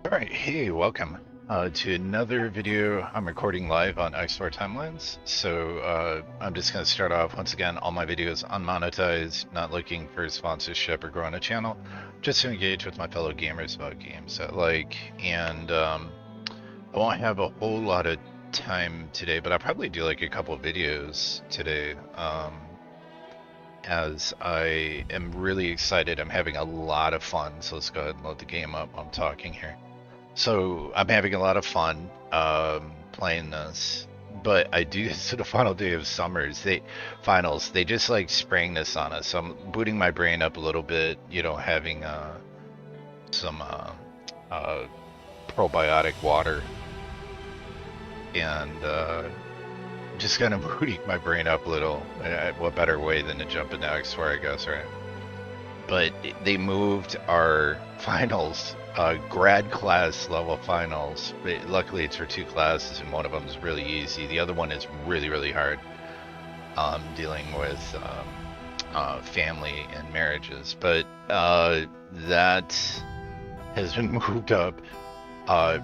Alright, hey, welcome to another video I'm recording live on X4 Timelines. I'm just going to start off once again, all my videos unmonetized, not looking for sponsorship or growing a channel, just to engage with my fellow gamers about games I like. I won't have a whole lot of time today, but I'll probably do like a couple of videos today. As I am really excited, I'm having a lot of fun, so let's go ahead and load the game up. I'm talking here. So I'm having a lot of fun playing this, but I do this to the final day of summers. They just like spraying this on us. So I'm booting my brain up a little bit, having some uh, probiotic water and just kind of booting my brain up a little. What better way than to jump into X4, I guess, right? But they moved our finals, grad class level finals. Luckily, it's for two classes, and one of them is really easy. The other one is really, really hard, dealing with family and marriages. But that has been moved up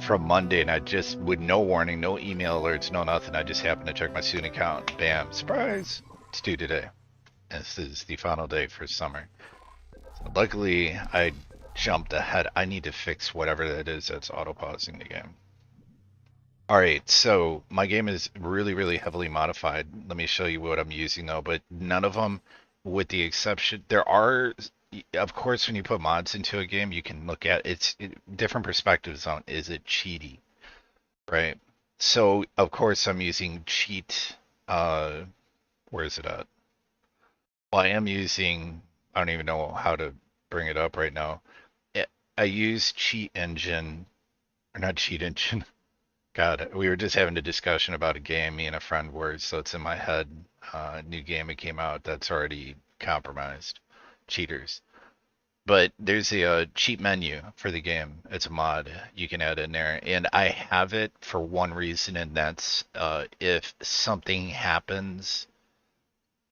from Monday, and I just, with no warning, no email alerts, no nothing, I just happened to check my student account. Bam, surprise! It's due today. This is the final day for summer. Luckily, I jumped ahead. I need to fix whatever that is that's auto-pausing the game. Alright, so my game is really, really heavily modified. Let me show you what I'm using though, but none of them, with the exception, there are, of course, when you put mods into a game, you can look at different perspectives on is it cheaty, right? So, of course, I'm using cheat, where is it at? Well, I am using, I don't even know how to bring it up right now. I use Cheat Engine, or not Cheat Engine. God, we were just having a discussion about a game me and a friend were, so it's in my head. New game that came out that's already compromised. Cheaters. But there's a cheat menu for the game. It's a mod you can add in there, and I have it for one reason, and that's if something happens,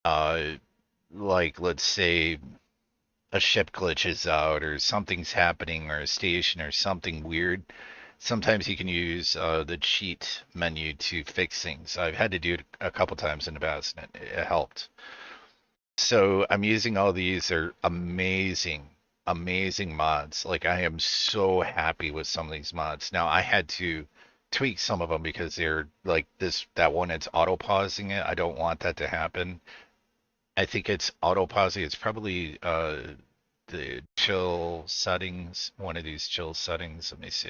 uh, like let's say a ship glitches out or something's happening or a station or something weird, sometimes you can use the cheat menu to fix things. I've had to do it a couple times in the past and it helped. So I'm using all these. They're amazing, amazing mods. Like I am so happy with some of these mods. Now I had to tweak some of them because they're like that one, it's auto pausing it. I don't want that to happen. I think it's auto pausing. It's probably the chill settings, one of these chill settings. Let me see.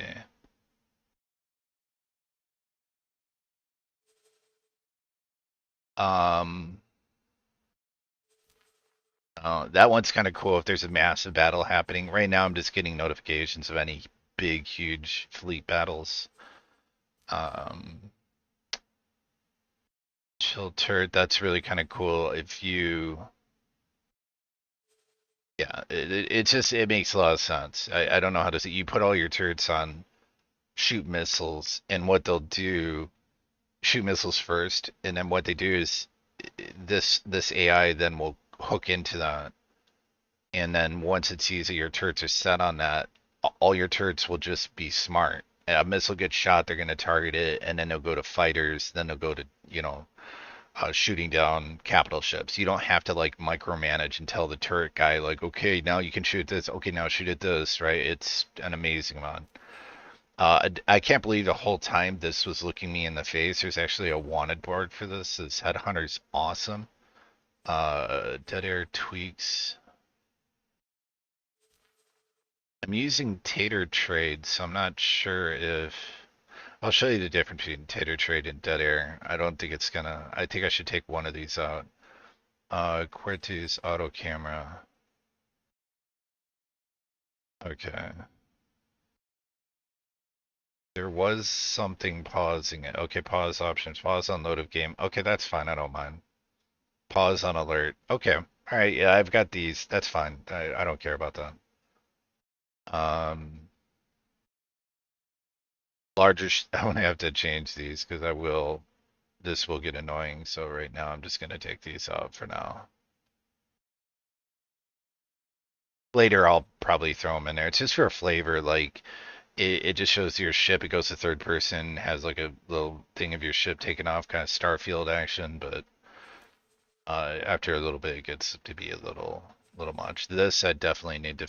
Um, that one's kind of cool if there's a massive battle happening. Right now, I'm just getting notifications of any big, huge fleet battles. Um, chill turret, that's really kind of cool. If you, yeah, it just it makes a lot of sense. I don't know how to say. You put all your turrets on shoot missiles, and what they'll do shoot missiles first, and then what they do is this AI then will hook into that, and then once it sees that your turrets are set on that, all your turrets will just be smart. A missile gets shot, they're going to target it, and then they'll go to fighters, then they'll go to shooting down capital ships. You don't have to like micromanage and tell the turret guy like, okay, now you can shoot this. Okay, now shoot at this. Right? It's an amazing mod. I can't believe the whole time this was looking me in the face. There's actually a wanted board for this. This Headhunter's awesome. Dead Air tweaks. I'm using Tater Trade, so I'm not sure if I'll show you the difference between Tater Trade and Dead Air. I don't think it's gonna. I think I should take one of these out. Qwerty's auto camera. Okay. There was something pausing it. Okay, pause options. Pause on load of game. Okay, that's fine. I don't mind. Pause on alert. Okay. All right. Yeah, I've got these. That's fine. I don't care about that. Um, larger. I'm gonna have to change these because I will. This will get annoying. So right now, I'm just gonna take these out for now. Later, I'll probably throw them in there. It's just for flavor. Like it just shows your ship. It goes to third person, has like a little thing of your ship taking off, kind of Starfield action, but after a little bit, it gets to be a little much. This I definitely need to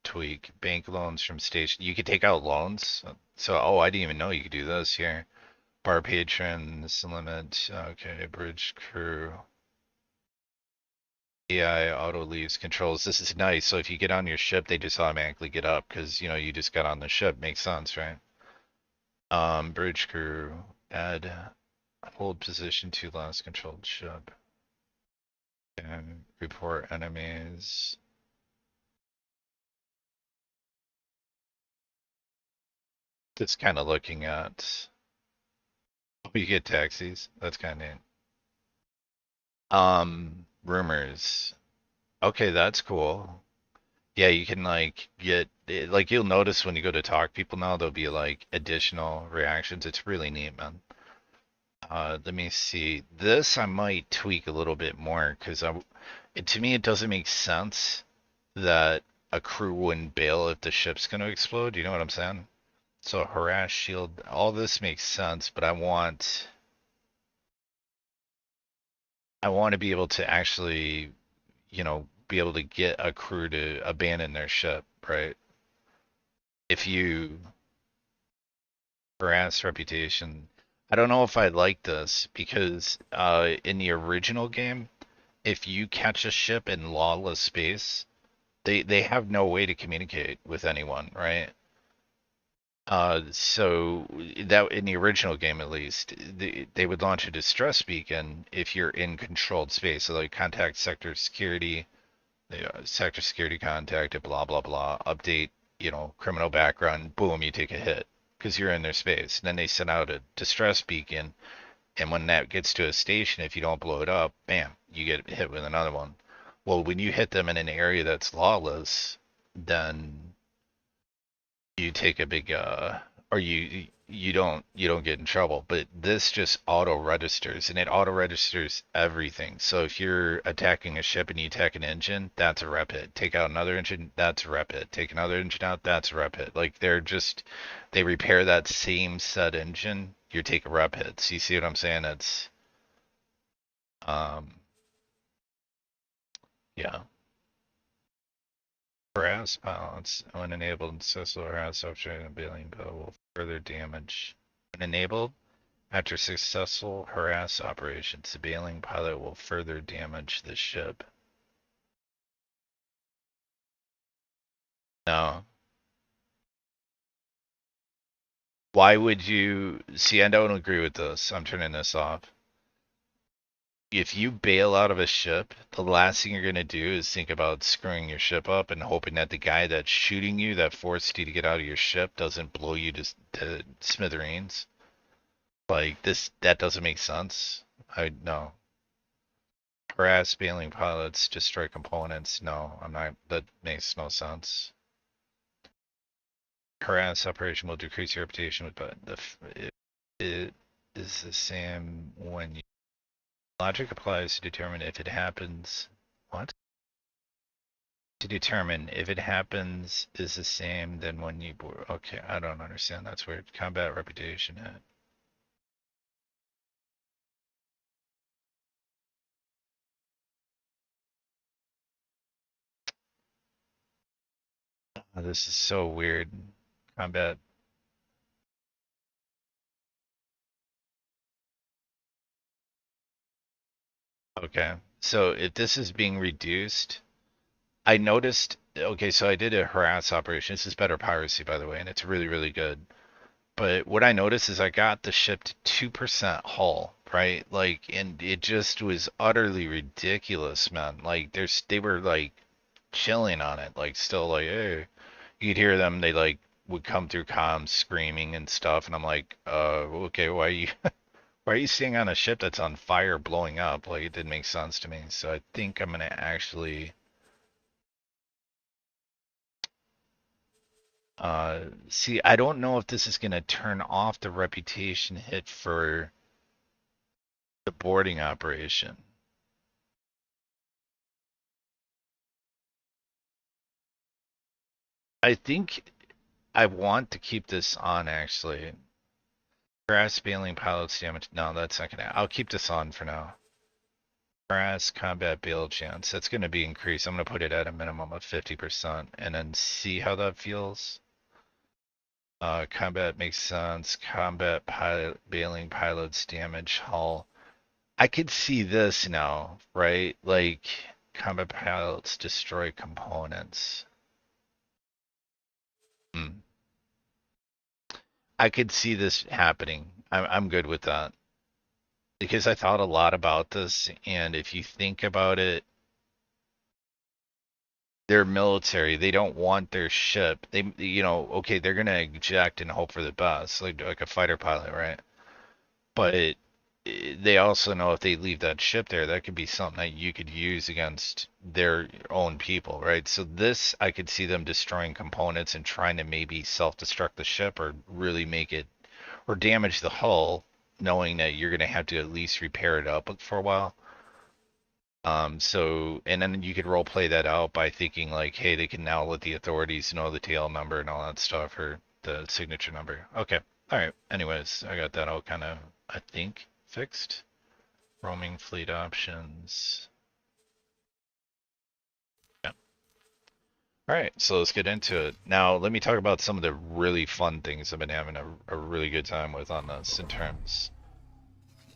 tweak. Bank loans from station. You could take out loans. So, oh, I didn't even know you could do this here. Bar patrons limit. Okay, bridge crew. AI auto leaves controls. This is nice. So if you get on your ship, they just automatically get up because you just got on the ship. Makes sense, right? Bridge crew. Add hold position to last controlled ship. And report enemies. Just kind of looking at. Oh, you get taxis. That's kind of neat. Rumors. Okay, that's cool. Yeah, you can like get like you'll notice when you go to talk people now there'll be like additional reactions. It's really neat, man. Let me see. This I might tweak a little bit more because to me it doesn't make sense that a crew wouldn't bail if the ship's gonna explode. You know what I'm saying? So harass, shield, all this makes sense, but I want to be able to actually, be able to get a crew to abandon their ship, right? If you harass reputation, I don't know if I like this because in the original game, if you catch a ship in lawless space, they have no way to communicate with anyone, right? So that in the original game at least, they would launch a distress beacon if you're in controlled space. So like contact sector security, sector security contacted, blah blah blah. Update, criminal background. Boom, you take a hit because you're in their space. And then they send out a distress beacon, and when that gets to a station, if you don't blow it up, bam, you get hit with another one. Well, when you hit them in an area that's lawless, then you take a big or you don't get in trouble, but this just auto registers and it auto registers everything. So if you're attacking a ship and you attack an engine, that's a rep hit. Take out another engine, that's a rep hit. Take another engine out, that's a rep hit. Like they repair that same said engine, you take a rep hit. So you see what I'm saying? It's um yeah. Harass pilots when enabled, successful harass option and bailing bill will further damage. When enabled, after successful harass operations, the bailing pilot will further damage the ship. No. Why would you see? I don't agree with this. I'm turning this off. If you bail out of a ship, the last thing you're going to do is think about screwing your ship up and hoping that the guy that's shooting you, that forced you to get out of your ship, doesn't blow you to smithereens. Like this, that doesn't make sense. I no. Harass bailing pilots, destroy components. No, I'm not. That makes no sense. Harass operation will decrease your reputation with, but it is the same when you. Logic applies to determine if it happens. What? To determine if it happens is the same than when you. Okay, I don't understand. That's weird. Combat reputation hit. Oh, this is so weird. Combat. Okay. So if this is being reduced, I noticed. Okay, so I did a harass operation. This is better piracy, by the way, and it's really, really good. But what I noticed is I got the ship to 2% hull, right? Like, and it just was utterly ridiculous, man. Like, they were like chilling on it, like still like, hey, you'd hear them. They like would come through comms screaming and stuff, and I'm like, okay, why are you, why are you staying on a ship that's on fire, blowing up? Like, it didn't make sense to me. So I think I'm gonna actually see. I don't know if this is gonna turn off the reputation hit for the boarding operation. I think I want to keep this on actually. Grass bailing pilots damage. No, that's not gonna. I'll keep this on for now. Grass combat bail chance. That's gonna be increased. I'm gonna put it at a minimum of 50% and then see how that feels. Combat makes sense. Combat pilot bailing pilots damage hull. I could see this now, right? Like combat pilots destroy components. Hmm. I could see this happening. I'm good with that because I thought a lot about this, and if you think about it, they're military. They don't want their ship. Okay, they're gonna eject and hope for the best, like a fighter pilot, right? But they also know if they leave that ship there, that could be something that you could use against their own people, right? So this, I could see them destroying components and trying to maybe self-destruct the ship or really make it or damage the hull, knowing that you're gonna have to at least repair it up for a while. And then you could role play that out by thinking like, hey, they can now let the authorities know the tail number and all that stuff or the signature number. Okay. All right. Anyways, I got that all kind of, I think, fixed. Roaming fleet options. Yeah. All right. So let's get into it. Now, let me talk about some of the really fun things I've been having a really good time with on this in terms.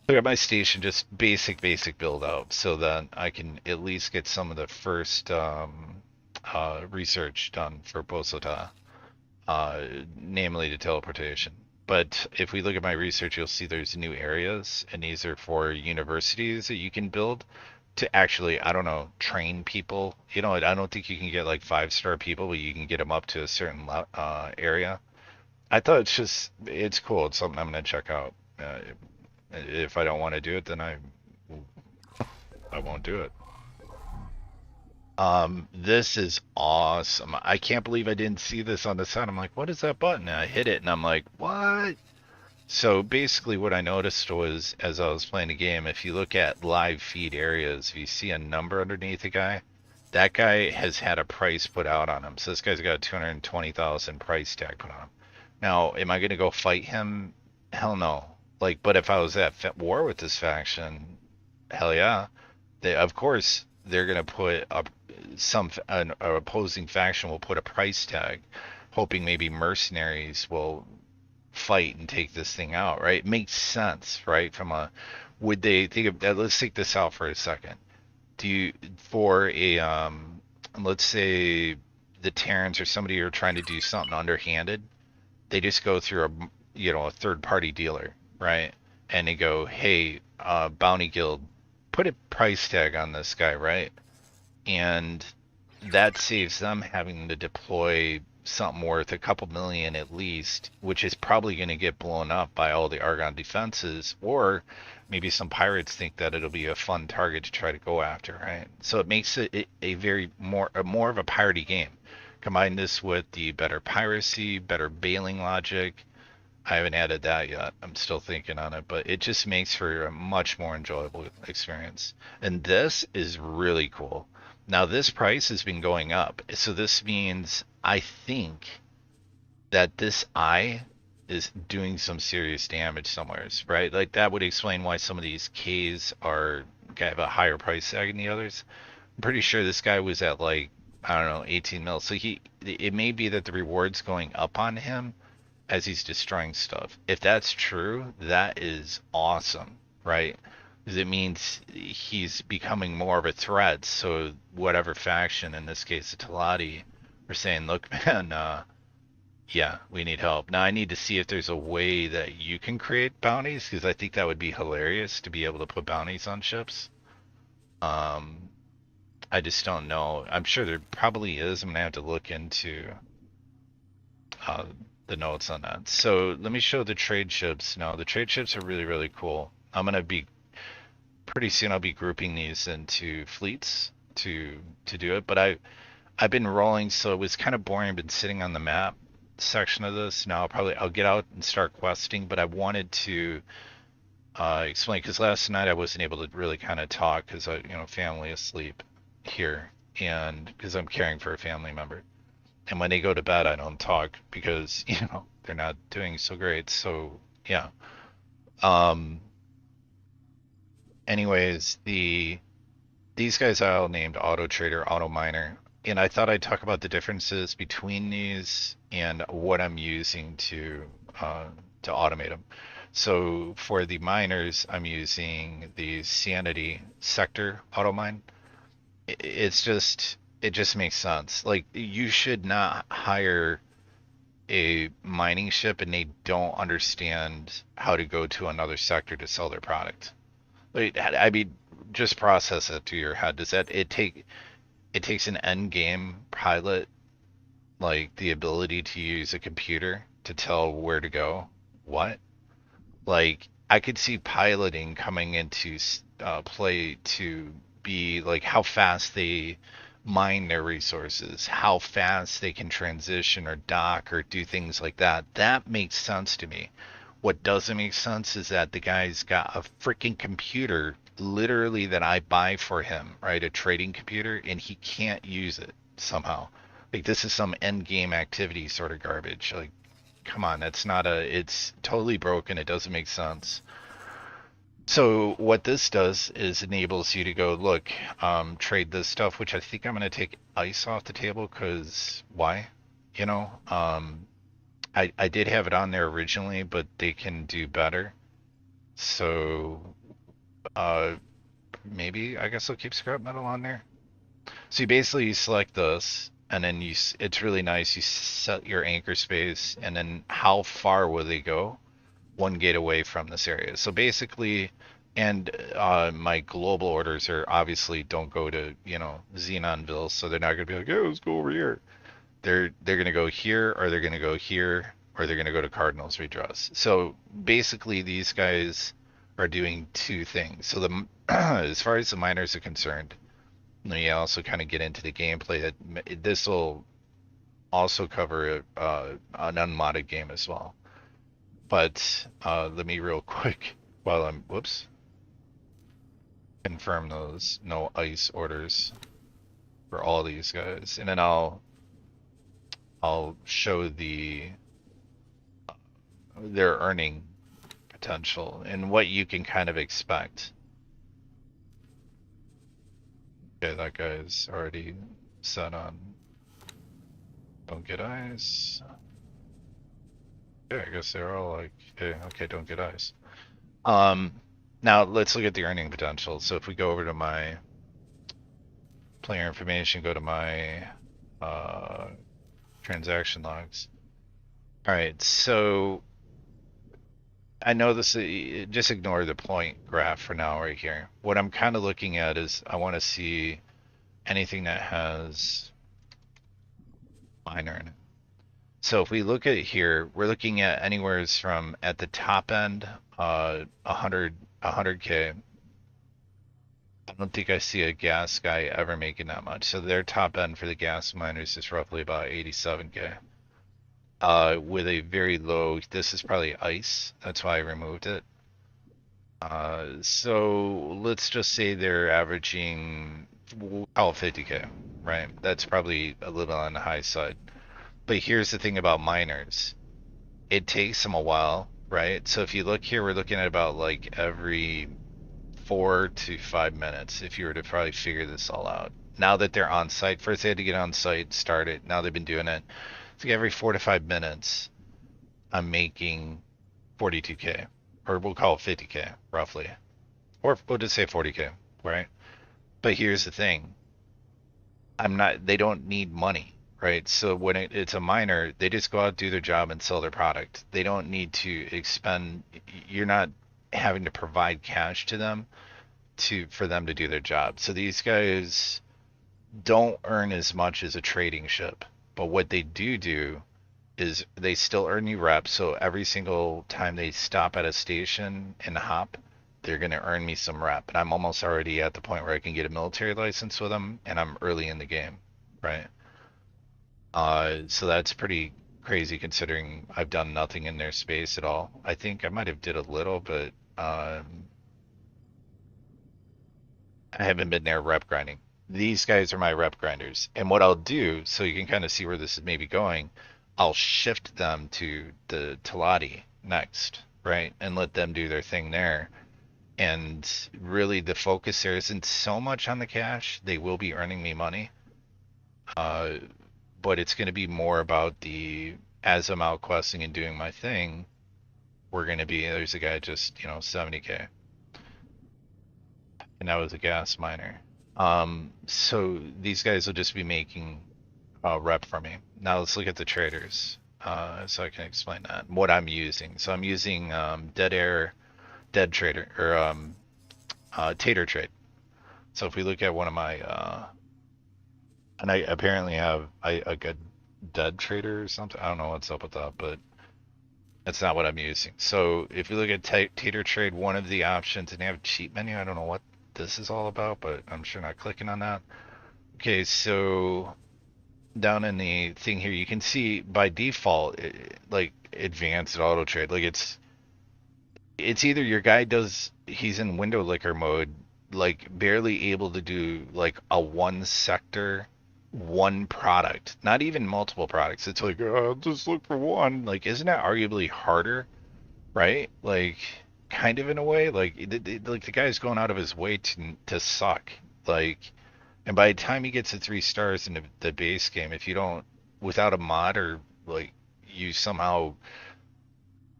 Look at my station, just basic build out, so that I can at least get some of the first research done for Posota, namely the teleportation. But if we look at my research, you'll see there's new areas, and these are for universities that you can build to actually, I don't know, train people. I don't think you can get like 5-star people, but you can get them up to a certain area. I thought it's cool. It's something I'm gonna check out. If I don't want to do it, then I won't do it. This is awesome. I can't believe I didn't see this on the side. I'm like, what is that button? And I hit it and I'm like, what? So basically what I noticed was as I was playing the game, if you look at live feed areas, if you see a number underneath a guy, that guy has had a price put out on him. So this guy's got a 220,000 price tag put on him. Now, am I gonna go fight him? Hell no. Like, but if I was at war with this faction, hell yeah. Of course, they're gonna put up an opposing faction will put a price tag, hoping maybe mercenaries will fight and take this thing out, right? It makes sense, right? Would they think of that? Let's take this out for a second. Do you, for let's say the Terrans or somebody who are trying to do something underhanded, they just go through a third party dealer, right? And they go, hey, Bounty Guild, put a price tag on this guy, right? And that saves them having to deploy something worth a couple million at least, which is probably going to get blown up by all the Argon defenses, or maybe some pirates think that it'll be a fun target to try to go after, right? So it makes it a very more of a piratey game. Combine this with the better piracy, better bailing logic. I haven't added that yet. I'm still thinking on it, but it just makes for a much more enjoyable experience. And this is really cool. Now this price has been going up, so this means I think that this eye is doing some serious damage somewheres, right? Like that would explain why some of these Ks have a higher price tag than the others. I'm pretty sure this guy was at like, I don't know, 18 mil. So it may be that the reward's going up on him as he's destroying stuff. If that's true, that is awesome, right? Because it means he's becoming more of a threat. So whatever faction, in this case the Talati, are saying, look, man, yeah, we need help. Now I need to see if there's a way that you can create bounties, because I think that would be hilarious to be able to put bounties on ships. Um, I just don't know. I'm sure there probably is. I'm gonna have to look into uh, the notes on that. So let me show the trade ships. Now the trade ships are really, really cool. I'm gonna be pretty soon. I'll be grouping these into fleets to do it. But I've been rolling, so it was kind of boring. I've been sitting on the map section of this. Now I'll get out and start questing. But I wanted to explain because last night I wasn't able to really kind of talk because family asleep here, and because I'm caring for a family member. And when they go to bed, I don't talk because, they're not doing so great. So, yeah. Um, anyways, these guys I all named Auto Trader, Auto Miner, and I thought I'd talk about the differences between these and what I'm using uh, to automate them. So for the miners, I'm using the Sanity Sector Auto Mine. It just makes sense. Like you should not hire a mining ship and they don't understand how to go to another sector to sell their product. Like, I mean, just process it to your head. Does that it takes an end game pilot like the ability to use a computer to tell where to go? What? Like I could see piloting coming into play to be like how fast they mine their resources, how fast they can transition or dock or do things like that. That makes sense to me. What doesn't make sense is that the guy's got a freaking computer literally that I buy for him, right? A trading computer, and he can't use it somehow. Like this is some end game activity sort of garbage. Like, come on, that's not it's totally broken. It doesn't make sense. So what this does is enables you to go look, trade this stuff, which I think I'm going to take ice off the table because why? You know, I did have it on there originally, but they can do better. So uh, maybe I guess I'll keep scrap metal on there. So you basically you select this, and then it's really nice. You set your anchor space, and then how far will they go? One gate away from this area. So basically, and my global orders are obviously don't go to Xenonville, so they're not gonna be like, yeah, let's go over here. They're gonna go here, or they're gonna go here, or they're gonna go to Cardinals Redress. So basically, these guys are doing two things. So the as far as the miners are concerned, let me also kind of get into the gameplay. That this will also cover an unmodded game as well. But let me real quick while I'm whoops confirm those no ice orders for all these guys, and then I'll show their earning potential and what you can kind of expect. Okay, that guy's already set on don't get ice. Yeah, I guess they're all like, okay, don't get ice. Now let's look at the earning potential. So if we go over to my player information, go to my transaction logs. All right, so I know this, just ignore the point graph for now right here. What I'm kind of looking at is I want to see anything that has miner in it. So if we look at it here, we're looking at anywhere from at the top end, 100K. I don't think I see a gas guy ever making that much. So their top end for the gas miners is roughly about 87K. With a very low, this is probably ice. That's why I removed it. So let's just say they're averaging, we'll call it 50K, right? That's probably a little on the high side. But here's the thing about miners. It takes them a while, right? So if you look here, we're looking at about like every 4 to 5 minutes if you were to probably figure this all out. Now that they're on site, first they had to get on site, start it. Now they've been doing it. So every 4 to 5 minutes, I'm making 42K, or we'll call it 50K roughly, or we'll just say 40K, right? But here's the thing: I'm not. They don't need money, right? So when it's a miner, they just go out, do their job, and sell their product. They don't need to expend. You're not having to provide cash to them for them to do their job. So these guys don't earn as much as a trading ship, but what they do is they still earn you reps. So every single time they stop at a station and hop, they're going to earn me some rep. And I'm almost already at the point where I can get a military license with them, and I'm early in the game, right? So that's pretty crazy considering I've done nothing in their space at all. I think I might have did a little, but I haven't been there rep grinding. these guys are my rep grinders. And what I'll do, so you can kind of see where this is maybe going, I'll shift them to the Talati next, right? And let them do their thing there. And really the focus there isn't so much on the cash. They will be earning me money. Uh, but it's going to be more about the, as I'm out questing and doing my thing, we're going to be, there's a guy just, 70K. And that was a gas miner. So these guys will just be making rep for me. Now let's look at the traders, so I can explain that. What I'm using. So I'm using Dead Air, Dead Trader, or Tater Trade. So if we look at one of my, and I apparently have a good Dead Trader or something. I don't know what's up with that, but that's not what I'm using. So if you look at Tater Trade, one of the options, and they have a cheat menu. I don't know what this is all about, but I'm sure not clicking on that. Okay, so down in the thing here, you can see by default, like advanced auto trade, like it's either your guy he's in window licker mode, like barely able to do like a one sector, one product, not even multiple products. It's like, just look for one. Like, isn't that arguably harder, right? Like, kind of in a way, like, like the guy's going out of his way to suck. Like, and by the time he gets to 3 stars in the base game, if you don't, without a mod or like you somehow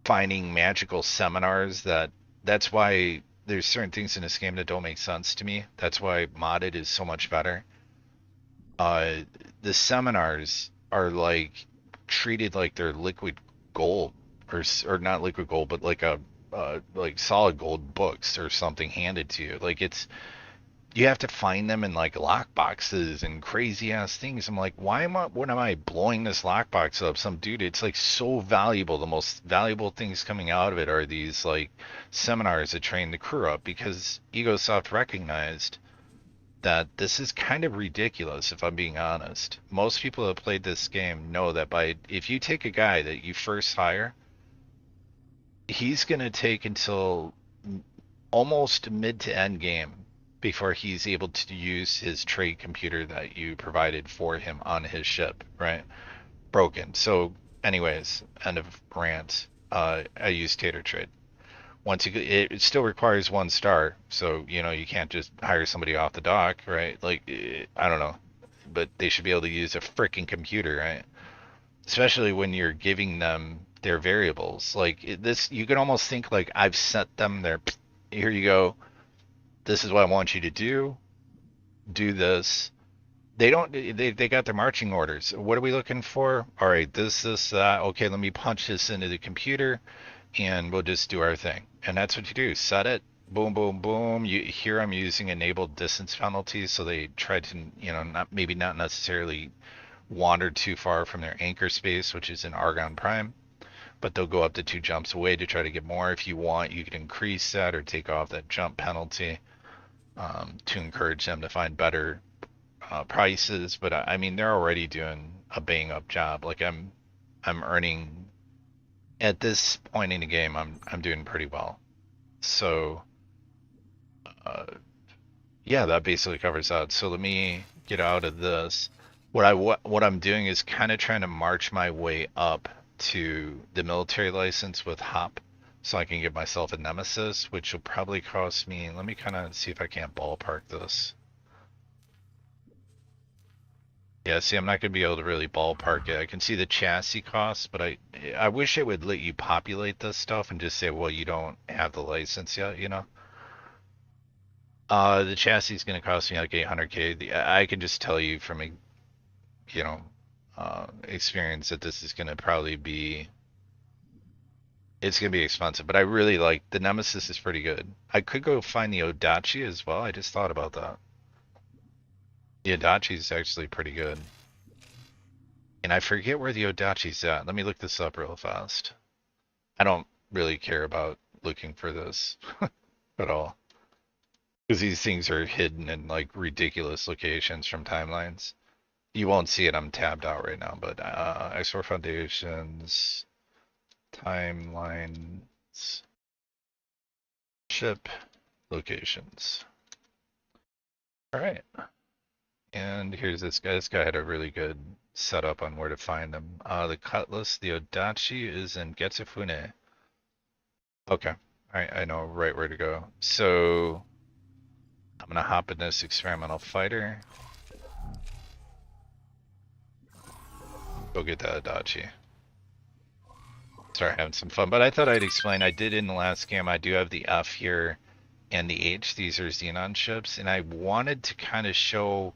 finding magical seminars, that's why there's certain things in this game that don't make sense to me. That's why modded is so much better. Uh, the seminars are like treated like they're liquid gold, or not liquid gold, but like a like solid gold books or something handed to you. Like you have to find them in like lock boxes and crazy ass things. I'm like, what am I blowing this lockbox up? Some dude, it's like so valuable. The most valuable things coming out of it are these like seminars that train the crew up, because Egosoft recognized that this is kind of ridiculous, if I'm being honest. Most people that have played this game know that if you take a guy that you first hire, he's gonna take until almost mid to end game before he's able to use his trade computer that you provided for him on his ship, right? Broken. So, anyways, end of rant. I use Tater Trade. It still requires 1 star, so you can't just hire somebody off the dock, right? Like, I don't know, but they should be able to use a freaking computer, right? Especially when you're giving them their variables. Like this, you can almost think like I've sent them their. Here you go. This is what I want you to do. Do this. They don't. They got their marching orders. What are we looking for? All right, this, that. Okay, let me punch this into the computer, and we'll just do our thing. And that's what you do. Set it. Boom, boom, boom. Here I'm using enabled distance penalties, so they try to, not necessarily wander too far from their anchor space, which is in Argon Prime, but they'll go up to 2 jumps away to try to get more. If you want, you can increase that or take off that jump penalty, to encourage them to find better prices. But I mean, they're already doing a bang up job. Like I'm earning at this point in the game. I'm doing pretty well. So uh, yeah, that basically covers that. So let me get out of this. What I'm doing is kind of trying to march my way up to the military license with Hop, so I can give myself a nemesis, which will probably cost me. Let me kind of see if I can't ballpark this. Yeah, see, I'm not going to be able to really ballpark it. I can see the chassis costs, but I wish it would let you populate this stuff and just say, well, you don't have the license yet. The chassis is going to cost me like 800K. I can just tell you from you know, experience that this is going to probably be, it's going to be expensive, but I really like the Nemesis is pretty good. I could go find the Odachi as well. I just thought about that. The Odachi is actually pretty good. And I forget where the Odachi's at. Let me look this up real fast. I don't really care about looking for this at all, because these things are hidden in like ridiculous locations from timelines. You won't see it. I'm tabbed out right now, but X4 Foundations, timelines, ship locations. All right. And here's this guy. This guy had a really good setup on where to find them. The Cutlass, the Odachi is in Getsufune. Okay. I know right where to go. So I'm gonna hop in this experimental fighter. Go get that Adachi. Start having some fun. But I thought I'd explain. I did in the last game. I do have the F here and the H. These are Xenon ships, and I wanted to kind of show.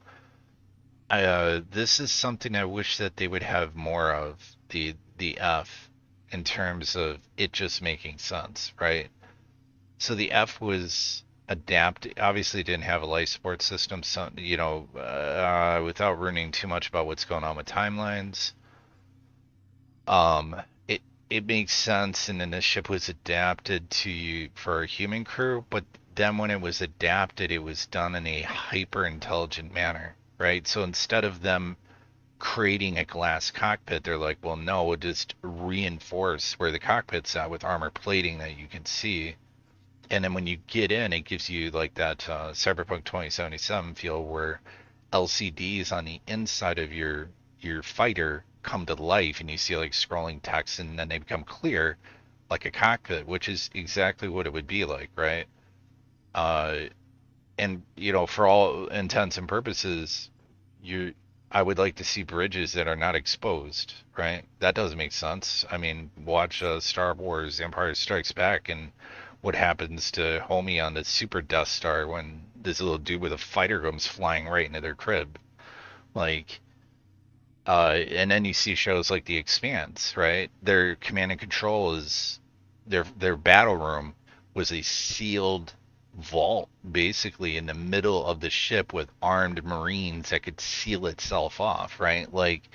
This is something I wish that they would have more of, the F, in terms of it just making sense, right? So the F was adapted. Obviously, didn't have a life support system. So without ruining too much about what's going on with timelines. It makes sense, and then the ship was adapted for a human crew, but then when it was adapted, it was done in a hyper intelligent manner, right? So instead of them creating a glass cockpit, they're like, well, no, we'll just reinforce where the cockpit's at with armor plating that you can see. And then when you get in, it gives you like that Cyberpunk 2077 feel where LCDs on the inside of your fighter come to life, and you see like scrolling text, and then they become clear like a cockpit, which is exactly what it would be like, right? And for all intents and purposes, I would like to see bridges that are not exposed, right? That doesn't make sense. I mean, watch Star Wars Empire Strikes Back and what happens to Homie on the Super Death Star when this little dude with a fighter comes flying right into their crib. Like, and then you see shows like The Expanse, right? Their command and control is their battle room was a sealed vault basically in the middle of the ship with armed Marines that could seal itself off, right? Like,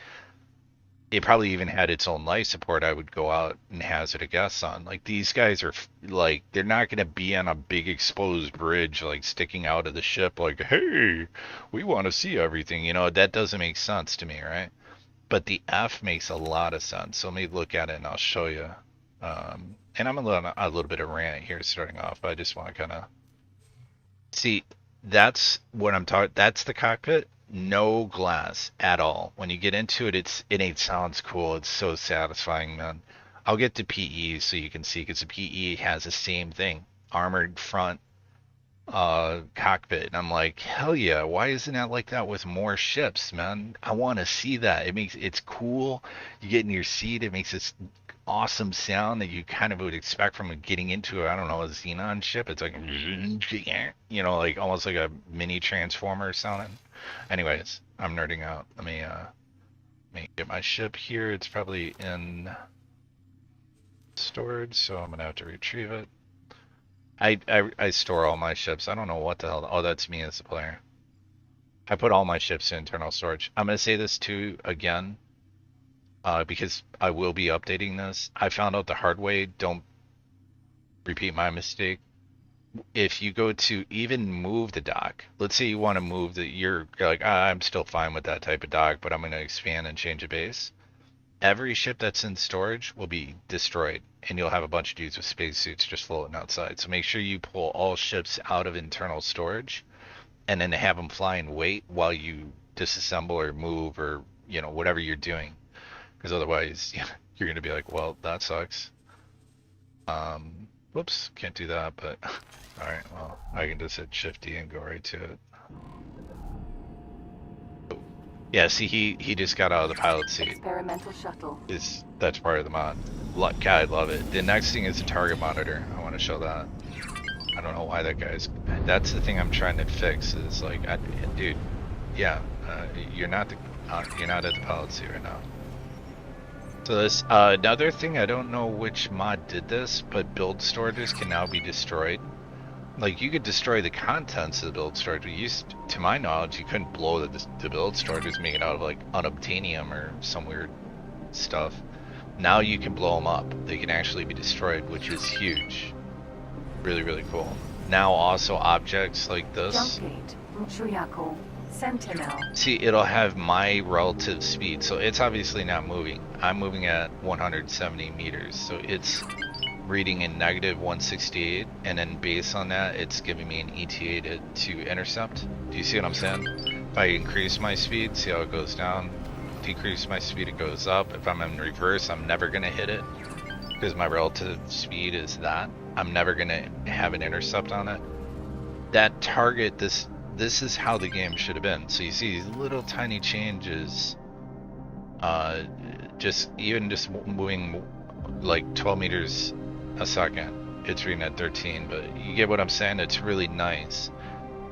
it probably even had its own life support. I would go out and hazard a guess on. Like, these guys are like, they're not going to be on a big exposed bridge, like sticking out of the ship, like, hey, we want to see everything. That doesn't make sense to me, right? But the F makes a lot of sense. So let me look at it and I'll show you. And I'm a little bit of rant here starting off, but I just want to kind of see. That's what I'm talking. That's the cockpit. No glass at all. When you get into it, it sounds cool. It's so satisfying, man. I'll get to PE so you can see, because the PE has the same thing, armored front cockpit, and I'm like, hell yeah, why isn't that like that with more ships, man? I want to see that. It's cool. You get in your seat, it makes this awesome sound that you kind of would expect from getting into, I don't know, a Xenon ship. It's like, like almost like a mini transformer sounding. Anyways, I'm nerding out. Let me get my ship here. It's probably in storage, so I'm gonna have to retrieve it. I store all my ships. I don't know what the hell. Oh, that's me as a player. I put all my ships in internal storage. I'm going to say this too again, because I will be updating this. I found out the hard way. Don't repeat my mistake. If you go to even move the dock, let's say you want to move you're like, I'm still fine with that type of dock, but I'm going to expand and change the base. Every ship that's in storage will be destroyed, and you'll have a bunch of dudes with spacesuits just floating outside. So make sure you pull all ships out of internal storage, and then have them fly and wait while you disassemble or move or whatever you're doing, because otherwise you're gonna be like, well, that sucks. Whoops, can't do that. But all right, well, I can just hit Shift D and go right to it. Yeah, see, he just got out of the pilot seat. Experimental shuttle. That's part of the mod. God, I love it. The next thing is the target monitor. I want to show that. I don't know why that's the thing I'm trying to fix. Is like, dude, yeah, you're not at the pilot seat right now. So this another thing, I don't know which mod did this, but build storages can now be destroyed. Like, you could destroy the contents of the build storage. To my knowledge, you couldn't blow the build storages, make it out of like unobtainium or some weird stuff. Now you can blow them up. They can actually be destroyed, which is huge. Really, really cool. Now also objects like this. Sentinel. See, it'll have my relative speed, so it's obviously not moving. I'm moving at 170 meters, so it's reading in negative 168, and then based on that, it's giving me an ETA to intercept. Do you see what I'm saying? If I increase my speed, see how it goes down. Decrease my speed, it goes up. If I'm in reverse, I'm never gonna hit it because my relative speed is that. I'm never gonna have an intercept on it. That target, this is how the game should have been. So you see these little tiny changes, just moving like 12 meters a second. It's reading at 13, but you get what I'm saying. It's really nice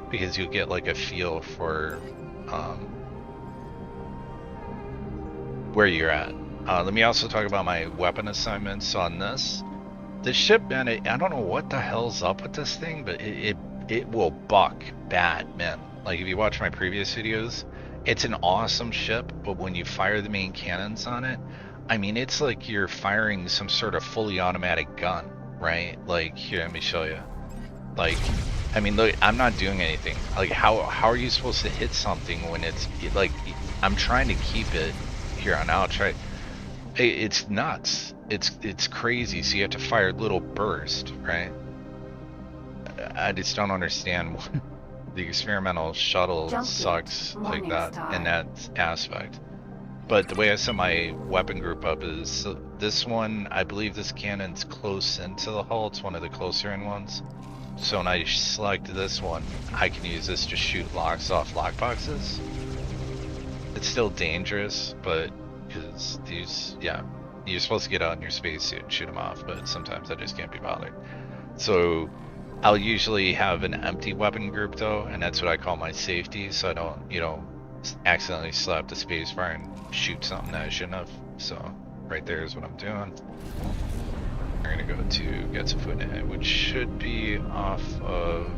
because you get like a feel for where you're at. Let me also talk about my weapon assignments. So on this ship, man, I don't know what the hell's up with this thing, but it will buck bad, man. Like if you watch my previous videos, it's an awesome ship, but when you fire the main cannons on it, I mean, it's like you're firing some sort of fully automatic gun, right? Like here, let me show you. Like, I mean, look, I'm not doing anything. Like how are you supposed to hit something when it's like, I'm trying to keep it here on out. It's nuts. It's crazy. So you have to fire little bursts, right? I just don't understand the experimental shuttle sucks like that in that aspect. But the way I set my weapon group up is this one, I believe this cannon's close into the hull. It's one of the closer in ones. So when I select this one, I can use this to shoot locks off lockboxes. It's still dangerous, but because these, yeah, you're supposed to get out in your spacesuit and shoot them off, but sometimes I just can't be bothered. So I'll usually have an empty weapon group though, and that's what I call my safety, so I don't, you know, accidentally slap the spacebar and shoot something that I shouldn't have. So right there is what I'm doing. We're gonna go to Getsufune, which should be off of,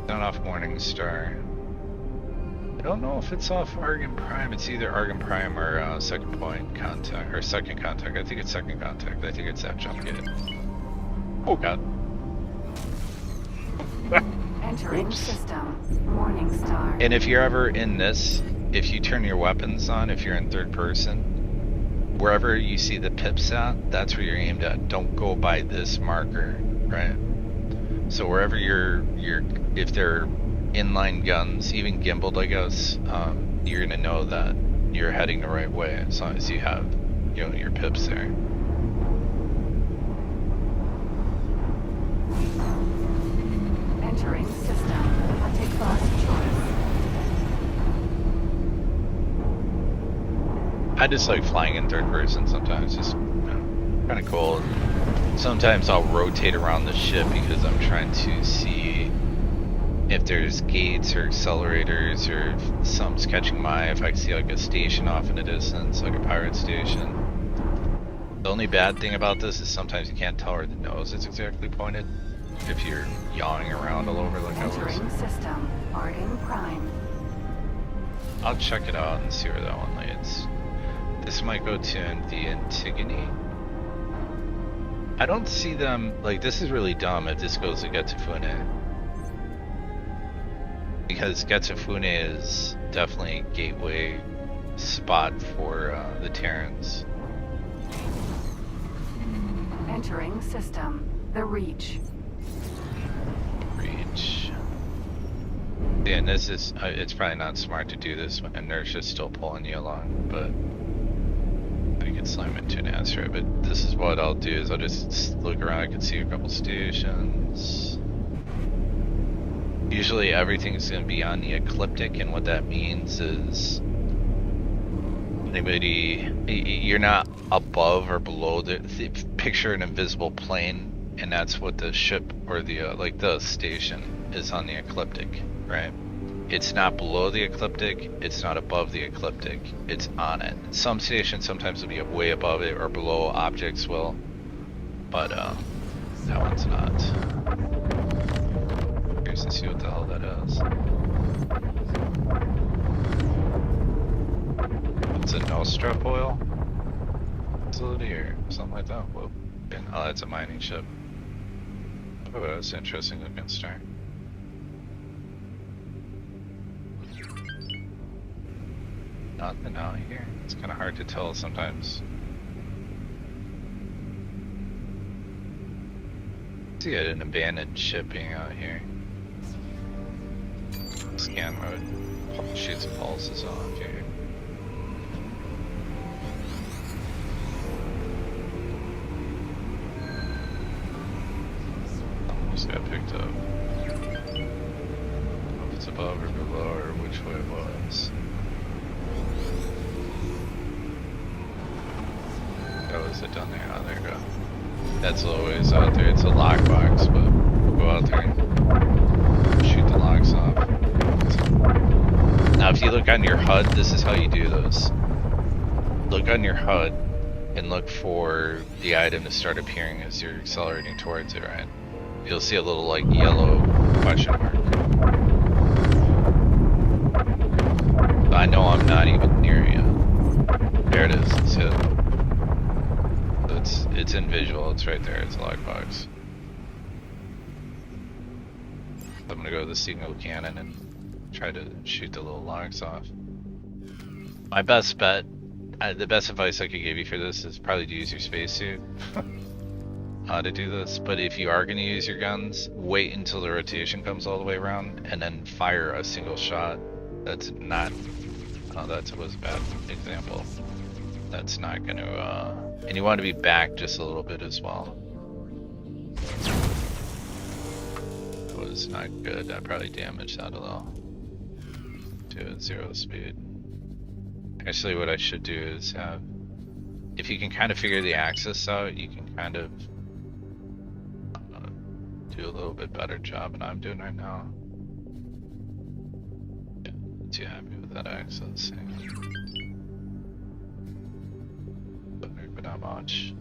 not off Morningstar. I don't know if it's off Argon Prime. It's either Argon Prime or second point contact, or second contact. I think it's second contact. I think it's that jump gate. Oh god. Entering system. Morningstar. And if you're ever in this, if you turn your weapons on, if you're in third person, wherever you see the pips at, that's where you're aimed at. Don't go by this marker, right? So wherever you're if they're inline guns, even gimbaled, I guess, you're gonna know that you're heading the right way as long as you have, you know, your pips there. Entering system. I take first choice. I just like flying in third person sometimes, just, you know, kind of cool. Sometimes I'll rotate around the ship because I'm trying to see if there's gates or accelerators or if something's catching my eye. If I see like a station off in the distance, like a pirate station. The only bad thing about this is sometimes you can't tell where the nose is exactly pointed if you're yawing around all over like I was. Entering system. Argon Prime. I'll check it out and see where that one leads. This might go to the Antigone. I don't see them, like, this is really dumb if this goes to Getsufune. Because Getsufune is definitely a gateway spot for the Terrans. Entering system. The Reach. Reach. Yeah, and this is, it's probably not smart to do this when inertia's still pulling you along, but I can slam into an asteroid. But this is what I'll do, is I'll just look around. I can see a couple stations. Usually everything's going to be on the ecliptic, and what that means is you're not above or below picture an invisible plane, and that's what the ship or the like the station is on the ecliptic, right? It's not below the ecliptic, it's not above the ecliptic, it's on it. Some stations sometimes will be way above it or below, objects will, but that one's not. Curious to see what the hell that is. It's a Nostra oil facility or something like that. Whoa. Oh, that's a mining ship. Oh, that's interesting looking star. Nothing out here. It's kind of hard to tell sometimes. See an abandoned shipping out here. Scan mode. Shoot some pulses off here. Almost got picked up. I don't know if it's above or below or which way it was. Oh, is it down there? Oh, there you go. That's a little ways out there. It's a lockbox, but we'll go out there and shoot the locks off. Now, if you look on your HUD, this is how you do those. Look on your HUD and look for the item to start appearing as you're accelerating towards it, right? You'll see a little, like, yellow question mark. But I know I'm not even near you. There it is. It's hit. It's in visual. It's right there. It's a lockbox. I'm gonna go to the signal cannon and try to shoot the little locks off. My best bet, the best advice I could give you for this is probably to use your spacesuit to do this. But if you are gonna use your guns, wait until the rotation comes all the way around and then fire a single shot. That's not. Oh, that was a bad example. That's not gonna. And you want to be back just a little bit as well. That was not good. I probably damaged that a little. To 0 speed. Actually, what I should do is have. If you can kind of figure the axis out, you can kind of do a little bit better job than I'm doing right now. Yeah, not too happy with that axis. But not much.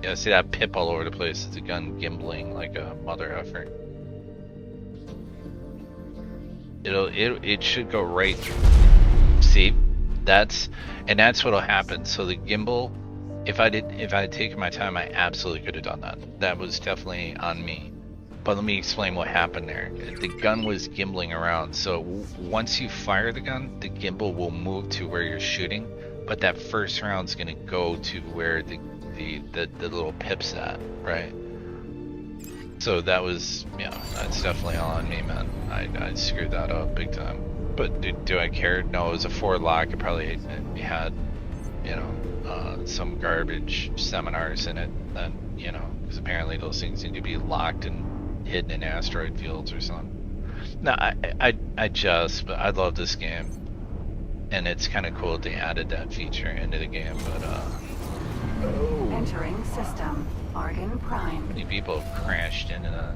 Yeah, see that pip all over the place. It's a gun gimbling like a mother effer. It should go right. See, that's what'll happen. So the gimbal, if I had taken my time, I absolutely could have done that. That was definitely on me. But let me explain what happened there. The gun was gimbling around. So once you fire the gun, the gimbal will move to where you're shooting. But that first round's gonna go to where the little pip's at, right? So that was, that's definitely all on me, man. I screwed that up big time. But do I care? No, it was a 4 lock. It probably had, some garbage seminars in it. That, because apparently those things need to be locked and hidden in asteroid fields or something. No, but I love this game. And it's kind of cool that they added that feature into the game, but Entering system. Argon Prime. many people have crashed into that.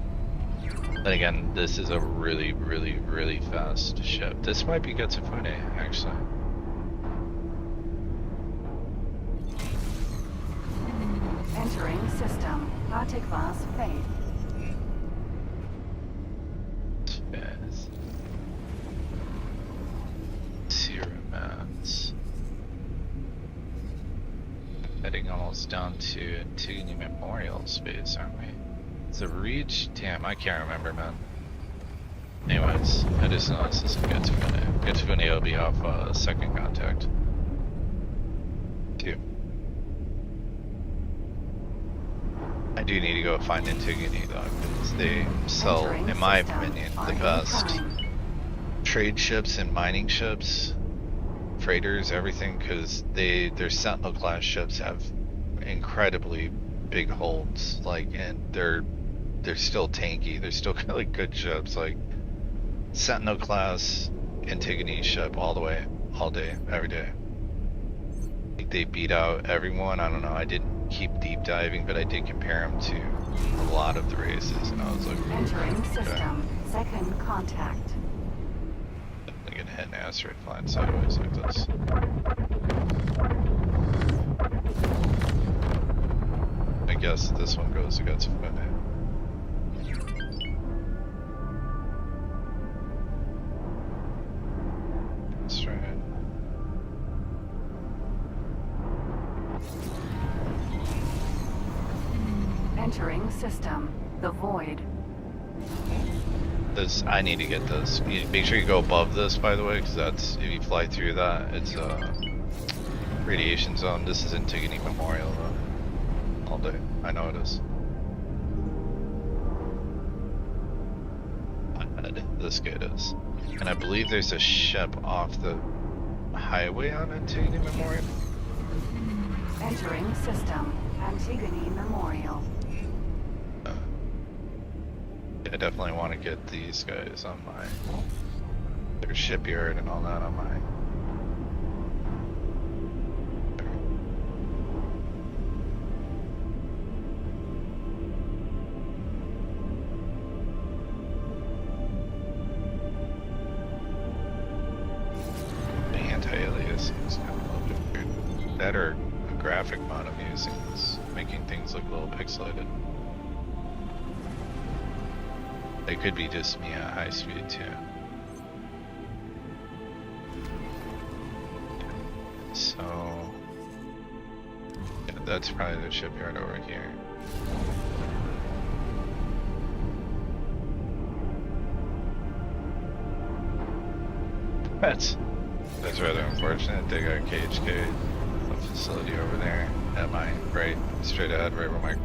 Then again, this is a really, really, really fast ship. This might be Getsufune, actually. Entering system. Artikvas Faith. Yes. Siromans. Heading almost down to Antigone Memorial Space, aren't we? It's a reach? Damn, I can't remember, man. Anyways, I just know this isn't Getsufune. Getsufune will be off second contact. 2. I do need to go find Antigone though, because they sell, in my opinion, the best trade ships and mining ships, freighters, everything, because their Sentinel class ships have incredibly big holds, and they're still tanky. They're still kind of like good ships, like Sentinel class Antigone ship all the way, all day, every day. Like they beat out everyone. I don't know. I didn't keep deep diving, but I did compare them to a lot of the races, and I was like, Entering system. Second contact. I'm gonna hit an asteroid flying sideways like this. I guess this one goes against Getsufune. That's right. Entering system. The Void. This, I need to get this. Make sure you go above this, by the way, because that's, if you fly through that, it's a radiation zone. This is Antigone Memorial, though. All day. I know it is. I had it. This gate is. And I believe there's a ship off the highway on Antigone Memorial. Entering system. Antigone Memorial. I definitely want to get these guys on their shipyard and all that on my. Anti-aliasing is kind of a little bit weird. That or a graphic mod I'm using is making things look a little pixelated. It could be just me at high speed too. So yeah, that's probably the shipyard over here. That's rather unfortunate. They got KHK, a facility over there at my right, straight ahead, right where my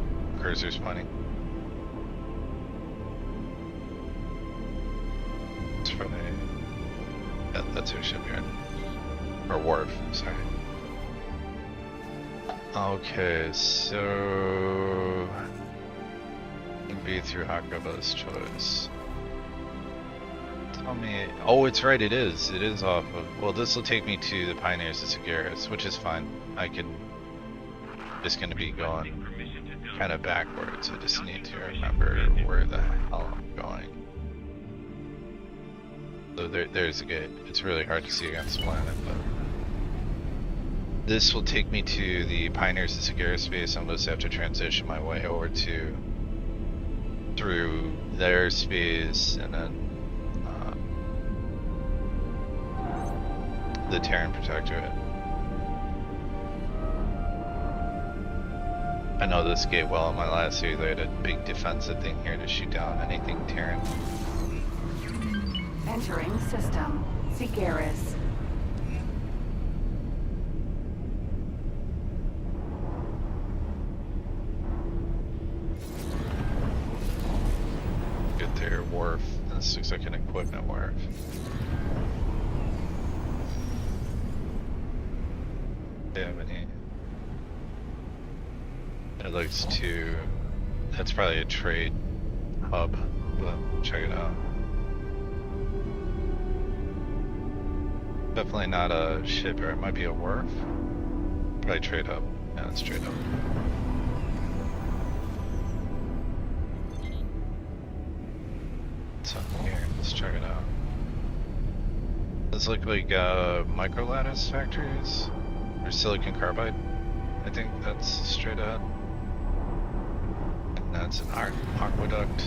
cursor's pointing. It's probably, yeah, that's her shipyard. Or wharf, sorry. Okay, so it'd be through Hakoba's choice. Tell me, oh, it's right, it is off of, well, this will take me to the Pioneers of Sagaris, which is fine. I can, just gonna be going kind of backwards. I just need to remember where the hell I'm going. So there's a gate. It's really hard to see against the planet, but this will take me to the Pioneers of Sagaris space. I'm just have to transition my way over to through their space and then the Terran Protectorate. I know this gate well. In my last series, I had a big defensive thing here to shoot down anything Terran. Entering system. Sagaris. Get their wharf. This looks like an equipment wharf. Do you have any? It looks to. That's probably a trade hub, but check it out. Definitely not a ship, or it might be a wharf. Probably trade hub. Yeah, it's trade hub. What's up here? Let's check it out. Those look like micro lattice factories, or silicon carbide. I think that's straight ahead. And that's an aqueduct.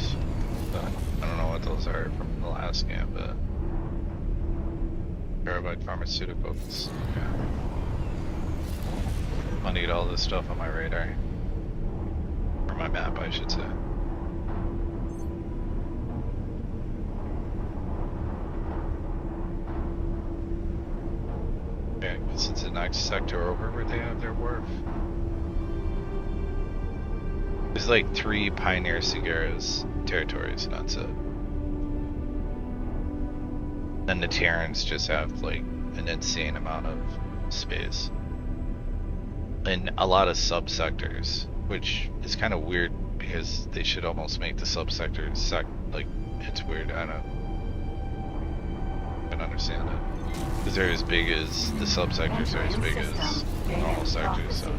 But I don't know what those are from the last game, but. Carbide pharmaceuticals. Okay. I'll need all this stuff on my radar. Or my map, I should say. Okay, because it's the next sector over where they have their wharf. There's like 3 Pioneer Sagaris territories, and that's it. And the Terrans just have like an insane amount of space. And a lot of subsectors, which is kind of weird because they should almost make the subsectors like, it's weird, I don't understand it. Because they're as big as, the subsectors are as big as normal sectors, so.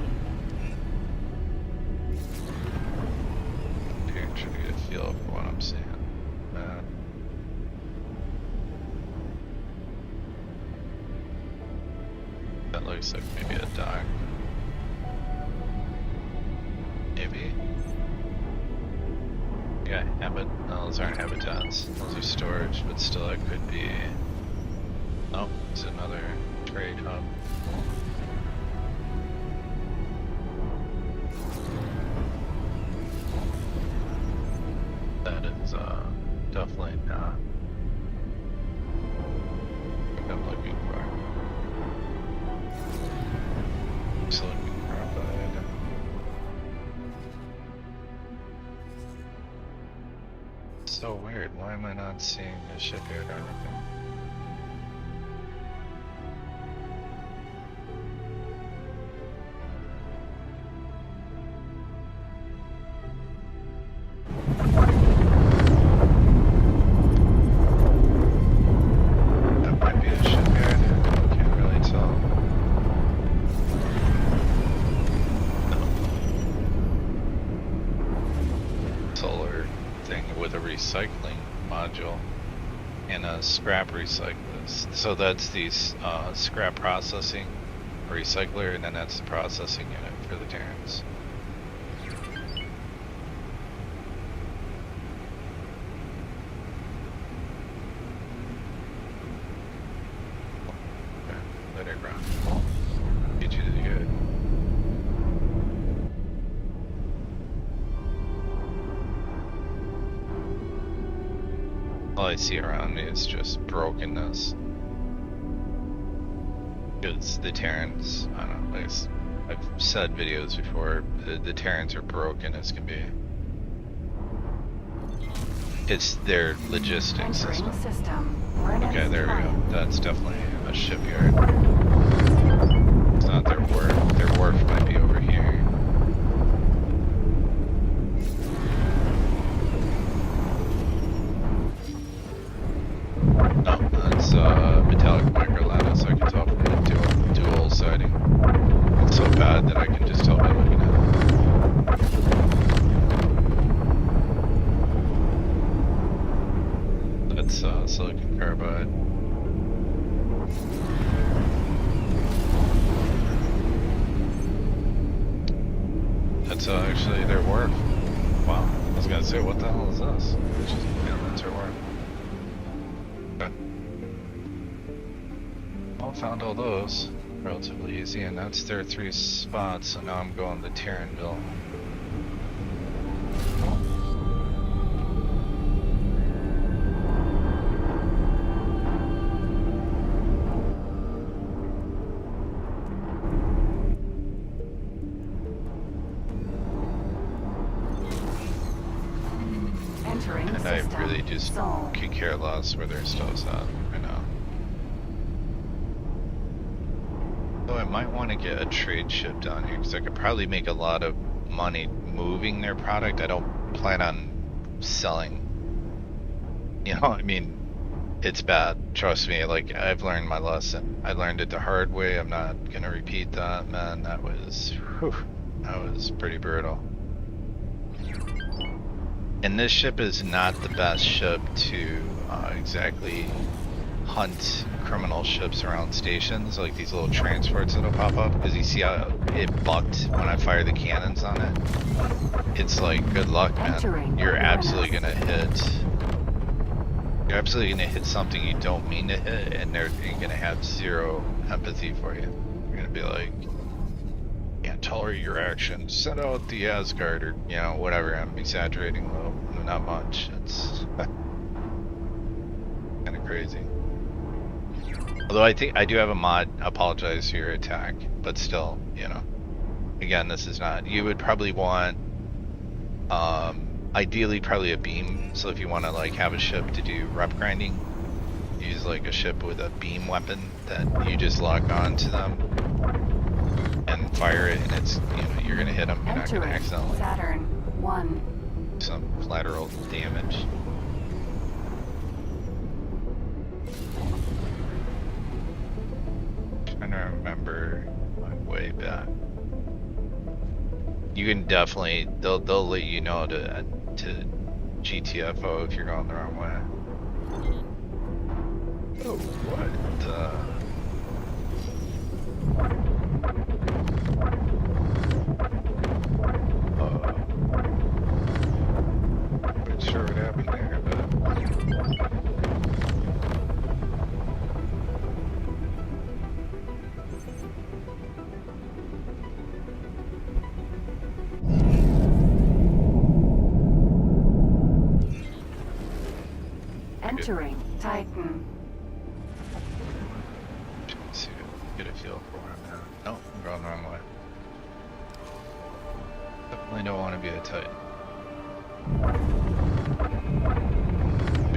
Here, I'm trying to get a feel for what I'm seeing. That looks like maybe a dock. Maybe. Yeah, no, those aren't habitats. Those are storage, but still it could be. Oh, it's another trade hub. That is definitely not what I'm looking for. Silicon carbide. So weird. Why am I not seeing the shipyard or anything? That might be a shipyard. Can't really tell. Solar thing with a recycling module and a scrap recyclist. So that's the scrap processing recycler, and then that's the processing unit for the Terrans. Okay, let it run. Get you to the good. All I see around me is just brokenness. Because the Terrans, I don't know, I've said videos before, the Terrans are broken as can be. It's their logistics Entering system. system. Okay, there we go. That's definitely a shipyard. It's not their wharf. Their wharf might be over here. No, that's metallic microlattice. I can tell from the dual siding. It's so bad that I can just tell by looking at it. That's silicon carbide. That's actually their wharf. Wow. I was gonna say, what the hell is this? It's just, yeah, that's their wharf. Okay. Well, found all those relatively easy, and that's their 3 spots, so now I'm going to Terranville. Entering And I system. really just Zone. could care less where their stuff's at right now. Though I might want to get a trade ship down here, because I could probably make a lot of money moving their product. I don't plan on selling. You know, I mean, it's bad. Trust me, like, I've learned my lesson. I learned it the hard way. I'm not gonna repeat that, man. That was pretty brutal. And this ship is not the best ship to exactly hunt criminal ships around stations, like these little transports that'll pop up, because you see how it bucked when I fire the cannons on it? It's like, good luck, man. You're absolutely gonna hit. You're absolutely gonna hit something you don't mean to hit, and they're gonna have zero empathy for you. You're gonna be like, can't tolerate your actions. Send out the Asgard, or you know, whatever. I'm exaggerating a little, not much. It's kind of crazy. Although I think I do have a mod. Apologize for your attack, but still, you know. Again, this is not. You would probably want, ideally, probably a beam. So if you want to like have a ship to do rep grinding, use like a ship with a beam weapon that you just lock on to them and fire it, and it's, you know, you're gonna hit them. You're not gonna Entering accidentally Saturn 1. some collateral damage. Trying to remember my way back. You can definitdefinitely, they'll let you know to GTFO if you're going the wrong way. Oh, what? Not sure what happened there, but. Entering Titan. Let's see, get a feel for where I'm at. No, I'm going the wrong way. Definitely don't want to be a Titan.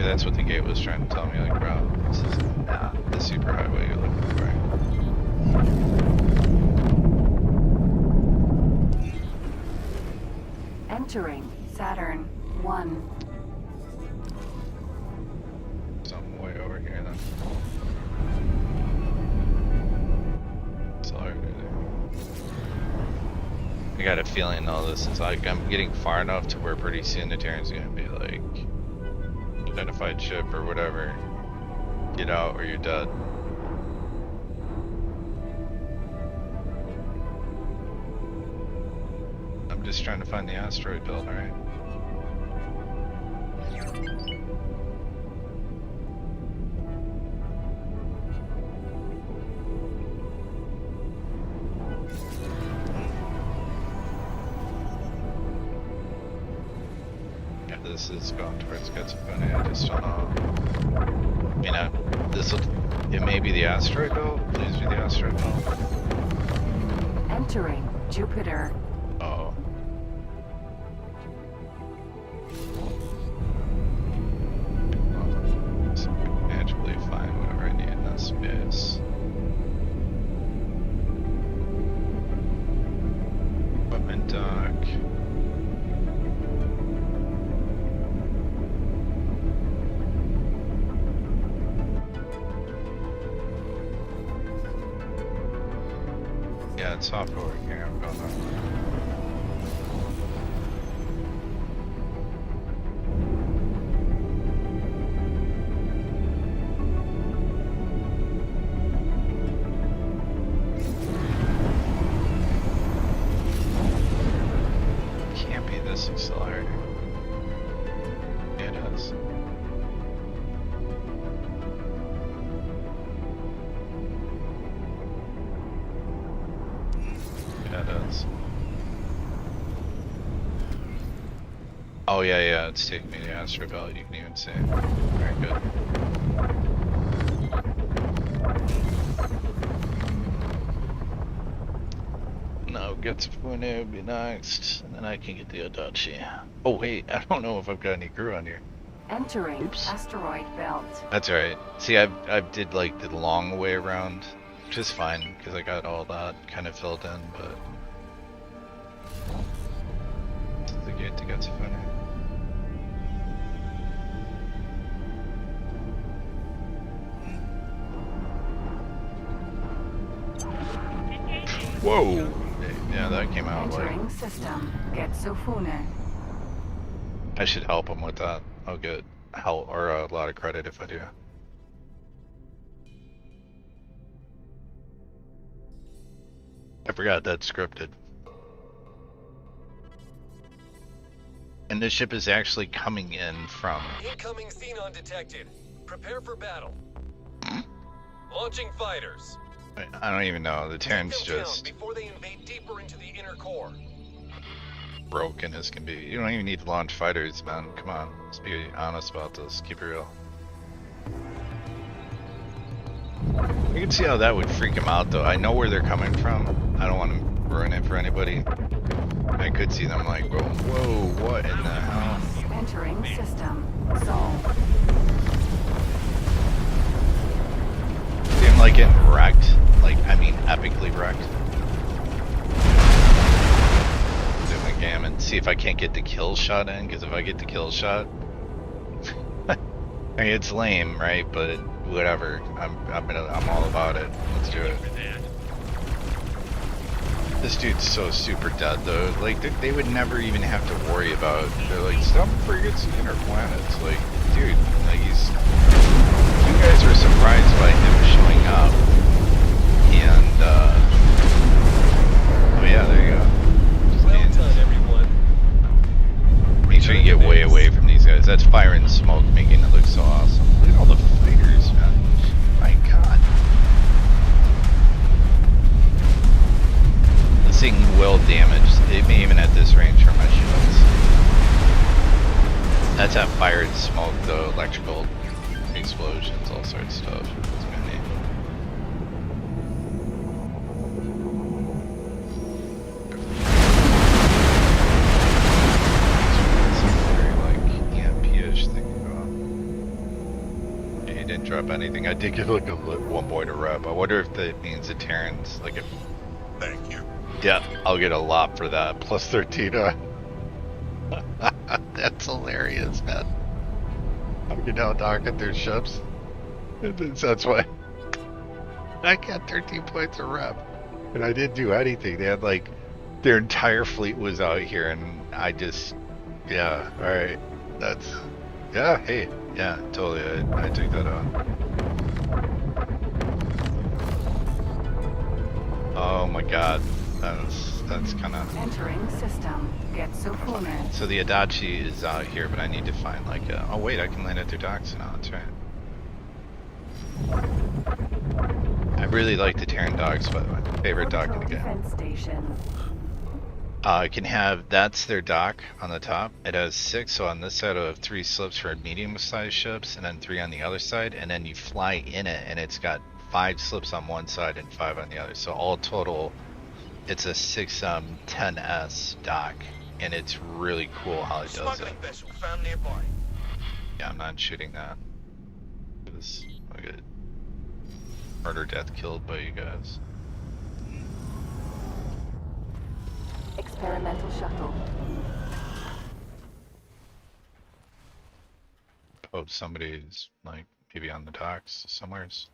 Maybe that's what the gate was trying to tell me, like, bro, this is not the superhighway you're looking for. Entering Saturn 1. Some way over here then. Sorry. I got a feeling all this is like I'm getting far enough to where pretty soon the Terran's gonna be like identified ship or whatever. Get out or you're dead. I'm just trying to find the asteroid belt, alright? Yeah, this is going towards Getsufune, I just don't know. I mean, it may be the asteroid belt? Please be the asteroid belt. Entering Jupiter. Oh. Magically find whatever I need in that space. Equipment dock. Yeah, it's off over here. I'm going up. Can't be this accelerator. Yeah, it is. Yeah, it is. Oh yeah, it's taking me to the asteroid belt, you can even see. Very good. No, Getsufune would be next, and then I can get the Adachi. Oh wait, I don't know if I've got any crew on here. Entering Oops. asteroid belt. That's alright. See, I did like the long way around, which is fine, because I got all that kind of filled in, but... This is the gate to Getsufune. Whoa! Yeah, that came out like... Entering system Getsufune. I should help him with that. I'll get help or a lot of credit if I do. I forgot that's scripted. And this ship is actually coming in from... Incoming Xenon detected. Prepare for battle. Launching fighters. I don't even know. The Terran's Take them down just before they invade deeper into the inner core. broken as can be. You don't even need to launch fighters, man. Come on. Let's be honest about this. Keep it real. You can see how that would freak him out, though. I know where they're coming from. I don't want to ruin it for anybody. I could see them like, whoa, what in the hell? Entering system Sol. See him like getting wrecked. Like, I mean, epically wrecked. Do my game and see if I can't get the kill shot in, because if I get the kill shot, I mean, it's lame, right? But whatever. I'm all about it. Let's do it. This dude's so super dead, though. Like, they would never even have to worry about. They're like, stop forgets the inner planets. Like, dude, like he's. You guys were surprised by him showing up, and oh yeah, there you go. Just Well done, everyone. make sure you get way away from these guys. That's fire and smoke making it look so awesome. Look at all the fighters, man. My God. This thing will damage, even at this range from my shields. That's that fire and smoke, though, electrical explosions, all sorts of stuff. It's gonna need. Some very, like, EMP-ish thing going on. rep anything. I did give like a 1 point a rep. I wonder if that means the Terrans, like if... Thank you. Yeah, I'll get a lot for that. Plus 13. That's hilarious, man. I'm getting out dock at their ships. That's why I got 13 points a rep. And I didn't do anything. They had like, their entire fleet was out here and I just, yeah, alright. That's, yeah, hey, yeah, totally. I took that on. Oh my god. That's kind of... Entering system. Get Sofune. So the Adachi is out here, but I need to find like a... Oh wait, I can land at their docks now, that's right. I really like the Terran docks, by the way. Favorite dock in the game. Defense station. I can have, that's their dock on the top. It has 6, so on this side I have 3 slips for medium-sized ships, and then 3 on the other side, and then you fly in it, and it's got 5 slips on one side and 5 on the other. So all total, it's a 610S dock, and it's really cool how it does it. Smuggling vessel found nearby. Yeah, I'm not shooting that. This, look at murder, death, killed by you guys. Experimental shuttle. Hope somebody's like maybe on the docks somewheres.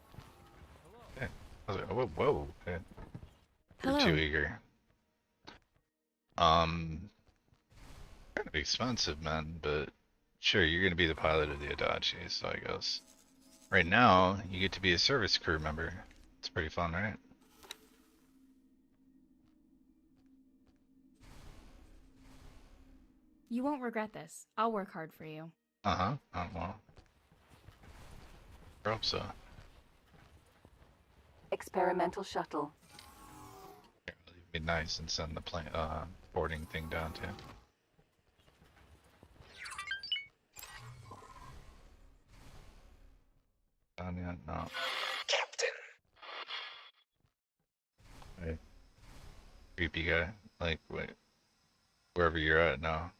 Okay. I was like, whoa, whoa. Okay. You're too eager. Kind of expensive, man, but sure, you're gonna be the pilot of the Adachi, so I guess. Right now, you get to be a service crew member. It's pretty fun, right? You won't regret this. I'll work hard for you. Uh-huh. Oh, well. I hope so. Experimental shuttle. It'd be nice and send the plane, boarding thing down too. Down yet? No. Captain. Hey. Creepy guy. Like, wait. Wherever you're at now.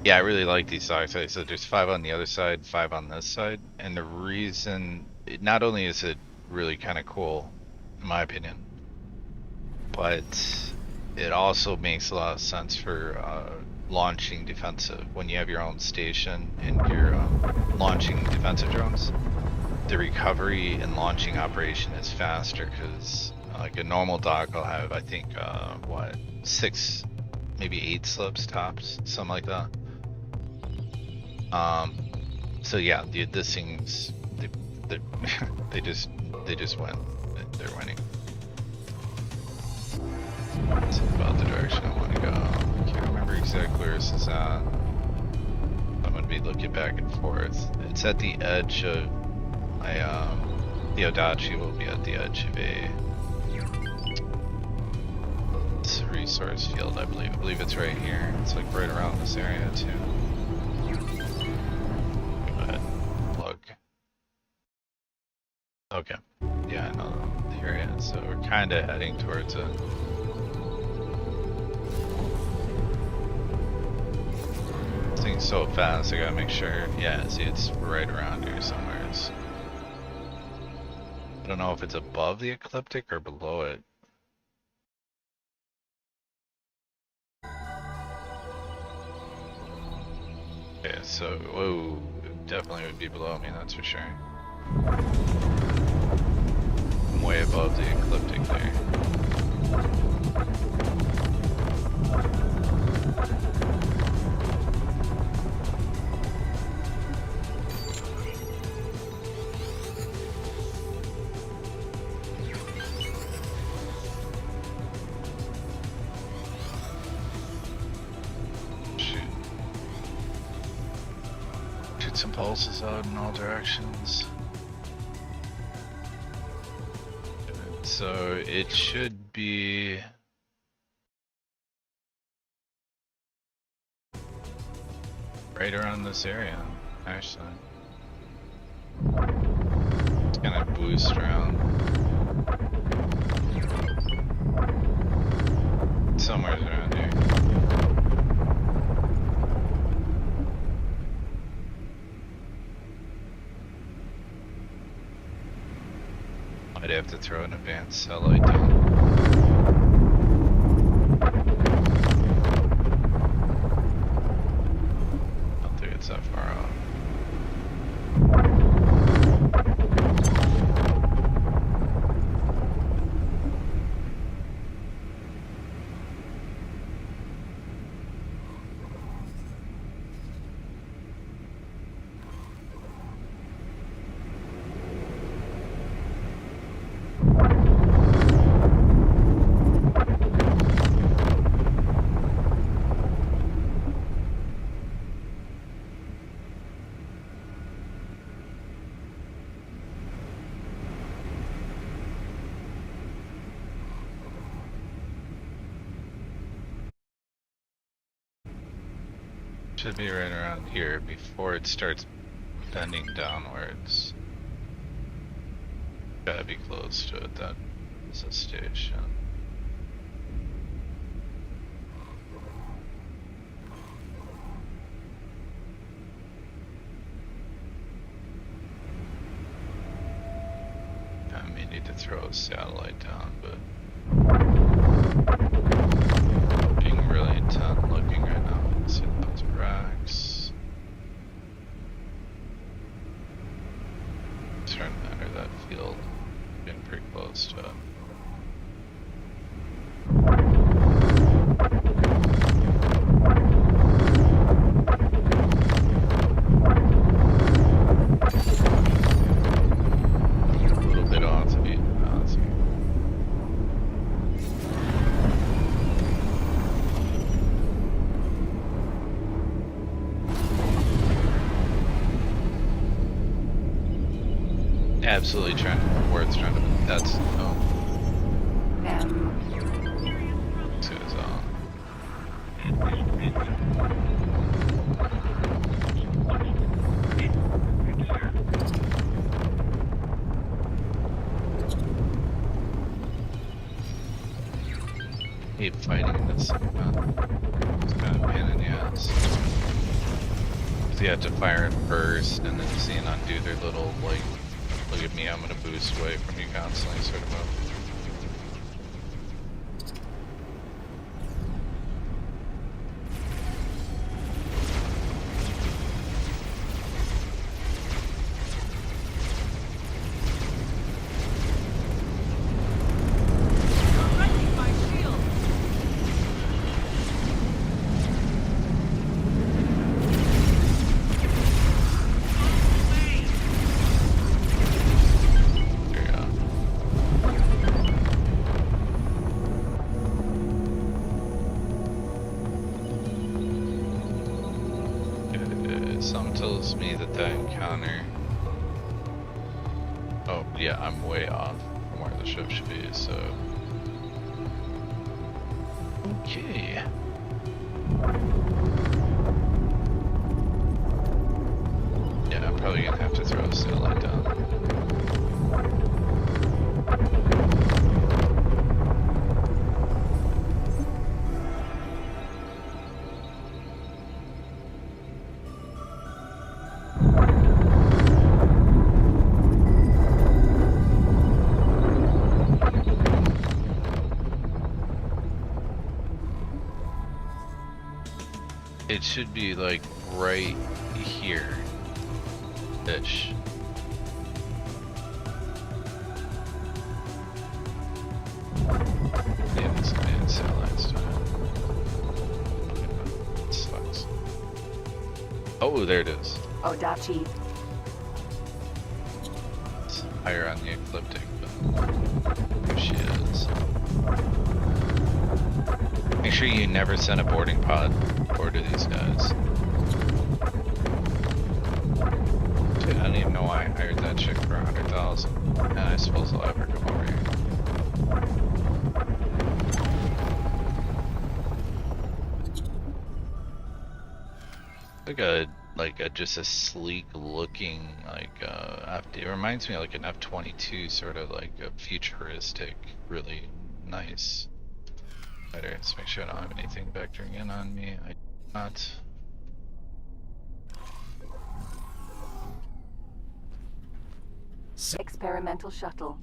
Yeah, I really like these socks. So there's 5 on the other side, 5 on this side, and the reason, not only is it really kind of cool, in my opinion, but it also makes a lot of sense for launching defensive. When you have your own station and you're launching defensive drones, the recovery and launching operation is faster because like a normal dock will have, I think, what, 6, maybe 8 slips tops, something like that. So yeah, this thing's they just win. They're winning. It's about the direction I want to go. Can't remember exactly where this is at. I'm gonna be looking back and forth. It's at the edge of my the Adachi will be at the edge of a resource field, I believe. I believe it's right here. It's like right around this area too. Look. Okay. Yeah, I know the area, so we're kind of heading towards it. This thing's so fast, I gotta make sure. Yeah, see, it's right around here somewhere. I don't know if it's above the ecliptic or below it. Okay, so, whoa, it definitely would be below me, that's for sure. I'm way above the ecliptic there. Some pulses out in all directions. So it should be right around this area, actually. It's gonna boost around somewhere around here. I'd have to throw an advanced satellite down. I don't think it's that far off. Should be right around here before it starts bending downwards. Gotta be close to it, that is a station. I may need to throw a satellite down, but being really intent looking right now. See those racks. Turn that or that field. Getting pretty close to it. A little bit off to be honest. Absolutely worth trying to. That's M. to his own. Hate fighting this. It's kind of a pain in the ass. So you have to fire it first, and then Xenon do their little like. Look at me, I'm gonna boost away from you constantly sort of move. Something tells me that that encounter. Oh, yeah, I'm way off from where the ship should be, so. Okay. Yeah, I'm probably gonna have to throw a satellite down. It should be like right here-ish. Yeah, this man satellites to it. Sucks. Oh, there it is. Odachi. It's higher on the ecliptic, but there she is. Make sure you never send a boarding pod or to these guys. Dude, I don't even know why I hired that chick for 100,000. And I suppose I'll ever come over here. Like a just a sleek looking it reminds me of like an F-22 sort of like a futuristic, really nice. Better, let's make sure I don't have anything vectoring in on me. I do not. Experimental shuttle.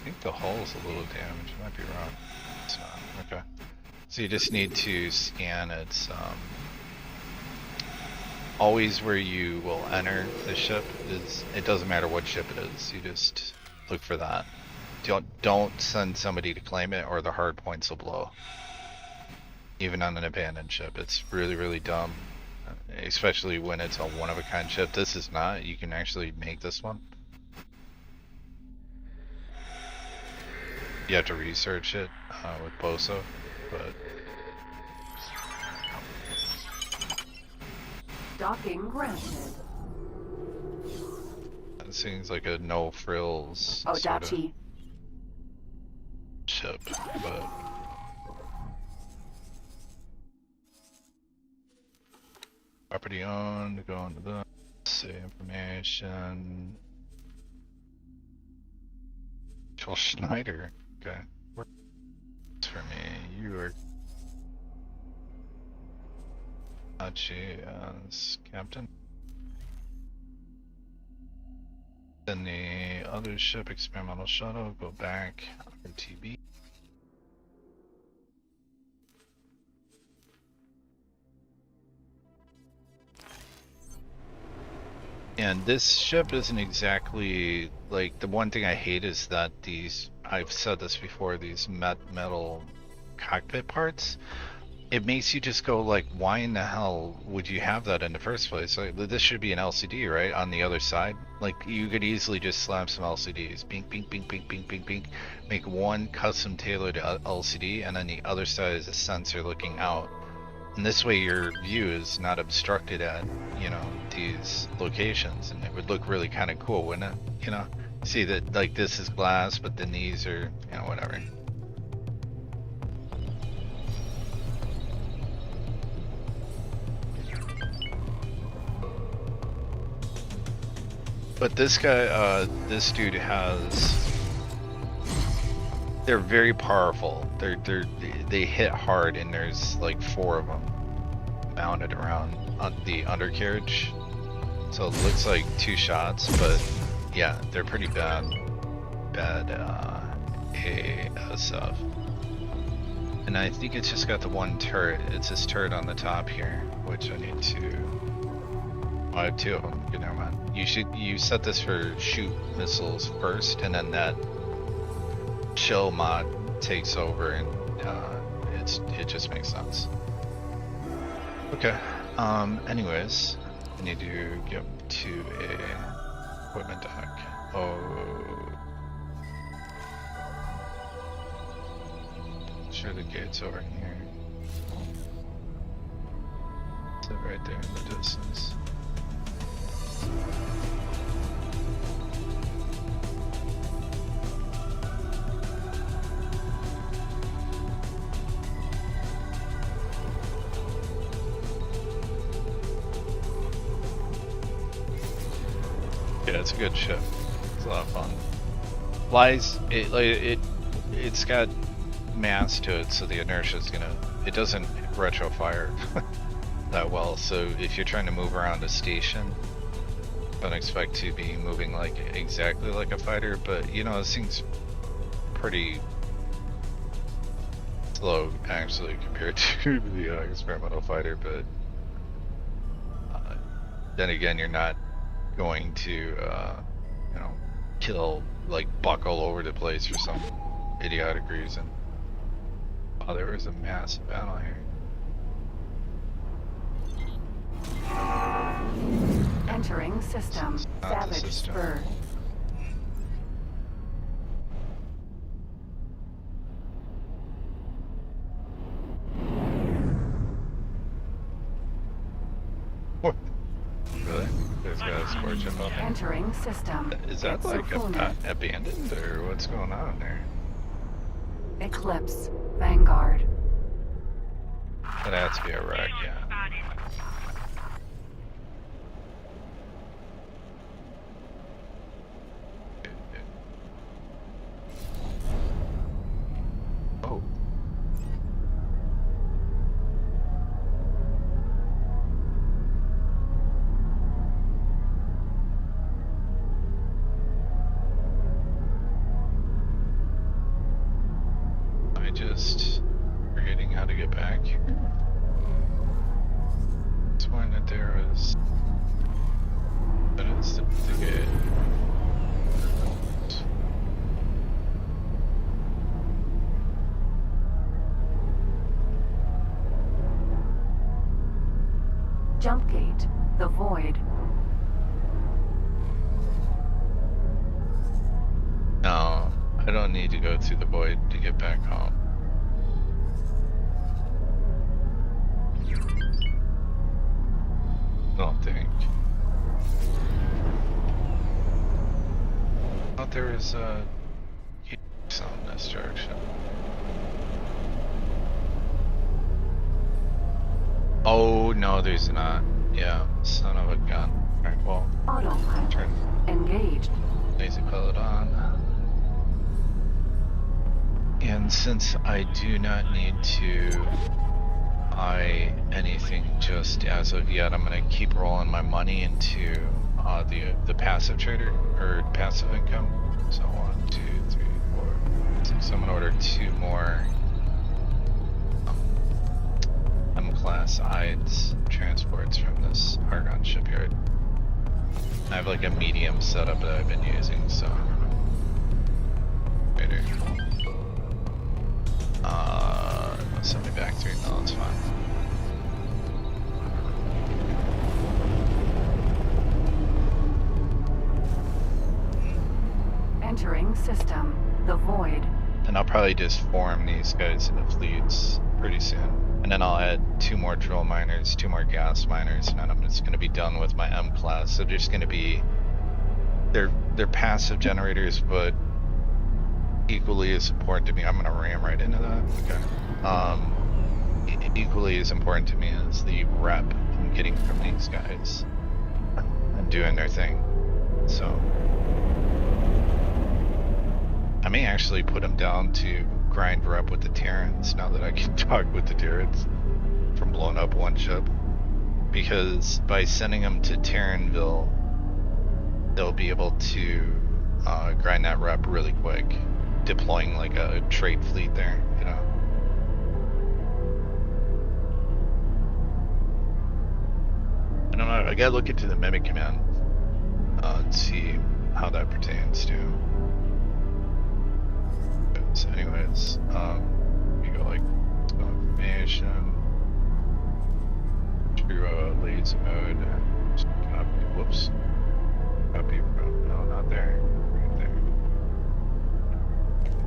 I think the hull's a little damaged. Might be wrong. It's not. Okay. So you just need to scan its always where you will enter the ship is, it doesn't matter what ship it is, you just look for that. Don't send somebody to claim it or the hard points will blow. Even on an abandoned ship. It's really, really dumb. Especially when it's a one-of-a-kind ship. This is not. You can actually make this one. You have to research it with Boso, but Docking granted. it seems like a no frills sort of Odachi. ship, but property owned, go into the see information. Joel Schneider, okay. Works for me. You are Odachi as captain. Then the other ship, experimental shuttle, go back, RTB. And this ship isn't exactly, like, the one thing I hate is that these, I've said this before, these metal cockpit parts, it makes you just go like, why in the hell would you have that in the first place? Like, this should be an LCD, right? On the other side. Like, you could easily just slap some LCDs. Bink, bink, bink, bink, bink, bink, bink. Make one custom tailored LCD, and then the other side is a sensor looking out. And this way your view is not obstructed at, you know, these locations. And it would look really kind of cool, wouldn't it? You know? See that, like, this is glass, but then these are, you know, whatever. But this guy, this dude has, they're very powerful. They hit hard, and there's like 4 of them mounted around the undercarriage. So it looks like 2 shots, but yeah, they're pretty bad ASF. And I think it's just got the one turret. It's this turret on the top here, which I need to. I have 2 of them. Okay, never mind. You set this for shoot missiles first, and then that chill mod takes over, and it just makes sense. Okay. Anyways, I need to get to a equipment dock. Oh. Sure, the gate's over here. Is it right there in the distance? Yeah, it's a good ship. It's a lot of fun. Flies, it's got mass to it, so the inertia is gonna. It doesn't retro fire that well. So if you're trying to move around a station, don't expect to be moving like exactly like a fighter. But you know, this thing's pretty slow actually compared to the experimental fighter. But then again, you're not going to you know, kill, like, buck all over the place for some idiotic reason. Oh, there was a massive battle here. Entering system. Not the Savage system. Spur. What? Really? There's got a sport ship up there. Entering system. Is that like Exophonic. abandoned, or what's going on there? Eclipse. Vanguard. That has to be a wreck, yeah. Oh. Jump gate. The Void. No, I don't need to go through the void to get back home. I don't think. I thought there was a some in this direction. Oh no, there's not. Yeah, son of a gun. Alright, well, Autopilot. turn Engaged. lazy pilot on. And since I do not need to buy anything just as of yet, I'm gonna keep rolling my money into the passive trader or passive income. So 1, 2, 3, 4, 6. I'm gonna order 2 more M-class IDES transports from this Argon shipyard. I have like a medium setup that I've been using, so later. Send me back 3. No, that's fine. Entering system. The Void. And I'll probably just form these guys into fleets pretty soon. And then I'll add 2 more drill miners, 2 more gas miners, and then I'm just gonna be done with my M class. So they're just gonna be they're passive generators, but equally as important to me. I'm gonna ram right into that. Okay. Equally as important to me is the rep I'm getting from these guys and doing their thing. So I may actually put them down to grind rep with the Terrans now that I can talk with the Terrans from blowing up one ship. Because by sending them to Terranville, they'll be able to grind that rep really quick, deploying like a trade fleet there, you know. I don't know, I gotta look into the Mimic command and see how that pertains to. So anyways, you go like information, true lazy mode, just copy, whoops, copy from, no, not there, right there,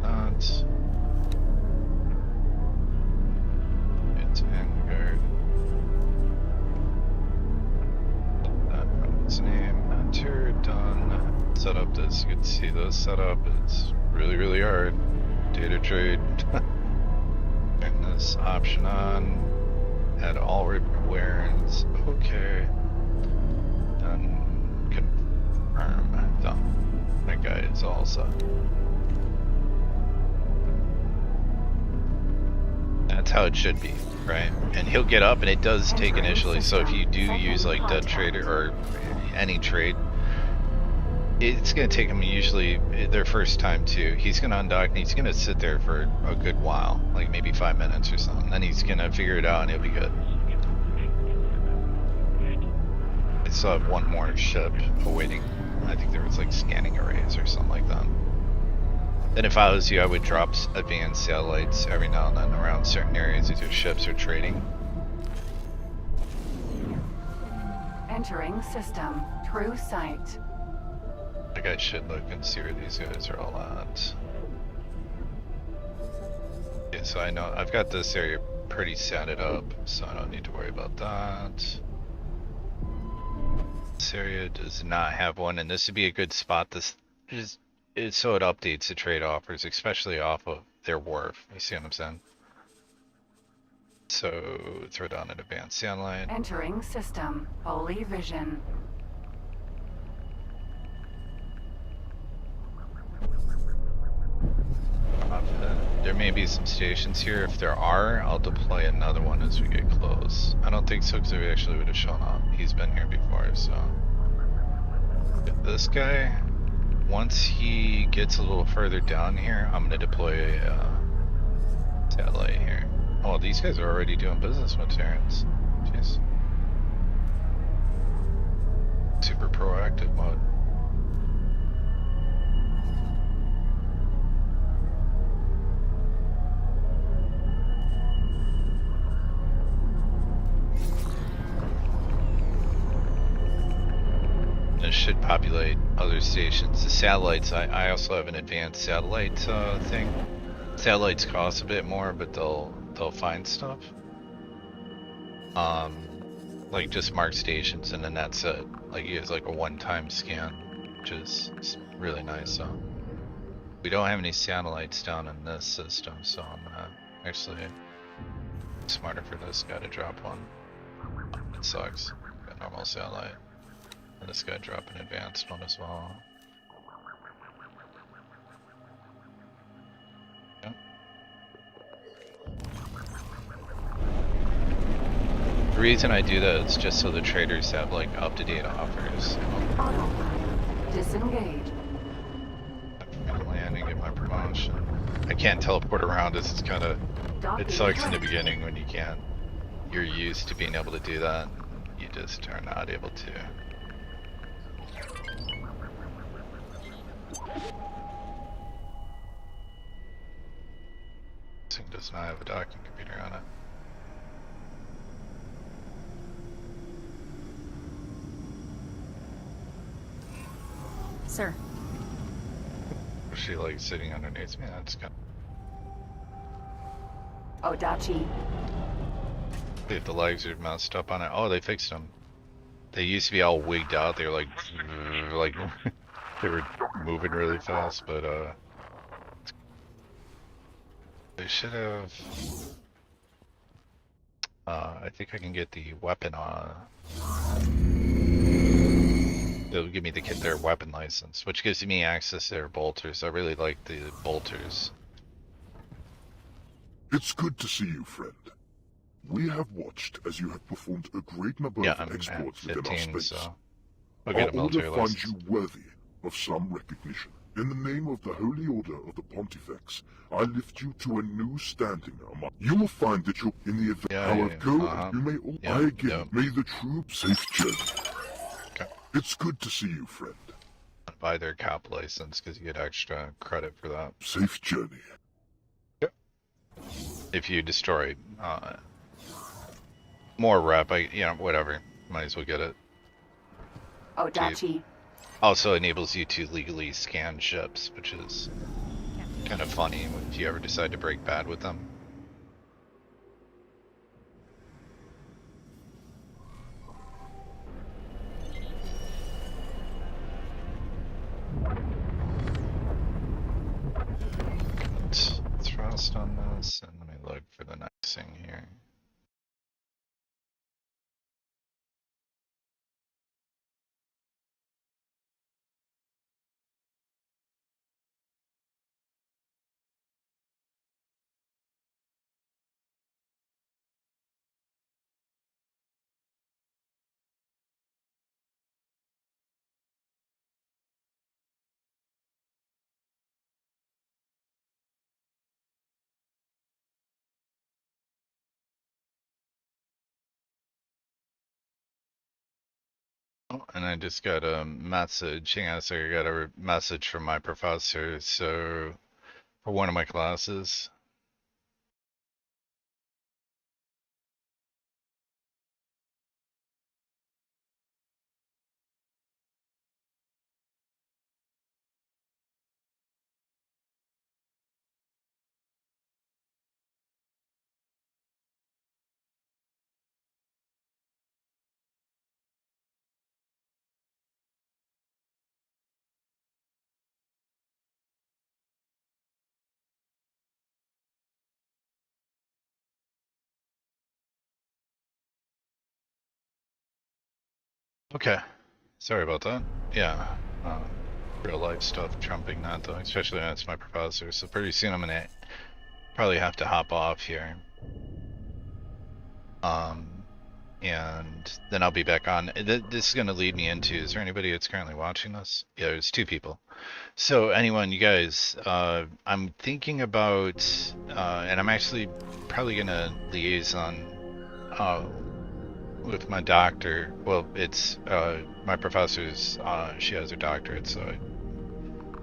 not, it's Vanguard, that from its name, enter, done, setup this, you can see the setup, it's really hard. Data trade. Turn this option on. Add all requirements. Okay. Done. Confirm. Done. That guy is all set. That's how it should be, right? And he'll get up, and it does take initially. So if you do use like Dead Trader or any trade, it's going to take him usually their first time too. He's going to undock and he's going to sit there for a good while, like maybe 5 minutes or something. Then he's going to figure it out and it'll be good. I still have 1 more ship awaiting. I think there was like scanning arrays or something like that. Then if I was you, I would drop advanced satellites every now and then around certain areas as your ships are trading. Entering system. True sight. I guys should look and see where these guys are all at. Okay, so I know I've got this area pretty setted up, so I don't need to worry about that. This area does not have one, and this would be a good spot. This is so it updates the trade offers, especially off of their wharf. You see what I'm saying? So throw down an advanced satellite. Entering system. Holy vision. There may be some stations here. If there are, I'll deploy another one as we get close. I don't think so because we actually would have shown up. He's been here before, so. This guy, once he gets a little further down here, I'm going to deploy a satellite here. Oh, these guys are already doing business with Terrans. Jeez. Super proactive mode. It should populate other stations. The satellites, I also have an advanced satellite thing. Satellites cost a bit more, but they'll find stuff. Like just mark stations, and then that's it. Like you have like a one-time scan, which is really nice. So we don't have any satellites down in this system, so I'm gonna actually smarter for this guy to drop one. It sucks. Got normal satellite. And this guy drop an advanced one as well. Yep. The reason I do that is just so the traders have like up-to-date offers. Autopilot. Disengage. I'm gonna land and get my promotion. I can't teleport around. This is kind of... It sucks in the beginning when you can't. You're used to being able to do that. You just are not able to. This thing does not have a docking computer on it. Sir. Is she like sitting underneath me? That's kind Odachi. of... The legs are messed up on it. Oh, they fixed them. They used to be all wigged out. They were like they were moving really fast, but they should have. I think I can get the weapon on. They'll give me their weapon license, which gives me access to their bolters. I really like the bolters. It's good to see you, friend. We have watched as you have performed a great number Yeah, of I'm at exploits within our 15, space. so I'll Our get a military order finds license. you worthy of some recognition. In the name of the Holy Order of the Pontifex, I lift you to a new standing among. You will find that you're in the event. Yeah, However, go, uh-huh. you may all. Yeah, I again, yeah. may the troop safe journey. Okay. It's good to see you, friend. Buy their cop license because you get extra credit for that Safe journey. if you destroy more rep. Whatever. Might as well get it. Odachi. Also enables you to legally scan ships, which is kind of funny if you ever decide to break bad with them. Let's thrust on this, and let me look for the next thing here. And I just got a message. Hang on a second, I got a message from my professor. So, for one of my classes. Okay, sorry about that. Yeah, real life stuff trumping that though, especially when it's my professor. So pretty soon I'm gonna probably have to hop off here. And then I'll be back on. This is gonna lead me into, is there anybody that's currently watching this? Yeah, there's 2 people. So anyone, you guys, I'm thinking about, and I'm actually probably gonna liaison, with my doctor. Well, it's my professor's. She has her doctorate, so I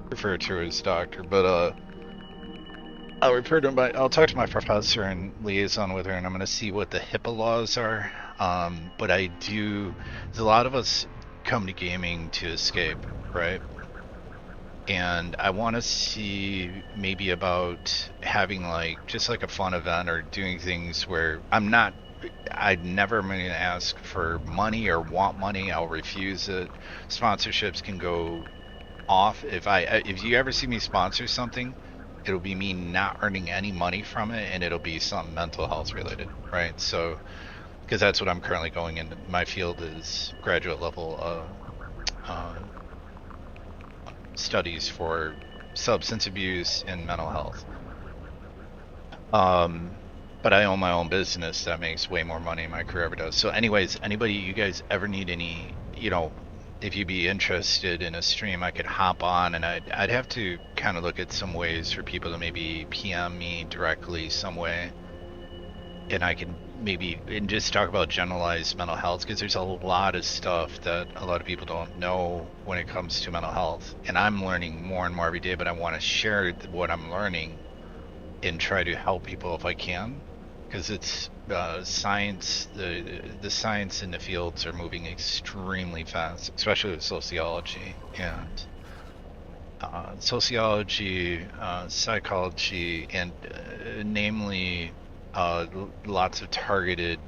refer to her as doctor. But I'll talk to my professor and liaison with her, and I'm gonna see what the HIPAA laws are. But there's a lot of us come to gaming to escape, right? And I want to see maybe about having like just like a fun event or doing things where I'd never am going to ask for money or want money. I'll refuse it. Sponsorships can go off. If you ever see me sponsor something, it'll be me not earning any money from it, and it'll be something mental health related, right? So, because that's what I'm currently going in. My field is graduate level studies for substance abuse and mental health. But I own my own business that makes way more money than my career ever does. So anyways, anybody, you guys ever need any, if you'd be interested in a stream, I could hop on, and I'd have to kind of look at some ways for people to maybe PM me directly some way. And I can maybe just talk about generalized mental health, because there's a lot of stuff that a lot of people don't know when it comes to mental health. And I'm learning more and more every day, but I want to share what I'm learning and try to help people if I can, because it's science. The science in the fields are moving extremely fast, especially with sociology and psychology, and namely lots of targeted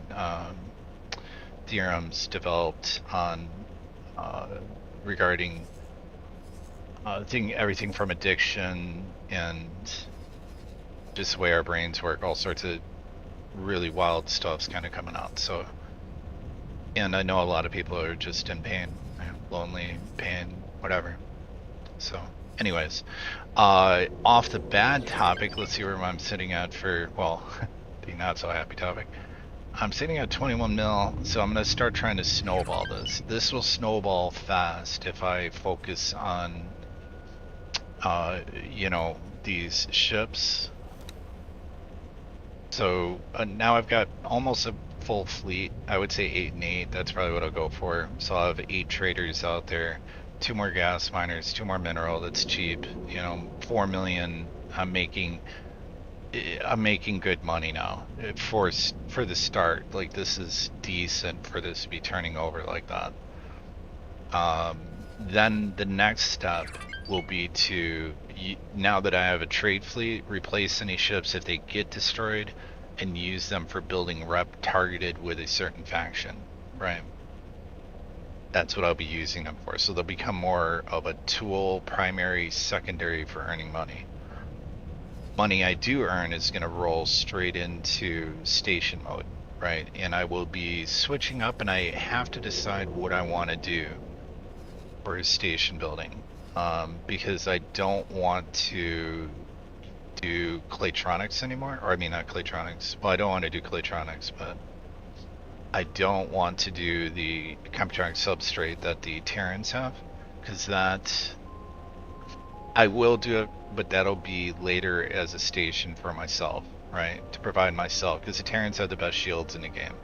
theorems developed on regarding everything from addiction and just the way our brains work. All sorts of really wild stuff's kind of coming out. So, and I know a lot of people are just in pain, lonely, pain, whatever. So anyways, off the bad topic, let's see where I'm sitting at for, well, the not so happy topic. I'm sitting at 21 mil, so I'm going to start trying to snowball this. This will snowball fast if I focus on, these ships. So now I've got almost a full fleet. I would say 8 and 8. That's probably what I'll go for. So I'll have 8 traders out there, 2 more gas miners, 2 more mineral. That's cheap. 4 million. I'm making good money now for the start. Like, this is decent for this to be turning over like that. Then the next step will be to, now that I have a trade fleet, replace any ships if they get destroyed and use them for building rep targeted with a certain faction, right? That's what I'll be using them for. So they'll become more of a tool, primary, secondary for earning money. Money I do earn is going to roll straight into station mode, right? And I will be switching up, and I have to decide what I want to do for station building, because I don't want to do Claytronics anymore. Or I mean, not Claytronics. Well, I don't want to do Claytronics, but I don't want to do the Computronic substrate that the Terrans have, because that I will do it, but that'll be later as a station for myself, right? To provide myself, because the Terrans have the best shields in the game,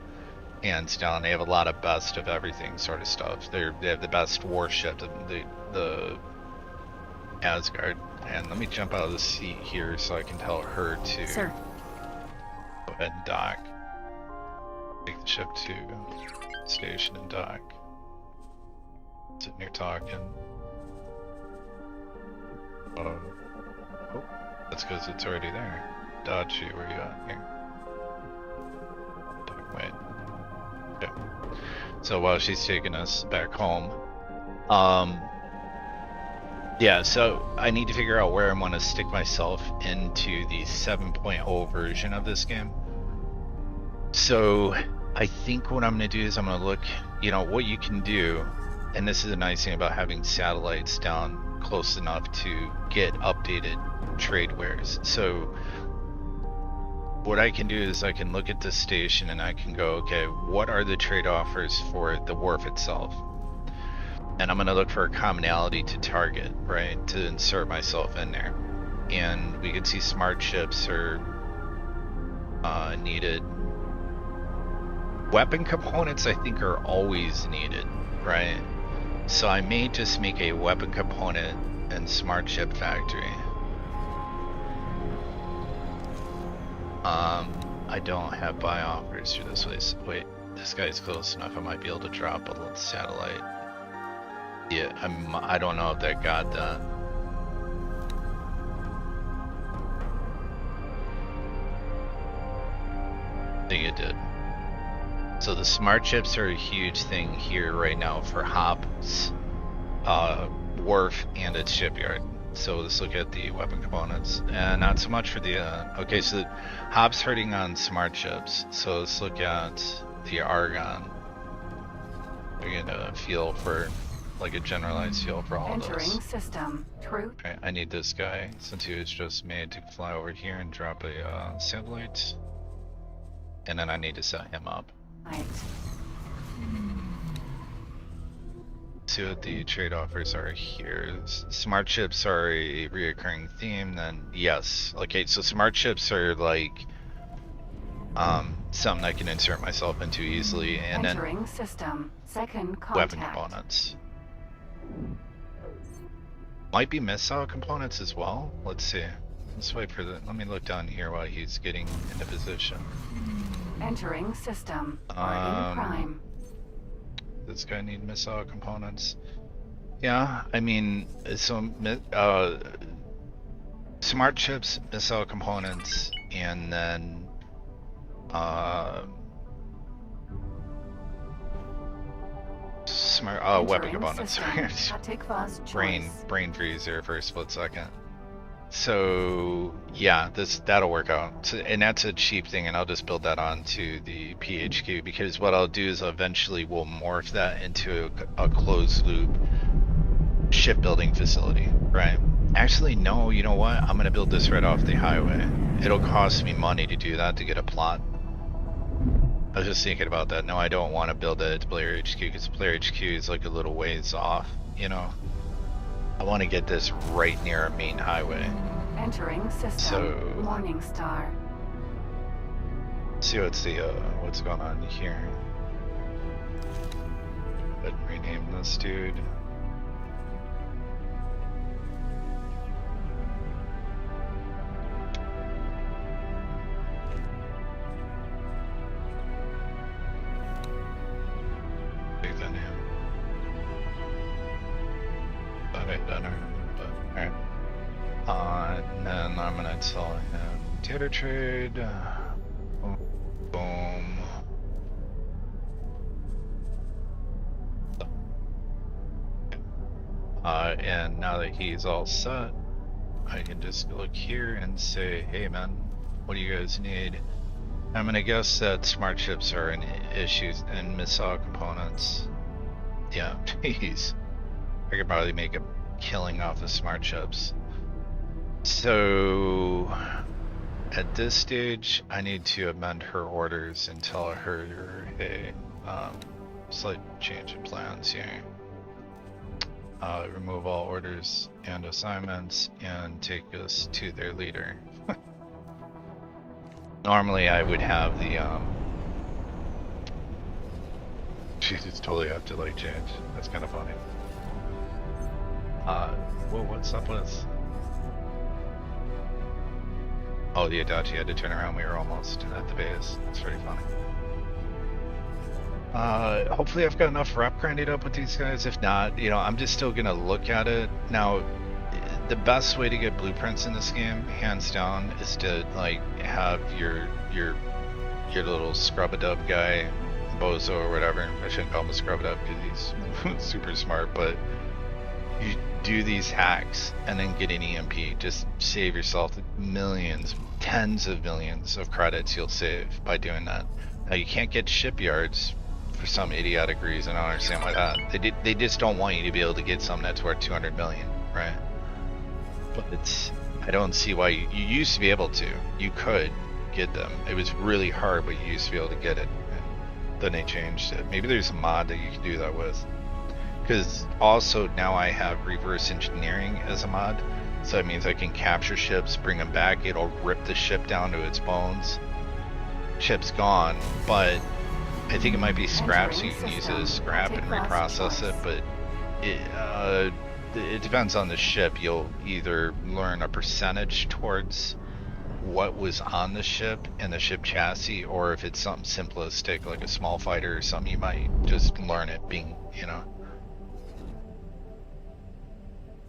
hands down. They have a lot of best of everything sort of stuff. They have the best warship, the Asgard. And let me jump out of the seat here so I can tell her to Sir. go ahead and dock. Take the ship to station and dock. Sitting here talking. Oh, that's because it's already there. Dachi, where you at here? Wait. Okay. So while she's taking us back home, yeah, so I need to figure out where I want to stick myself into the 7.0 version of this game. So I think what I'm going to do is I'm going to look, what you can do, and this is the nice thing about having satellites down close enough to get updated trade wares. So what I can do is I can look at the station and I can go, okay, what are the trade offers for the wharf itself? And I'm going to look for a commonality to target, right, to insert myself in there. And we can see smart ships are needed. Weapon components, I think, are always needed, right? So I may just make a weapon component and smart ship factory. I don't have buy offers for this place. Wait, this guy's close enough. I might be able to drop a little satellite. Yeah, I don't know if that got that. I think it did. So the smart chips are a huge thing here right now for Hop's wharf and its shipyard. So let's look at the weapon components, and not so much for the okay, so Hop's hurting on smart chips, so let's look at the Argon. We're gonna feel for like a generalized feel for all of Entering those. system. True. Okay, I need this guy since he was just made to fly over here and drop a satellite, and then I need to set him up. Right. See what the trade offers are here. Smart chips are a reoccurring theme, then yes. Okay, so smart chips are like something I can insert myself into easily, and Entering then system. Second contact. weapon components. Might be missile components as well. Let's see. Let's wait for the. Let me look down here while he's getting into position. Entering system. Guardian Prime. This guy need missile components. Yeah, I mean, so smart chips, missile components, and then smart weapon Entering components. system. Hatikva's choice. brain freeze there for a split second. So yeah, that'll work out. So, and that's a cheap thing, and I'll just build that onto the PHQ, because what I'll do is eventually we'll morph that into a closed loop shipbuilding facility, right? Actually, no, you know what? I'm gonna build this right off the highway. It'll cost me money to do that, to get a plot. I was just thinking about that. No, I don't want to build it at Blair HQ, because Blair HQ is like a little ways off, you know? I want to get this right near our main highway. Entering system. So- Morningstar. See what's going on here. Let's rename this dude. Take that name. Thought I'd done her, but alright. And then I'm gonna tell him data trade. Boom. And now that he's all set, I can just look here and say, hey man, what do you guys need? I'm gonna guess that smart chips are an issue and missile components. Yeah, jeez. I could probably make a killing off the smart chips. So at this stage, I need to amend her orders and tell her, hey, slight change in plans here. Remove all orders and assignments and take us to their leader. Normally I would have the, she just totally have to like change. That's kind of funny. Well, what's up with? Oh, the Adachi had to turn around. We were almost at the base. It's pretty funny. Hopefully I've got enough rep grinded up with these guys. If not, you know, I'm just still gonna look at it. Now, the best way to get blueprints in this game, hands down, is to like have your little scrub-a-dub guy, Bozo or whatever. I shouldn't call him a scrub-a-dub because he's super smart, but you do these hacks and then get an EMP. Just save yourself millions, tens of millions of credits you'll save by doing that. Now you can't get shipyards for some idiotic reason. I don't understand why that. They just don't want you to be able to get something that's worth 200 million, right? But I don't see why you used to be able to. You could get them. It was really hard, but you used to be able to get it. And then they changed it. Maybe there's a mod that you can do that with. Because also now I have reverse engineering as a mod. So that means I can capture ships, bring them back. It'll rip the ship down to its bones. Ship's gone, but I think it might be scrap, so you can use it as scrap and reprocess it, but it depends on the ship. You'll either learn a percentage towards what was on the ship and the ship chassis, or if it's something simplistic like a small fighter or something, you might just learn it being, you know.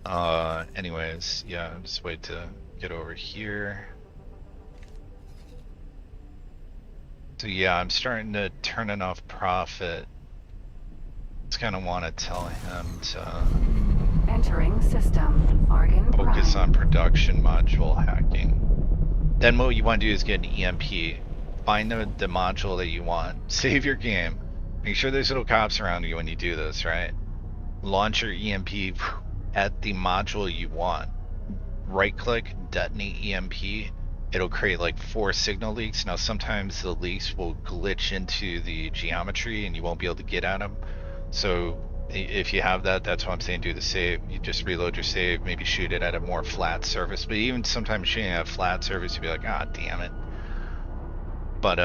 Anyways, yeah, just wait to get over here. So yeah, I'm starting to turn enough profit. Just kind of want to tell him to Entering system. Argon focus Prime. on production module hacking. Then what you want to do is get an EMP. Find the module that you want. Save your game. Make sure there's little cops around you when you do this, right? Launch your EMP at the module you want. Right click, detonate EMP. It'll create like 4 signal leaks. Now sometimes the leaks will glitch into the geometry and you won't be able to get at them. So if you have that, that's what I'm saying, do the save. You just reload your save, maybe shoot it at a more flat surface. But even sometimes shooting at a flat surface, you'll be like, ah, damn it. But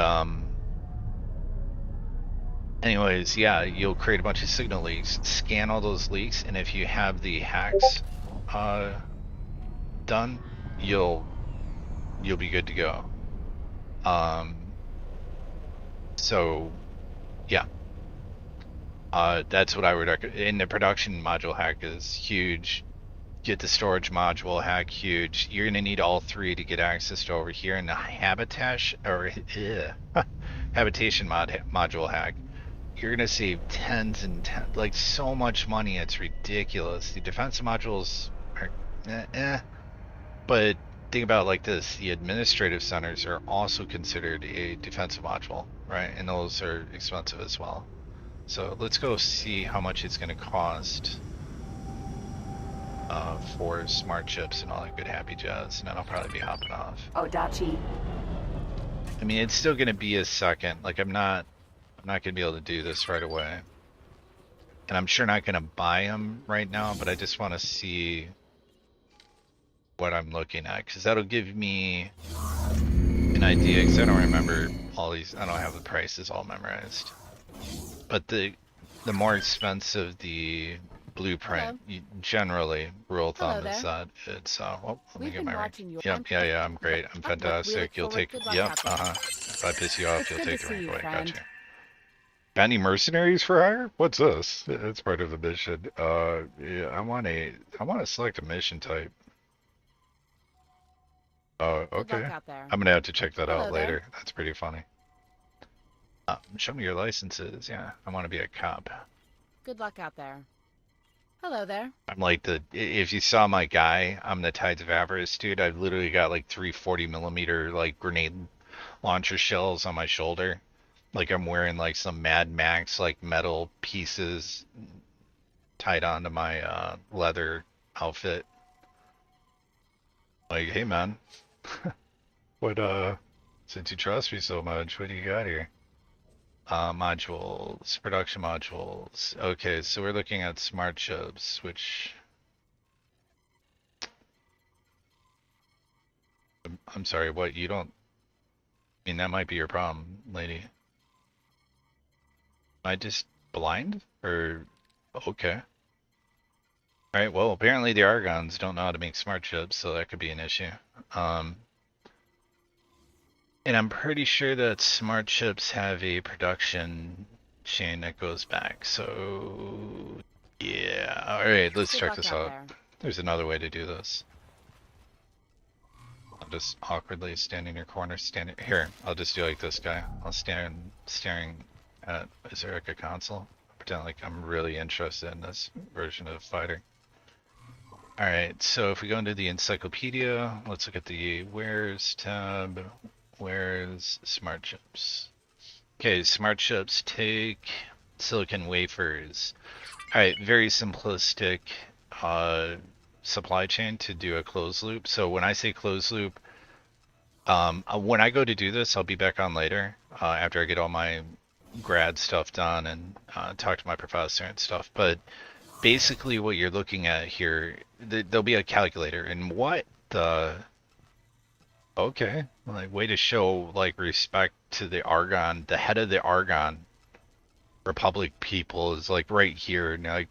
anyways, yeah, you'll create a bunch of signal leaks, scan all those leaks, and if you have the hacks done, you'll be good to go. So yeah, that's what I would recommend. In the production module hack is huge. Get the storage module hack, huge. You're gonna need all 3 to get access to over here. And the habitation module hack, you're gonna save tens and like so much money, it's ridiculous. The defensive modules are but think about it like this: the administrative centers are also considered a defensive module, right? And those are expensive as well. So let's go see how much it's gonna cost for smart chips and all that good happy jazz, and then I'll probably be hopping off. Odachi. I mean, it's still gonna be a second. Like I'm not gonna be able to do this right away, and I'm sure not gonna buy them right now. But I just want to see what I'm looking at, because that'll give me an idea. Because I don't remember all these. I don't have the prices all memorized. But the more expensive the blueprint, generally rule of thumb is that it's oh, let me get my rank. Yep, yeah, I'm great. I'm fantastic. You'll take if I piss you off, you'll take the rank away. Gotcha. Bandy mercenaries for hire? What's this? It's part of the mission. Yeah, I want to select a mission type. Okay. I'm gonna have to check that out later. That's pretty funny. Show me your licenses. Yeah, I want to be a cop. Good luck out there. Hello there. I'm like if you saw my guy, I'm the Tides of Avarice dude. I've literally got like 3 40mm like grenade launcher shells on my shoulder. Like I'm wearing like some Mad Max like metal pieces tied onto my leather outfit. Like, hey man, what since you trust me so much, what do you got here? Modules, production modules. Okay, so we're looking at smart chips, which I'm sorry, what you don't. I mean, that might be your problem, lady. Am I just blind? Or okay. Alright, well apparently the Argons don't know how to make smart chips, so that could be an issue. And I'm pretty sure that smart chips have a production chain that goes back, so yeah. Alright, let's check this out. There's another way to do this. I'll just awkwardly stand in your corner, here, I'll just do like this guy. I'll stand staring at, is there like a console? Pretend like I'm really interested in this version of Fighter. Alright, so if we go into the encyclopedia, let's look at the Where's tab. Where's smart chips? Okay, smart chips take silicon wafers. Alright, very simplistic supply chain to do a closed loop. So when I say closed loop, when I go to do this, I'll be back on later after I get all my grad stuff done and talk to my professor and stuff. But basically what you're looking at here, there'll be a calculator, and what the... Okay, like way to show like respect to the Argon. The head of the Argon Republic people is like right here, and like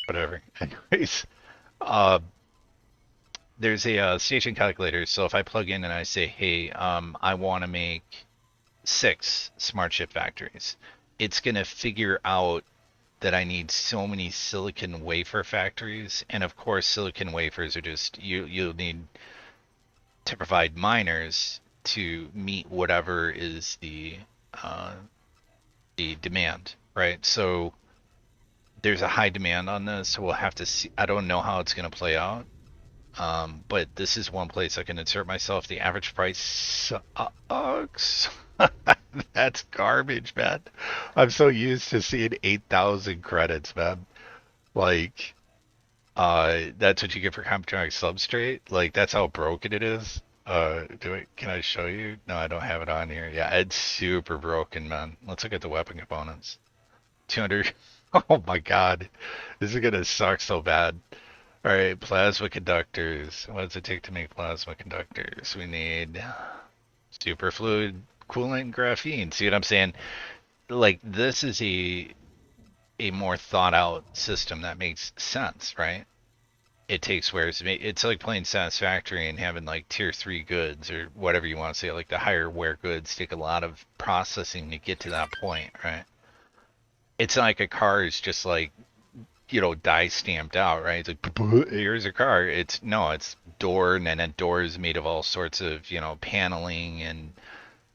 whatever. Anyways, there's a station calculator. So if I plug in and I say, hey, I want to make 6 smart chip factories, it's gonna figure out that I need so many silicon wafer factories, and of course silicon wafers are just you'll need to provide miners to meet whatever is the demand, right? So there's a high demand on this, so we'll have to see. I don't know how it's going to play out. But this is one place I can insert myself. The average price sucks. That's garbage, man. I'm so used to seeing 8,000 credits, man. Like, that's what you get for Computronic Substrate. Like, that's how broken it is. Can I show you? No, I don't have it on here. Yeah, it's super broken, man. Let's look at the weapon components. 200. Oh my God. This is gonna suck so bad. All right, plasma conductors. What does it take to make plasma conductors? We need superfluid coolant graphene. See what I'm saying? Like, this is a more thought out system that makes sense, right? It takes wares. It's like playing Satisfactory and having like tier 3 goods or whatever you want to say. Like the higher ware goods take a lot of processing to get to that point, right? It's not like a car is just like, die stamped out, right? It's like, here's a car. It's door, and then doors made of all sorts of, paneling and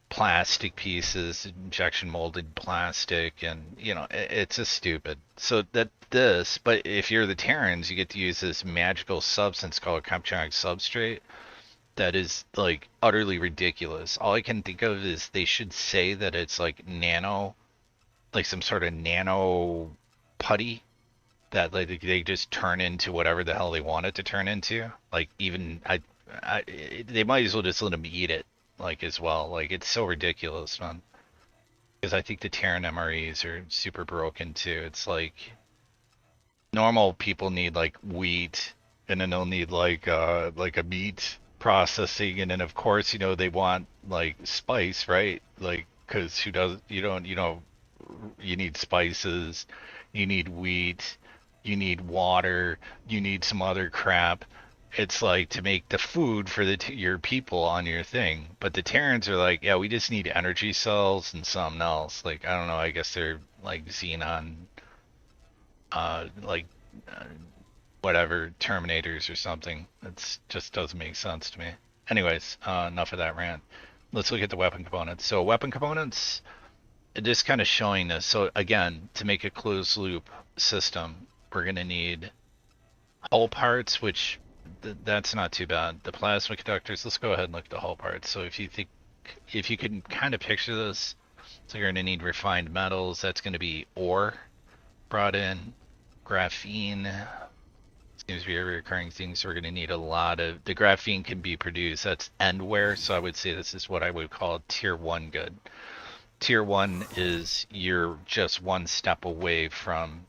plastic pieces, injection molded plastic, and, it's just stupid. So but if you're the Terrans, you get to use this magical substance called Computronic Substrate that is, like, utterly ridiculous. All I can think of is they should say that it's, like, nano, like some sort of nano putty that like they just turn into whatever the hell they want it to turn into. Like even they might as well just let them eat it like as well. Like it's so ridiculous, man. Because I think the Terran MREs are super broken too. It's like normal people need like wheat, and then they'll need like a meat processing, and then of course they want like spice, right? Like because who does you need spices, you need wheat, you need water, you need some other crap. It's like to make the food for your people on your thing. But the Terrans are like, yeah, we just need energy cells and something else. Like, I don't know, I guess they're like Xenon, whatever, Terminators or something. It just doesn't make sense to me. Anyways, enough of that rant. Let's look at the weapon components. So weapon components, just kind of showing this. So again, to make a closed loop system, we're going to need hull parts, which that's not too bad. The plasma conductors, let's go ahead and look at the hull parts. So if you can kind of picture this, so you're going to need refined metals. That's going to be ore brought in, graphene. Seems to be a recurring thing, so we're going to need a lot of, the graphene can be produced, that's endware, so I would say this is what I would call tier 1 good. Tier 1 is you're just one step away from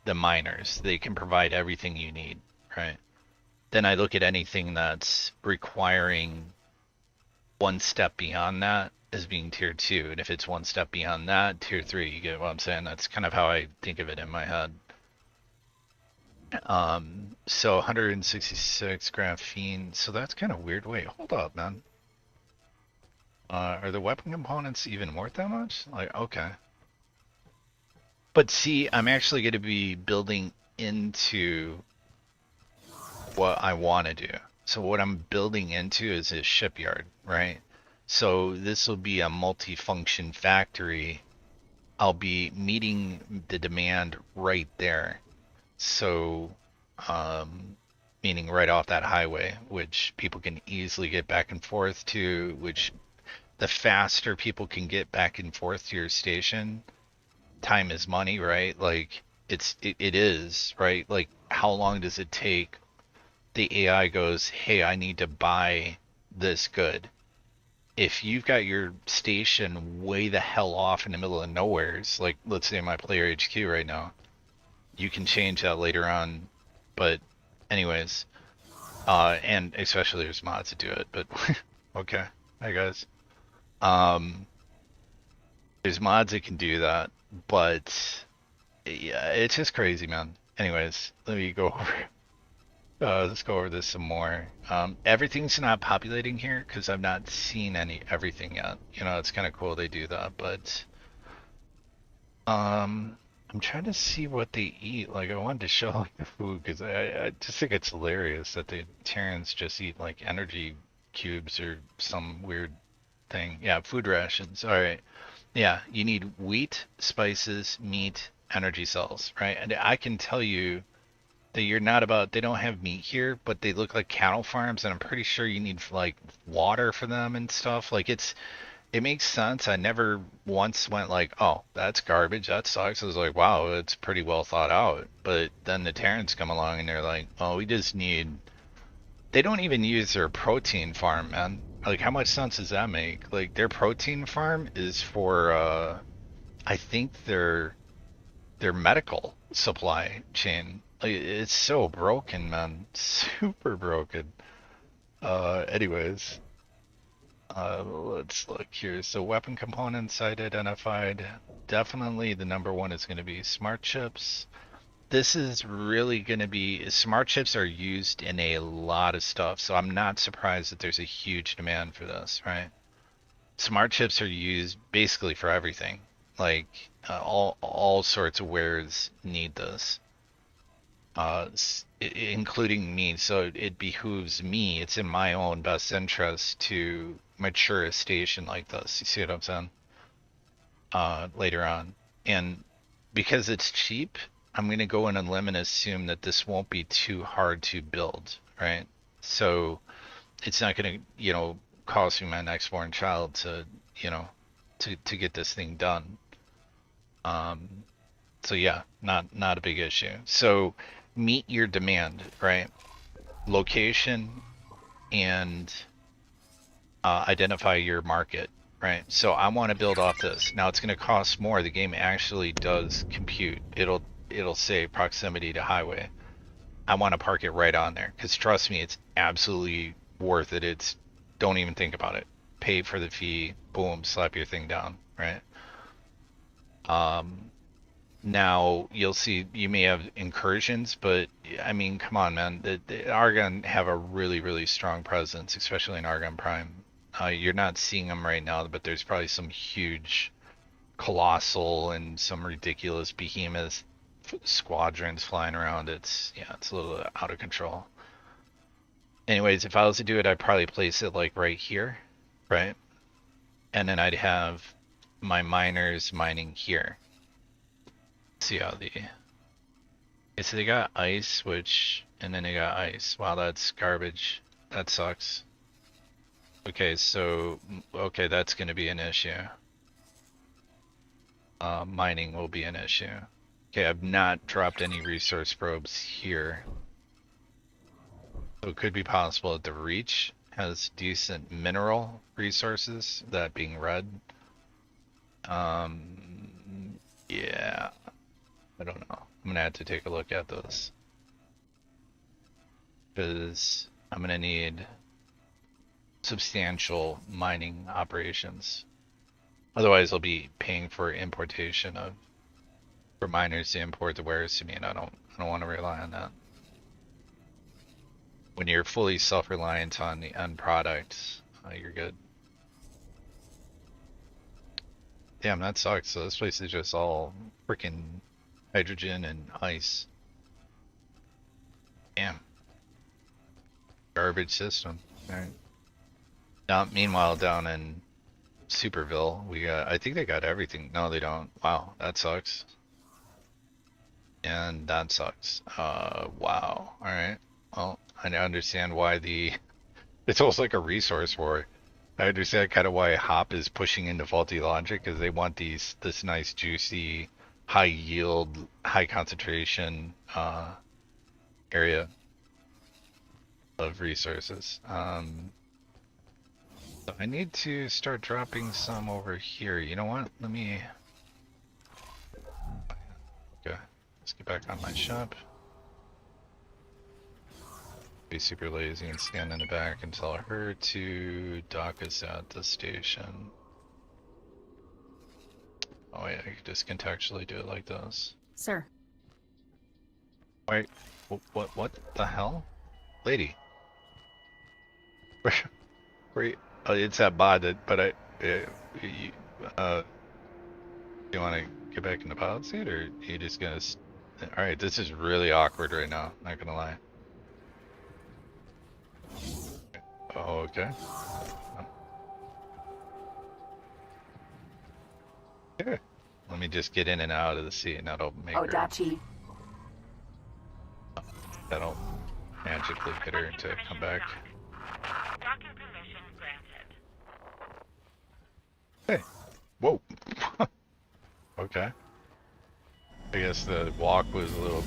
the miners. They can provide everything you need, right? Then I look at anything that's requiring one step beyond that as being tier 2, and if it's one step beyond that, tier 3, you get what I'm saying? That's kind of how I think of it in my head. So 166 graphene, so that's kind of weird. Wait, hold up, man. Are the weapon components even worth that much? Like, okay. But see, I'm actually going to be building into what I want to do. So what I'm building into is a shipyard, right? So this will be a multi-function factory. I'll be meeting the demand right there. So, meaning right off that highway, which people can easily get back and forth to, which the faster people can get back and forth to your station, time is money, right? Like it is, right? Like how long does it take? The AI goes, hey, I need to buy this good. If you've got your station way the hell off in the middle of nowheres, like let's say my player HQ right now, you can change that later on, but anyways, and especially there's mods that do it, but okay, hi guys. There's mods that can do that, but yeah, it's just crazy, man. Anyways, let me go over, let's go over this some more. Everything's not populating here because I've not seen everything yet. It's kind of cool they do that, but, I'm trying to see what they eat. Like, I wanted to show like the food because I just think it's hilarious that the Terrans just eat like energy cubes or some weird thing. Yeah, food rations. All right. Yeah, you need wheat, spices, meat, energy cells, right? And I can tell you that you're not about, they don't have meat here, but they look like cattle farms, and I'm pretty sure you need like water for them and stuff. Like it makes sense. I never once went like, oh, that's garbage. That sucks. I was like, wow, it's pretty well thought out. But then the Terrans come along and they're like, oh, we just need. They don't even use their protein farm, man. Like, how much sense does that make? Like, their protein farm is for, I think their medical supply chain. Like, it's so broken, man. Super broken. Anyways. Let's look here. So weapon components site identified. Definitely the number one is going to be smart chips. This is really going to be, smart chips are used in a lot of stuff, so I'm not surprised that there's a huge demand for this, right? Smart chips are used basically for everything. Like all sorts of wares need this. Including me. So it behooves me, it's in my own best interest to mature a station like this. You see what I'm saying? Later on. And because it's cheap, I'm going to go in and limb and assume that this won't be too hard to build, right? So it's not going to, cost me my next born child to, to get this thing done. So yeah, not a big issue. So meet your demand, right? Location and identify your market, right? So I want to build off this. Now it's going to cost more. The game actually does compute. It'll say proximity to highway. I want to park it right on there because trust me, it's absolutely worth it. Don't even think about it. Pay for the fee. Boom, slap your thing down, right? Now you'll see you may have incursions, but I mean, come on, man. The Argon have a really, really strong presence, especially in Argon Prime. You're not seeing them right now, but there's probably some huge, colossal and some ridiculous behemoth squadrons flying around. It's a little out of control. Anyways, if I was to do it, I'd probably place it like right here, right? And then I'd have my miners mining here. See how okay, so they got ice, and then they got ice. Wow, that's garbage. That sucks. Okay, so, that's gonna be an issue. Mining will be an issue. Okay, I've not dropped any resource probes here. So it could be possible that the Reach has decent mineral resources, that being red. Yeah. I don't know. I'm gonna have to take a look at those. Because I'm gonna need substantial mining operations. Otherwise I'll be paying for importation for miners to import the wares to me, and I don't want to rely on that. When you're fully self-reliant on the end product, you're good. Damn, that sucks. So this place is just all freaking hydrogen and ice. Damn. Garbage system. Alright. Now, meanwhile, down in Superville, I think they got everything. No, they don't. Wow, that sucks. And that sucks. Wow. Alright. Well, I understand why it's almost like a resource war. I understand kind of why Hop is pushing into faulty logic, because they want this nice, juicy, high yield, high concentration area of resources. So I need to start dropping some over here. You know what? Okay, let's get back on my shop. Be super lazy and stand in the back and tell her to dock us at the station. Oh wait, I could just contextually do it like this. Sir. Wait, what the hell? Lady. Where it's that bot, but you wanna get back in the pilot seat, or are you just gonna? All right, this is really awkward right now. Not gonna lie. Oh, okay. Here. Let me just get in and out of the seat, and that'll make her. Odachi. That'll magically get her to come back. Docking permission granted. Hey. Whoa. Okay. I guess the walk was a little.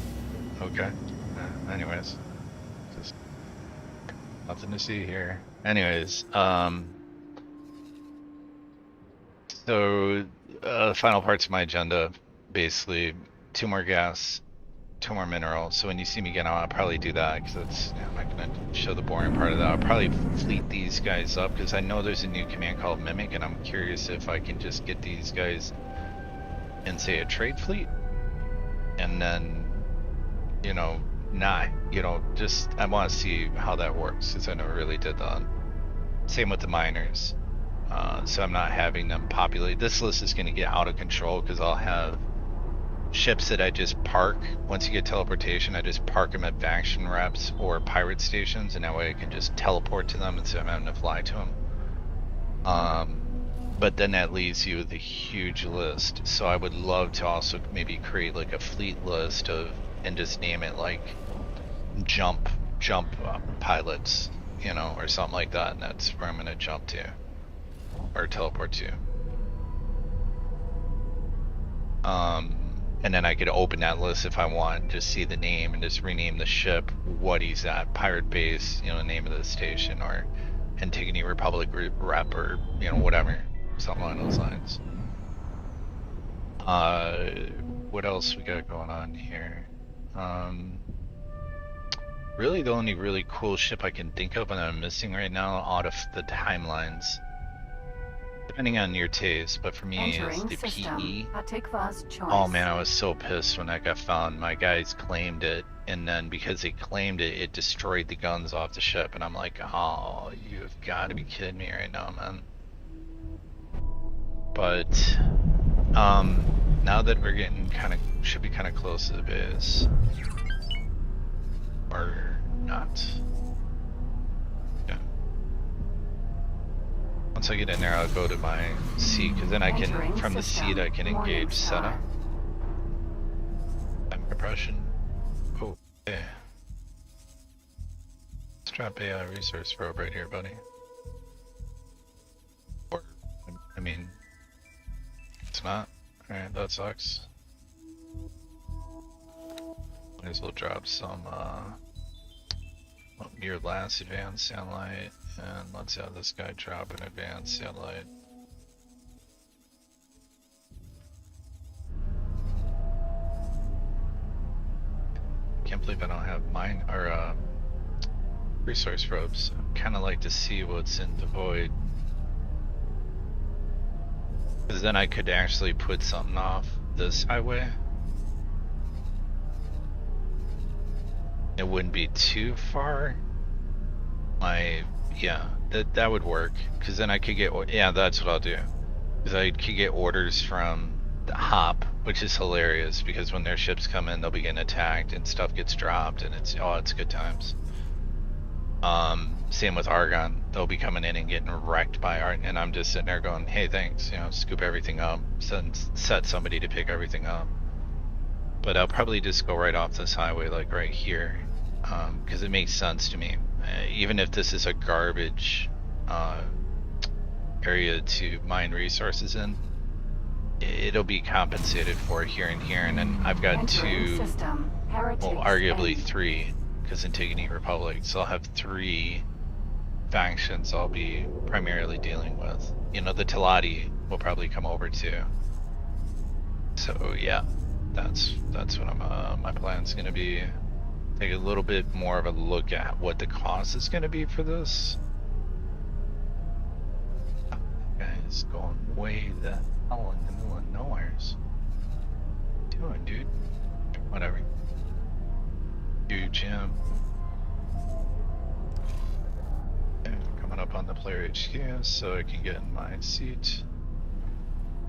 Okay. Anyways, just nothing to see here. Anyways, so the final parts of my agenda, basically, 2 more gas, 2 more mineral. So when you see me get on, I'll probably do that because that's, I'm not gonna show the boring part of that. I'll probably fleet these guys up because I know there's a new command called Mimic, and I'm curious if I can just get these guys in, say, a trade fleet, and then, you know, just I want to see how that works because I never really did that. Same with the miners. So I'm not having them populate. This list is going to get out of control because I'll have ships that I just park. Once you get teleportation, I just park them at faction reps or pirate stations, and that way I can just teleport to them instead of having to fly to them. But then that leaves you with a huge list. So I would love to also maybe create like a fleet list of, and just name it like jump pilots, you know, or something like that, and that's where I'm going to jump to. Or teleport to. And then I could open that list if I want, just see the name and just rename the ship, what he's at, Pirate Base, you know, the name of the station, or Antigone Republic rep, or, you know, whatever, something along those lines. What else we got going on here? Really the only really cool ship I can think of and I'm missing right now out of the timelines, depending on your taste, but for me is the PE. Atikva's choice. Oh man, I was so pissed when that got found. My guys claimed it, and then because they claimed it, it destroyed the guns off the ship, and I'm like, oh, you've got to be kidding me right now, man. But now that we're getting should be kind of close to the base, or not. Yeah. Once I get in there, I'll go to my seat, because then I can, Entering from the system. seat, I can engage Morningstar. setup. Time compression. Oh, yeah. Let's drop a resource probe right here, buddy. Or, I mean, it's not. Alright, that sucks. Might as well drop some, your last advanced satellite, and let's have this guy drop an advanced satellite. Can't believe I don't have mine, or resource probes. Kinda like to see what's in the void. Because then I could actually put something off this highway. It wouldn't be too far. Yeah, that would work. Because then I could get, yeah, that's what I'll do. Because I could get orders from the Hop, which is hilarious. Because when their ships come in, they'll be getting attacked and stuff gets dropped, and it's good times. Same with Argon. They'll be coming in and getting wrecked by Argon, and I'm just sitting there going, hey, thanks, you know, scoop everything up, set somebody to pick everything up. But I'll probably just go right off this highway, like right here, because it makes sense to me. Even if this is a garbage area to mine resources in, it'll be compensated for here and here, and then I've got Entering two, system. Heritage well, arguably end. 3, because Antigone Republic, so I'll have 3 factions I'll be primarily dealing with. You know, the Teladi will probably come over too. So yeah, that's what I'm my plan's gonna be. Take a little bit more of a look at what the cost is gonna be for this. Guys, going way the hell in the middle of nowheres. What you doing, dude? Whatever. You, Jim. Coming up on the player HQ so I can get in my seat.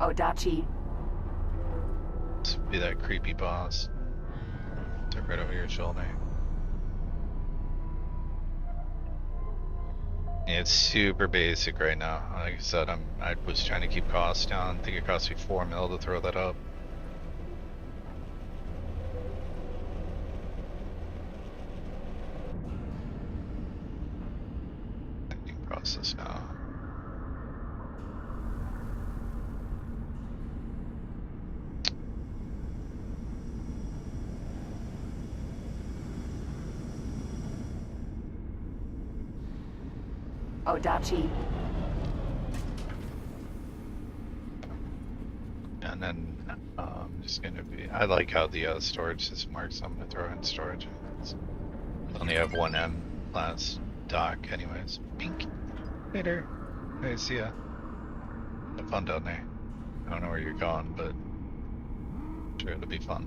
Odachi. Be that creepy boss. Took right over your shoulder. Yeah, it's super basic right now. Like I said, I was trying to keep costs down. I think it cost me 4 mil to throw that up. Ending process now. Odachi. And then I'm just gonna be. I like how the storage is marked, so I'm gonna throw in storage. I only have one M class dock, anyways. Pink. Later. Hey, see ya. Have fun down there. I don't know where you're going, but I'm sure it'll be fun.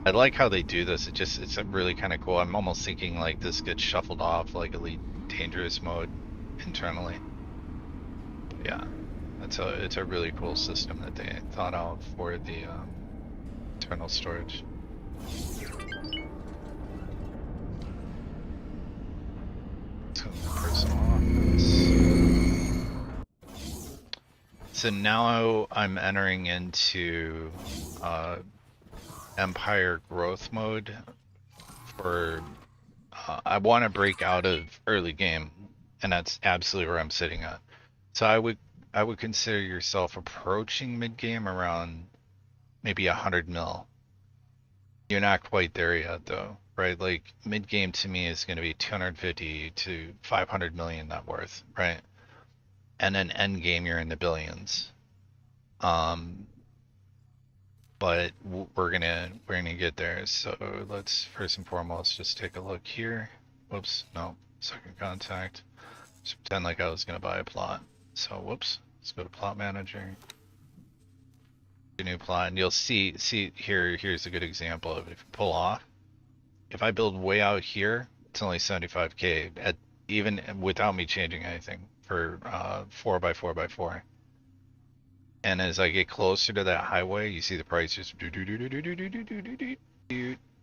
I like how they do this. It's really kind of cool. I'm almost thinking like this gets shuffled off like Elite Dangerous mode internally. But yeah, it's a really cool system that they thought out for the internal storage. So the personal office. So now I'm entering into Empire growth mode for I want to break out of early game, and that's absolutely where I'm sitting at. So I would consider yourself approaching mid game around maybe 100 mil. You're not quite there yet though, right? Like mid game to me is going to be 250 to 500 million net worth, right? And then end game you're in the billions. But we're gonna get there. So let's first and foremost just take a look here. Whoops, no, second contact. Just pretend like I was gonna buy a plot. So whoops, let's go to plot manager. New plot, and you'll see here. Here's a good example of it. If you pull off, if I build way out here, it's only 75k at even without me changing anything for 4x4x4. And as I get closer to that highway, you see the price just do,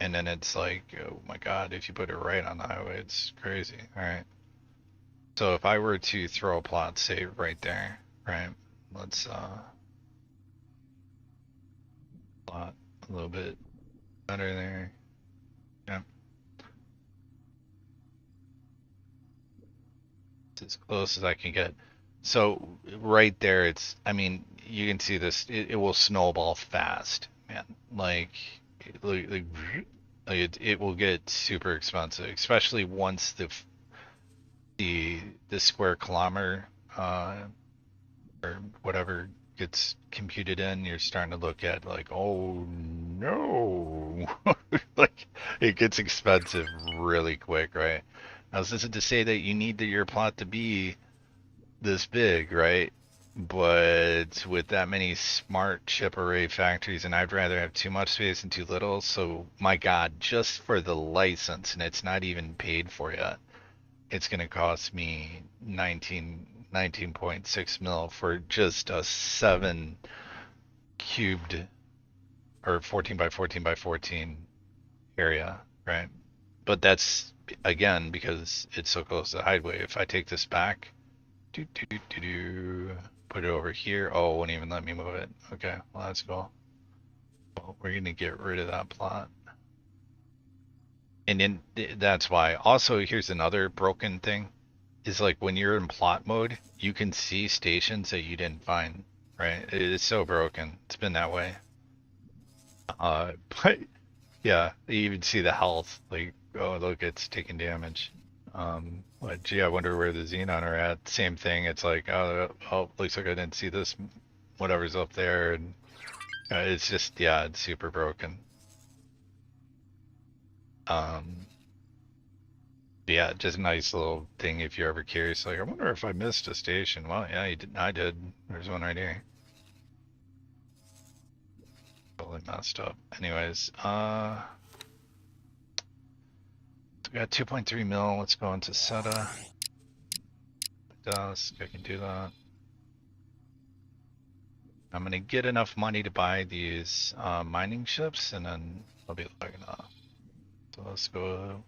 and then it's like, oh my god, if you put it right on the highway, it's crazy. All right. So if I were to throw a plot, say right there, right? Let's plot a little bit better there. Yeah. It's as close as I can get. So right there, it's, I mean, you can see this, it will snowball fast, man. Like it will get super expensive, especially once the square kilometer or whatever gets computed in. You're starting to look at like, oh no, like it gets expensive really quick, right? Now this isn't to say that you need your plot to be this big, right? But with that many smart chip array factories, and I'd rather have too much space than too little. So my god, just for the license, and it's not even paid for yet, it's gonna cost me 19.6 mil for just a 7 cubed or 14 by 14 by 14 area, right? But that's again because it's so close to the highway. If I take this back, put it over here. Oh, it won't even let me move it. Okay, well that's cool. Well, we're gonna get rid of that plot. And then that's why. Also, here's another broken thing. Is like when you're in plot mode, you can see stations that you didn't find, right? It is so broken. It's been that way. But yeah, you even see the health. Like, oh look, it's taking damage. But gee, I wonder where the Xenon are at. Same thing. It's like, oh, looks like I didn't see this, whatever's up there, and it's just, yeah, it's super broken. Yeah, just a nice little thing if you're ever curious. Like, I wonder if I missed a station. Well, yeah, you did. I did. There's one right here. Totally messed up. Anyways, so we got 2.3 mil. Let's go into SETA. Dusk. I can do that. I'm gonna get enough money to buy these mining ships, and then I'll be like, so let's go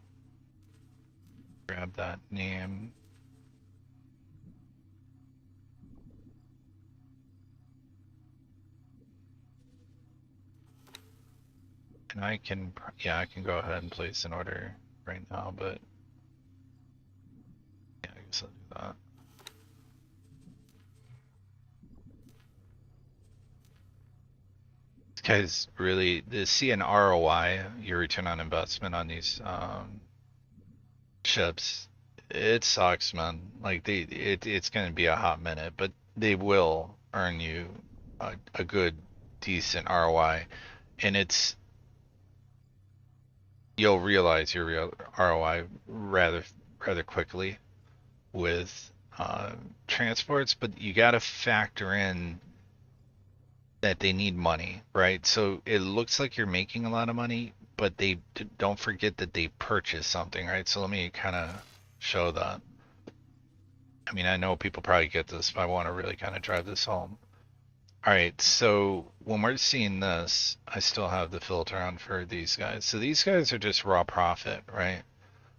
grab that name. And I can, yeah, I can go ahead and place an order right now, but yeah, I guess I'll do that. Because really, to see an ROI, your return on investment on these ships, it sucks, man. Like it's gonna be a hot minute, but they will earn you a good, decent ROI, and you'll realize your real ROI rather quickly with transports, but you got to factor in that they need money, right? So it looks like you're making a lot of money, but they don't forget that they purchase something, right? So let me kind of show that. I mean, I know people probably get this, but I want to really kind of drive this home. All right, so when we're seeing this, I still have the filter on for these guys. So these guys are just raw profit, right?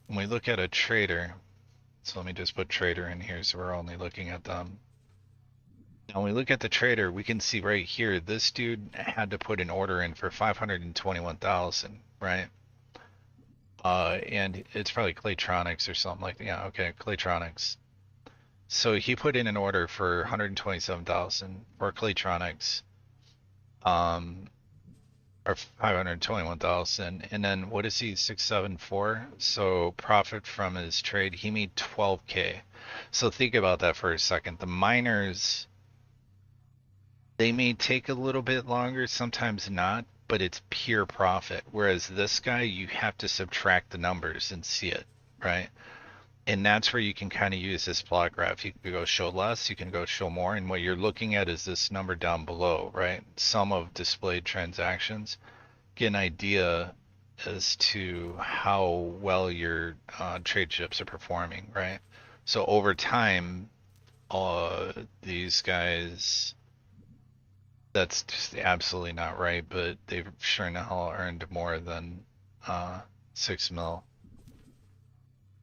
When we look at a trader, so let me just put trader in here so we're only looking at them. Now when we look at the trader, we can see right here, this dude had to put an order in for 521,000, right? And it's probably Claytronics or something like that. Yeah, okay, Claytronics. So he put in an order for 127,000 for Claytronics, or 521,000, and then what is he, 674? So profit from his trade, he made 12K. So think about that for a second. The miners, they may take a little bit longer, sometimes not, but it's pure profit. Whereas this guy, you have to subtract the numbers and see it, right? And that's where you can kind of use this plot graph. You can go show less, you can go show more, and what you're looking at is this number down below, right? Sum of displayed transactions. Get an idea as to how well your trade ships are performing, right? So over time, these guys, that's just absolutely not right, but they've sure now earned more than 6 mil.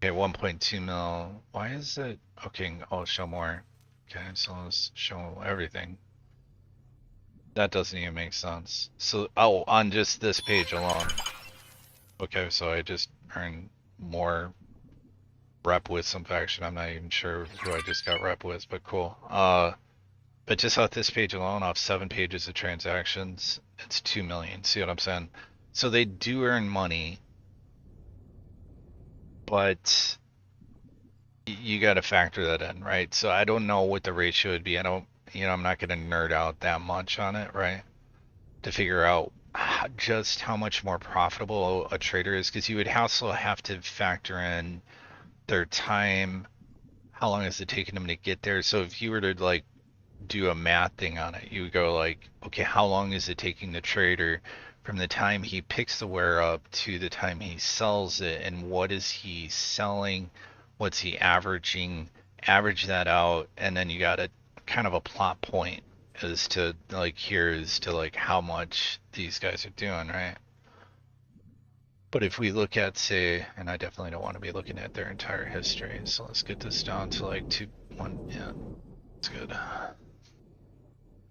Okay, 1.2 mil. Why is it? Okay, I'll show more. Okay, so let's show everything. That doesn't even make sense. So, oh, on just this page alone. Okay, so I just earned more rep with some faction. I'm not even sure who I just got rep with, but cool. But just off this page alone, off 7 pages of transactions, it's 2 million. See what I'm saying? So they do earn money, but you got to factor that in, right? So I don't know what the ratio would be. I don't, I'm not going to nerd out that much on it, right? To figure out just how much more profitable a trader is, because you would also have to factor in their time. How long is it taking them to get there? So if you were to like do a math thing on it, you would go like, okay, how long is it taking the trader from the time he picks the ware up to the time he sells it, and what is he selling, what's he averaging, average that out, and then you got a kind of a plot point as to like, here's to like how much these guys are doing, right? But if we look at, say, and I definitely don't want to be looking at their entire history, so let's get this down to like 1, yeah, that's good.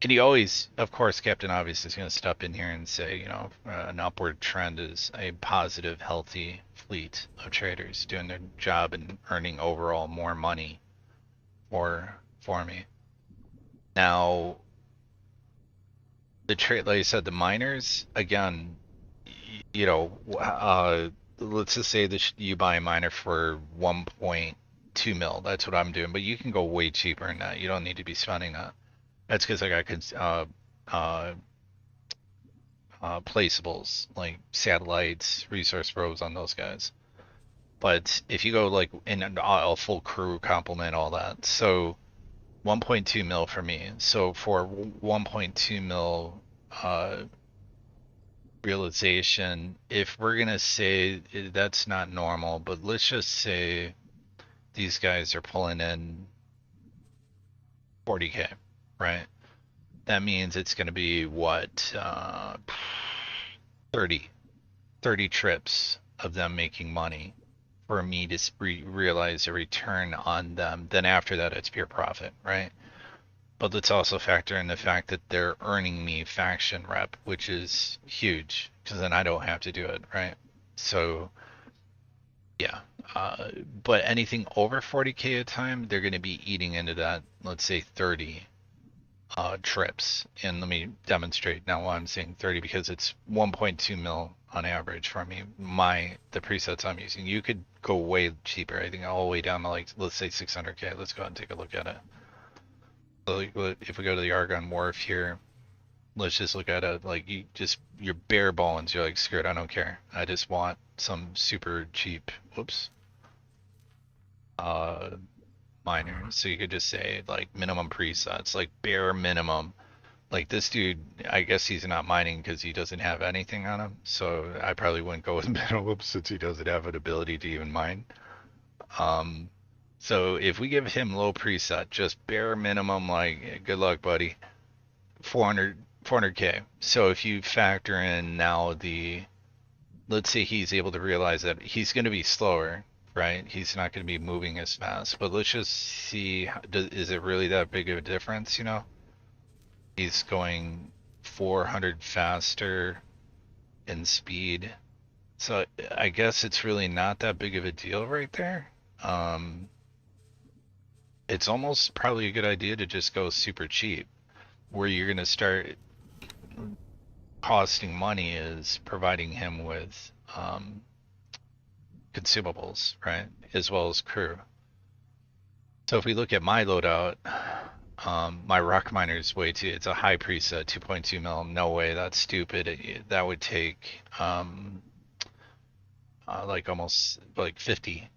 And he always, of course, Captain Obvious is going to step in here and say, an upward trend is a positive, healthy fleet of traders doing their job and earning overall more money for me. Now, the trade, like I said, the miners, again, let's just say that you buy a miner for 1.2 mil. That's what I'm doing, but you can go way cheaper than that. You don't need to be spending that. That's because I got placeables like satellites, resource probes on those guys. But if you go like in a full crew complement, all that, so 1.2 mil for me. So for 1.2 mil realization, if we're gonna say that's not normal, but let's just say these guys are pulling in 40K. Right. that means it's going to be what, 30 trips of them making money for me to realize a return on them. Then after that, it's pure profit, right? But let's also factor in the fact that they're earning me faction rep, which is huge because then I don't have to do it, right? So yeah, but anything over 40k a time, they're going to be eating into that, let's say 30 trips. And let me demonstrate now why I'm saying 30, because it's 1.2 mil on average for me. The presets I'm using, you could go way cheaper. I think all the way down to like, let's say 600k. Let's go ahead and take a look at it. So if we go to the Argon Wharf here, let's just look at it like you're bare bones. You're like, screw it, I don't care. I just want some super cheap, whoops, miner. So you could just say like minimum presets, like bare minimum. Like this dude, I guess he's not mining because he doesn't have anything on him. So I probably wouldn't go with minimum since he doesn't have an ability to even mine. So if we give him low preset, just bare minimum, like good luck, buddy, 400k. So if you factor in now let's say he's able to realize that he's going to be slower, right? He's not going to be moving as fast, but let's just see, is it really that big of a difference, you know? He's going 400 faster in speed. So I guess it's really not that big of a deal right there. It's almost probably a good idea to just go super cheap. Where you're going to start costing money is providing him with consumables, right? As well as crew. So if we look at my loadout, my rock miner is way too, it's a high preset, 2.2 mil. No way, that's stupid. That would take like almost like 50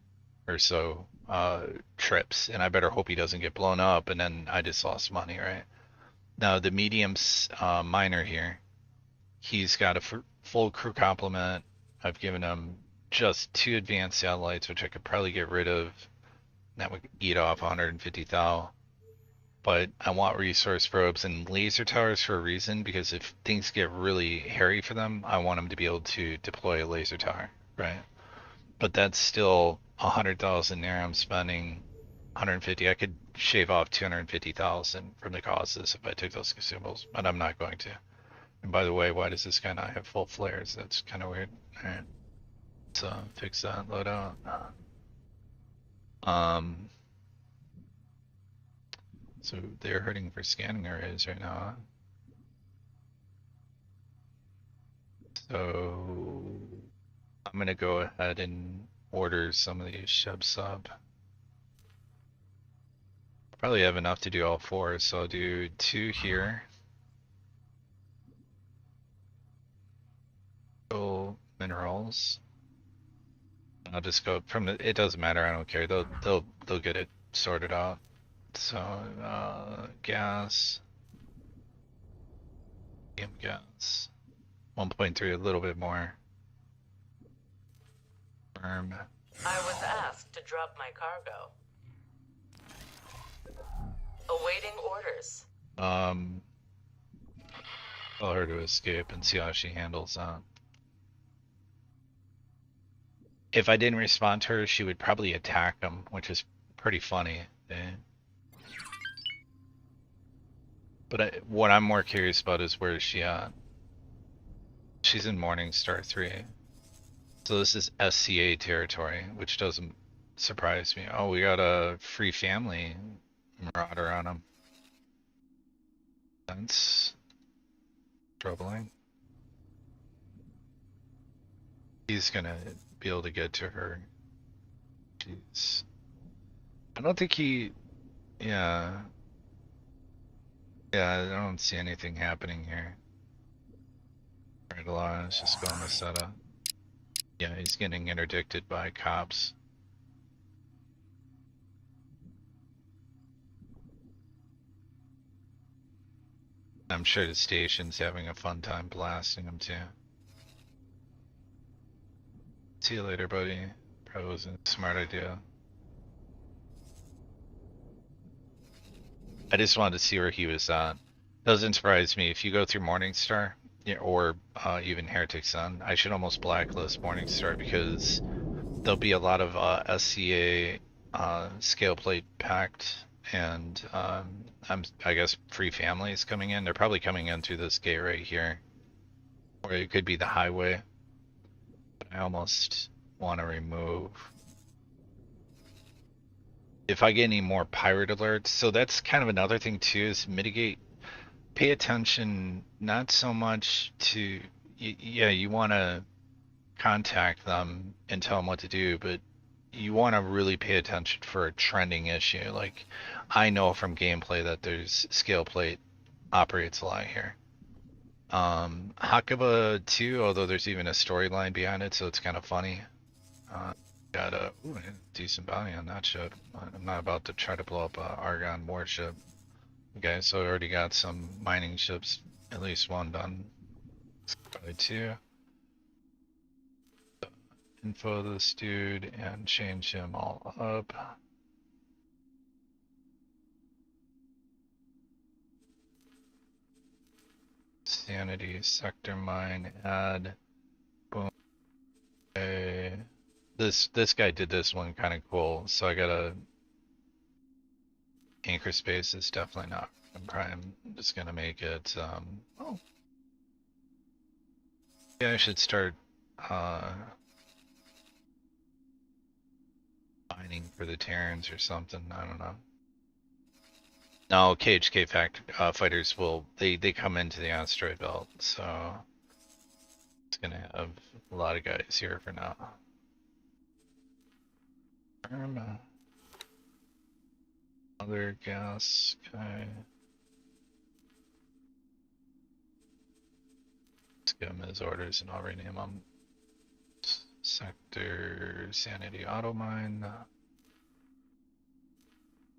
or so trips, and I better hope he doesn't get blown up, and then I just lost money, right? Now the medium's miner here, he's got a full crew complement. I've given him just 2 advanced satellites, which I could probably get rid of. That would eat off 150,000. But I want resource probes and laser towers for a reason, because if things get really hairy for them, I want them to be able to deploy a laser tower, right? But that's still 100,000 there. I'm spending 150. I could shave off 250,000 from the costs if I took those consumables, but I'm not going to. And by the way, why does this guy not have full flares? That's kind of weird. All right, so fix that loadout. So they're hurting for scanning arrays right now. So I'm gonna go ahead and order some of these Sheb sub. Probably have enough to do all 4, so I'll do 2 here. Go minerals. I'll just go from it doesn't matter, I don't care. They'll get it sorted out. So gas. Gas. 1.3, a little bit more. Firm. I was asked to drop my cargo. Awaiting orders. Tell her to escape and see how she handles that. If I didn't respond to her, she would probably attack him, which is pretty funny. But what I'm more curious about is where is she at? She's in Morningstar 3. So this is SCA territory, which doesn't surprise me. Oh, we got a free family marauder on him. That's troubling. He's gonna be able to get to her. Jeez. I don't think yeah. Yeah, I don't see anything happening here. Right along, let's just go on the setup. Yeah, he's getting interdicted by cops. I'm sure the station's having a fun time blasting him too. See you later, buddy. Probably wasn't a smart idea. I just wanted to see where he was at. Doesn't surprise me if you go through Morningstar, yeah, or even Heretic Sun. I should almost blacklist Morningstar because there'll be a lot of SCA scale plate packed, and I guess free families coming in. They're probably coming in through this gate right here, or it could be the highway. But I almost want to remove. If I get any more pirate alerts, so that's kind of another thing too, is mitigate. Pay attention not so much to, yeah, you want to contact them and tell them what to do, but you want to really pay attention for a trending issue. Like, I know from gameplay that there's scale plate operates a lot here. Hakuba 2, although there's even a storyline behind it, so it's kind of funny. Got a decent bounty on that ship. I'm not about to try to blow up a Argon warship. Okay, so I already got some mining ships, at least one done. Probably two. Info this dude and change him all up. Sanity, sector mine, add. Boom. Okay. This guy did this one kind of cool, so I got a anchor space is definitely not prime. I'm just gonna make it oh. Yeah, I should start mining for the Terrans or something. I don't know. No, KHK fighters will they come into the asteroid belt, so it's gonna have a lot of guys here for now. Other gas guy. Let's give him his orders and I'll rename him. Sector Sanity Auto Mine.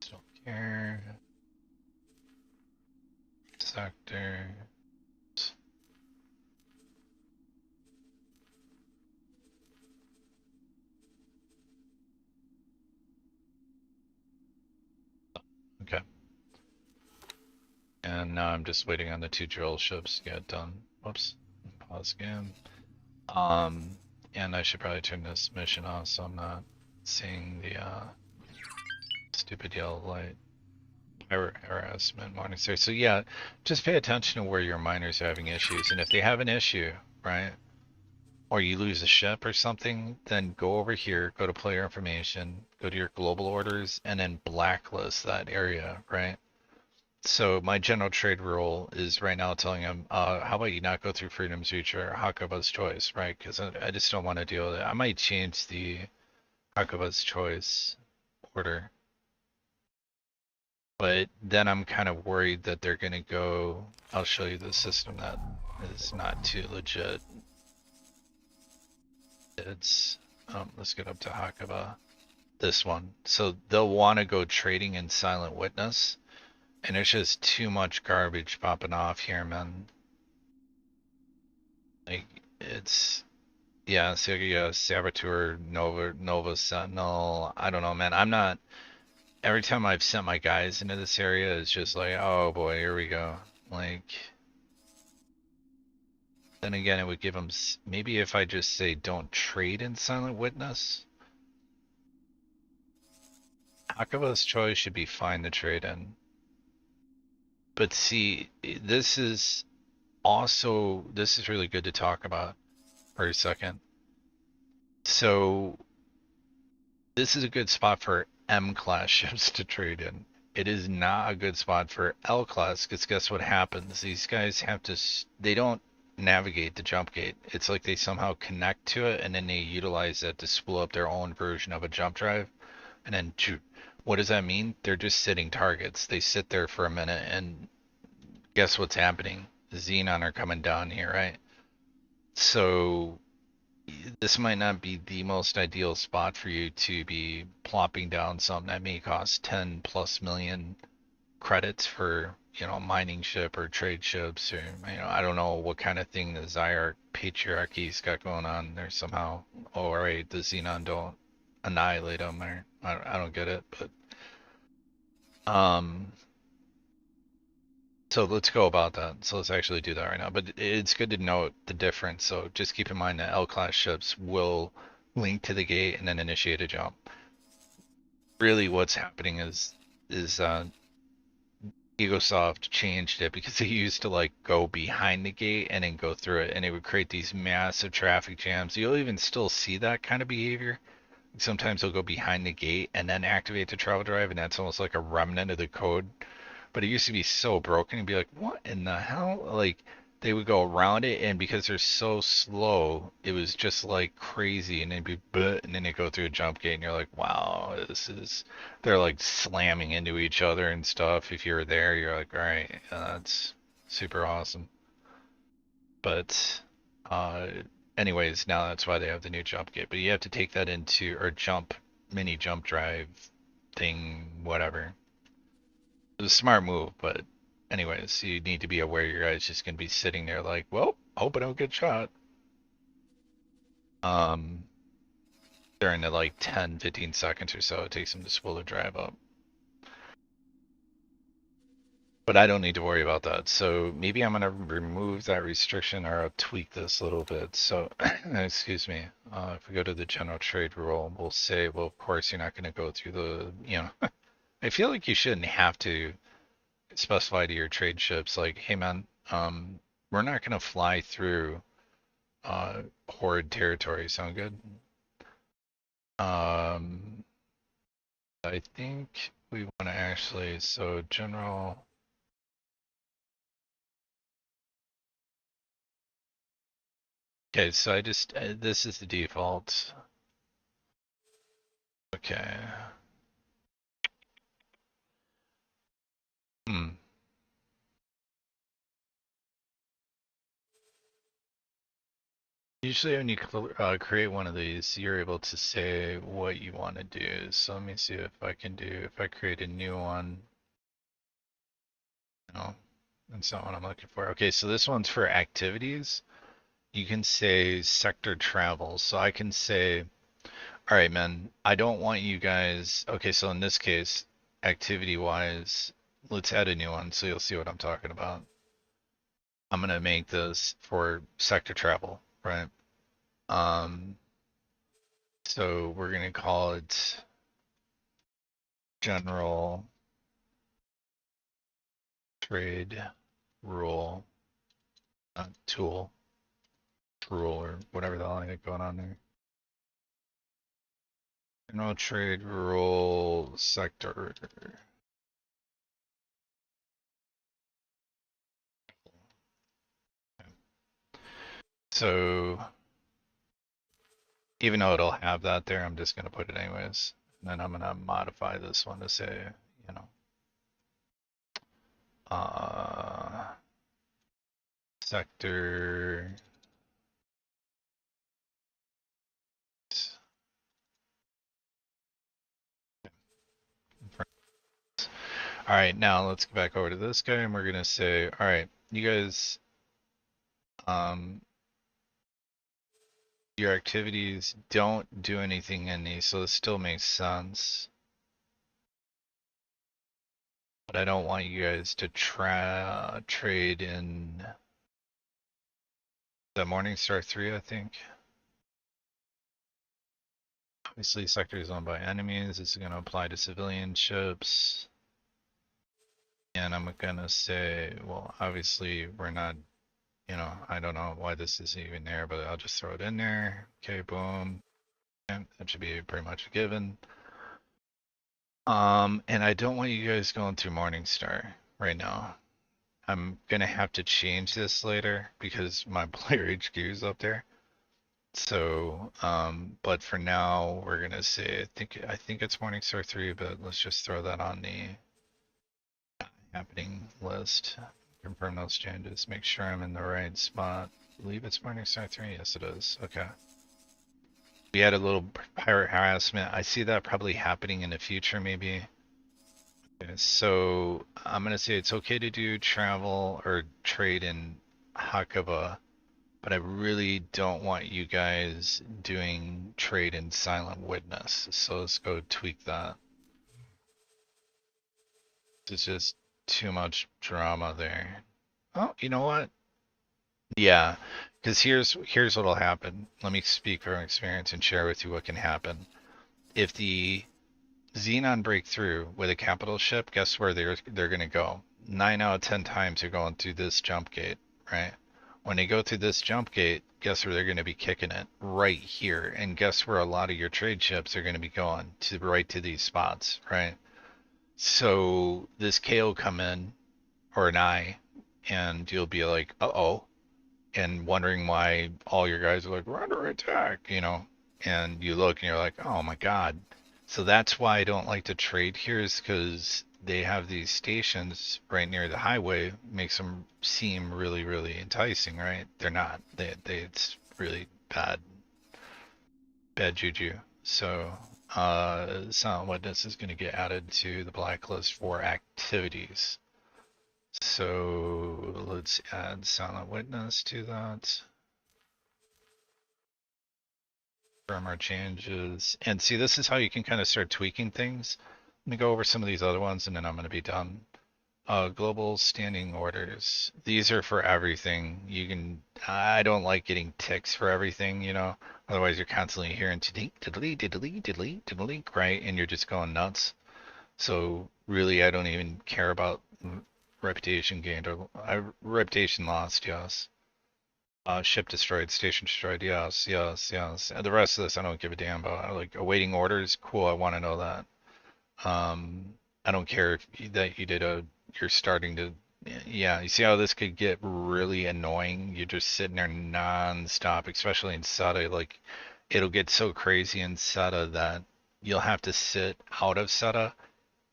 Don't care. Sector. Okay. And now I'm just waiting on the two drill ships to get done. Whoops. Pause game. And I should probably turn this mission off so I'm not seeing the stupid yellow light. Pirate harassment, Morningstar. So yeah, just pay attention to where your miners are having issues, and if they have an issue, right, or you lose a ship or something, then go over here, go to player information, go to your global orders, and then blacklist that area, right? So my general trade rule is right now telling them, how about you not go through Freedom's Reach or Hakuba's Choice, right? Because I just don't want to deal with it. I might change the Hakuba's Choice order. But then I'm kind of worried that they're going to go, I'll show you the system that is not too legit. It's, let's get up to Hakuba, this one. So they'll want to go trading in Silent Witness, and there's just too much garbage popping off here, man. Like, it's, yeah, so yeah, Saboteur, Nova Sentinel, I don't know, man. I'm not, every time I've sent my guys into this area, it's just like, oh boy, here we go. Like, then again, it would give them, maybe if I just say don't trade in Silent Witness. Hakuba's Choice should be fine to trade in. But see, this is also, this is really good to talk about for a second. So, this is a good spot for M-class ships to trade in. It is not a good spot for L-class, because guess what happens? These guys have to, they don't navigate the jump gate. It's like they somehow connect to it, and then they utilize that to spool up their own version of a jump drive. And then, what does that mean? They're just sitting targets. They sit there for a minute, and guess what's happening? The Xenon are coming down here, right? So, this might not be the most ideal spot for you to be plopping down something that may cost 10+ million credits for, you know, a mining ship or trade ships, or, you know, I don't know what kind of thing the Zyark patriarchy's got going on there somehow. Oh, alright, the Xenon don't annihilate them, or I don't get it, but So let's go about that. So let's actually do that right now. But it's good to note the difference. So just keep in mind that L-class ships will link to the gate and then initiate a jump. Really, what's happening is Egosoft changed it because they used to like go behind the gate and then go through it, and it would create these massive traffic jams. You'll even still see that kind of behavior. Sometimes they'll go behind the gate and then activate the travel drive, and that's almost like a remnant of the code. But it used to be so broken, and be like, what in the hell? Like they would go around it, and because they're so slow, it was just like crazy, and then be but, and then they go through a jump gate, and you're like, wow, this is. They're like slamming into each other and stuff. If you're there, you're like, all right, that's super awesome. But uh, anyways, now that's why they have the new jump gate. But you have to take that into or jump mini jump drive thing, whatever. It was a smart move, but anyways, you need to be aware your guy's just gonna be sitting there like, well, hope I don't get shot. Um, during the like 10, 15 seconds or so it takes him to spool the drive up. But I don't need to worry about that. So maybe I'm gonna remove that restriction or I'll tweak this a little bit. So, excuse me. If we go to the general trade rule, we'll say, well, of course you're not gonna go through the, I feel like you shouldn't have to specify to your trade ships like, hey man, we're not gonna fly through horde territory. Sound good? I think we want to actually, so general. Okay, so I just, this is the default. Okay. Usually when you create one of these, you're able to say what you want to do. So let me see if I can do, if I create a new one. No, that's not what I'm looking for. Okay, so this one's for activities. You can say sector travel. So I can say, all right, man, I don't want you guys. Okay, so in this case, activity wise, let's add a new one so you'll see what I'm talking about. I'm gonna make this for sector travel, right? So we're gonna call it general trade rule tool rule or whatever the hell I got going on there. General trade rule sector. So even though it'll have that there, I'm just gonna put it anyways. And then I'm gonna modify this one to say, you know, sector. All right, now let's go back over to this guy and we're gonna say, all right, you guys, your activities don't do anything in these, so this still makes sense. But I don't want you guys to trade in the Morningstar 3, I think. Obviously, sector is owned by enemies. This is going to apply to civilian ships. And I'm going to say, well, obviously, we're not, I don't know why this is even there, but I'll just throw it in there. Okay, boom. And that should be pretty much a given. And I don't want you guys going through Morningstar right now. I'm going to have to change this later because my player HQ is up there. So, but for now, we're gonna say I think it's Morningstar 3, but let's just throw that on the happening list. Confirm those changes. Make sure I'm in the right spot. I believe it's Morningstar 3. Yes, it is. Okay. We had a little pirate harassment. I see that probably happening in the future, maybe. Okay, so I'm gonna say it's okay to do travel or trade in Hakava. But I really don't want you guys doing trade in Silent Witness. So let's go tweak that. It's just too much drama there. Oh, you know what? Yeah, because here's what'll happen. Let me speak from experience and share with you what can happen. If the Xenon break through with a capital ship, guess where they're gonna go? 9 out of 10 times they're going through this jump gate, right? When they go through this jump gate, guess where they're gonna be kicking it? Right here. And guess where a lot of your trade ships are gonna be going? To right to these spots, right? So this K will come in, or an I, and you'll be like, uh-oh, and wondering why all your guys are like, we're under attack, and you look and you're like, oh my God. So that's why I don't like to trade here, is because they have these stations right near the highway, makes them seem really, really enticing, right? They're not. It's really bad juju. So, Silent Witness is going to get added to the blacklist for activities. So let's add Silent Witness to that. Confirm our changes. And see, this is how you can kind of start tweaking things. Let me go over some of these other ones and then I'm going to be done. Global standing orders. These are for everything. I don't like getting ticks for everything, Otherwise you're constantly hearing delete, right? And you're just going nuts. So really, I don't even care about reputation gained or reputation lost, yes. Ship destroyed, station destroyed, yes. And the rest of this I don't give a damn about. Like awaiting orders, cool, I want to know that. I don't care if you're starting to, yeah, you see how this could get really annoying? You're just sitting there non-stop, especially in SATA. Like, it'll get so crazy in SATA that you'll have to sit out of SATA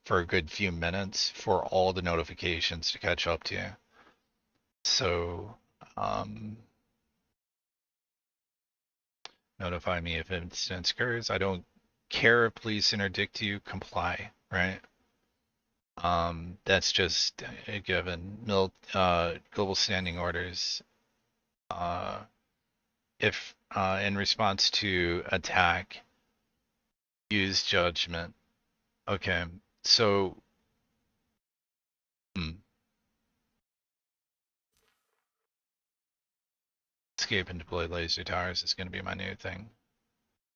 for a good few minutes for all the notifications to catch up to you. So, notify me if incident occurs. I don't care if police interdict you, comply, right? That's just a given. Global standing orders. If in response to attack, use judgment. Okay, so escape and deploy laser towers is going to be my new thing.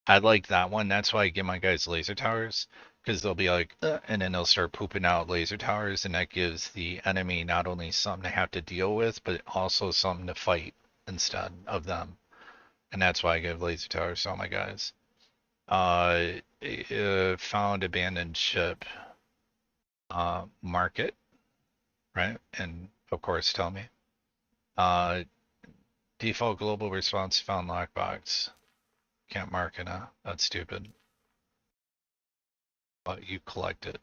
I like that one. That's why I give my guys laser towers, because they'll be like, and then they'll start pooping out laser towers, and that gives the enemy not only something to have to deal with, but also something to fight instead of them. And that's why I give laser towers to all my guys. Found abandoned ship. Market, right? And of course, tell me. Default global response found lockbox. Can't mark it, huh? That's stupid. But you collect it.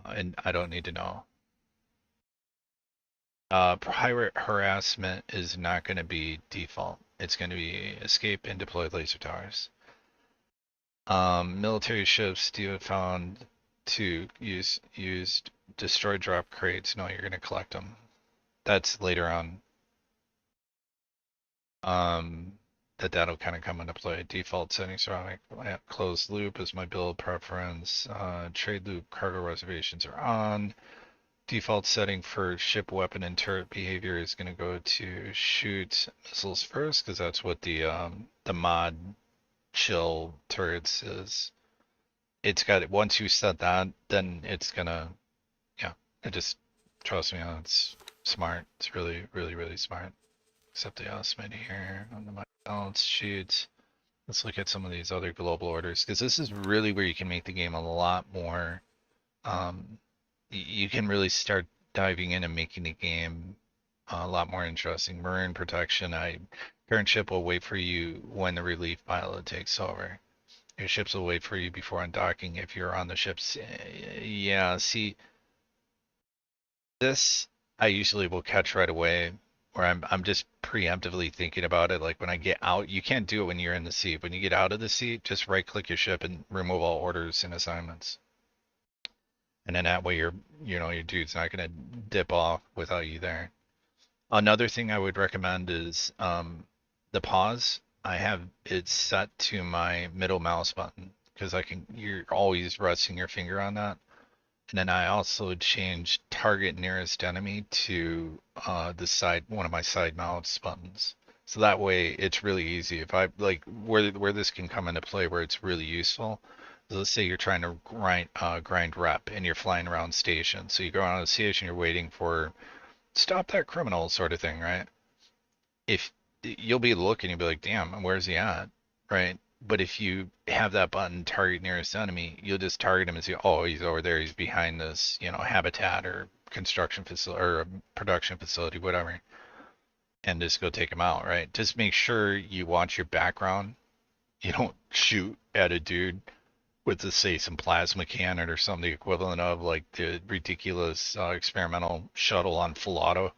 And I don't need to know. Pirate harassment is not going to be default. It's going to be escape and deploy laser towers. Military ships found to use destroy drop crates. No, you're going to collect them. That's later on. That'll kind of come into play. Default settings are closed loop is my build preference. Trade loop cargo reservations are on. Default setting for ship weapon and turret behavior is going to go to shoot missiles first, because that's what the mod chill turrets is. It's got it. Once you set that, then it's gonna, yeah. It just trust me, it's smart. It's really, really, really smart. Except the estimate here on the balance sheet. Let's look at some of these other global orders, because this is really where you can make the game a lot more. You can really start diving in and making the game a lot more interesting. Marine protection. Current ship will wait for you when the relief pilot takes over. Your ships will wait for you before undocking if you're on the ships. Yeah, see, this I usually will catch right away, where I'm just preemptively thinking about it. Like when I get out, you can't do it when you're in the seat. When you get out of the seat, just right click your ship and remove all orders and assignments. And then that way your dude's not gonna dip off without you there. Another thing I would recommend is the pause. I have it set to my middle mouse button, because you're always resting your finger on that. And then I also changed target nearest enemy to the side, one of my side mouse buttons. So that way it's really easy. If I like where this can come into play where it's really useful. So let's say you're trying to grind rep and you're flying around station. So you go around the station, you're waiting for stop that criminal sort of thing, right? If you'll be looking, you'll be like, damn, where's he at? Right? But if you have that button target nearest enemy, you'll just target him and say, oh, he's over there, he's behind this, habitat or construction facility or a production facility, whatever, and just go take him out, right? Just make sure you watch your background. You don't shoot at a dude with, say, some plasma cannon or something equivalent of like the ridiculous experimental shuttle on full auto,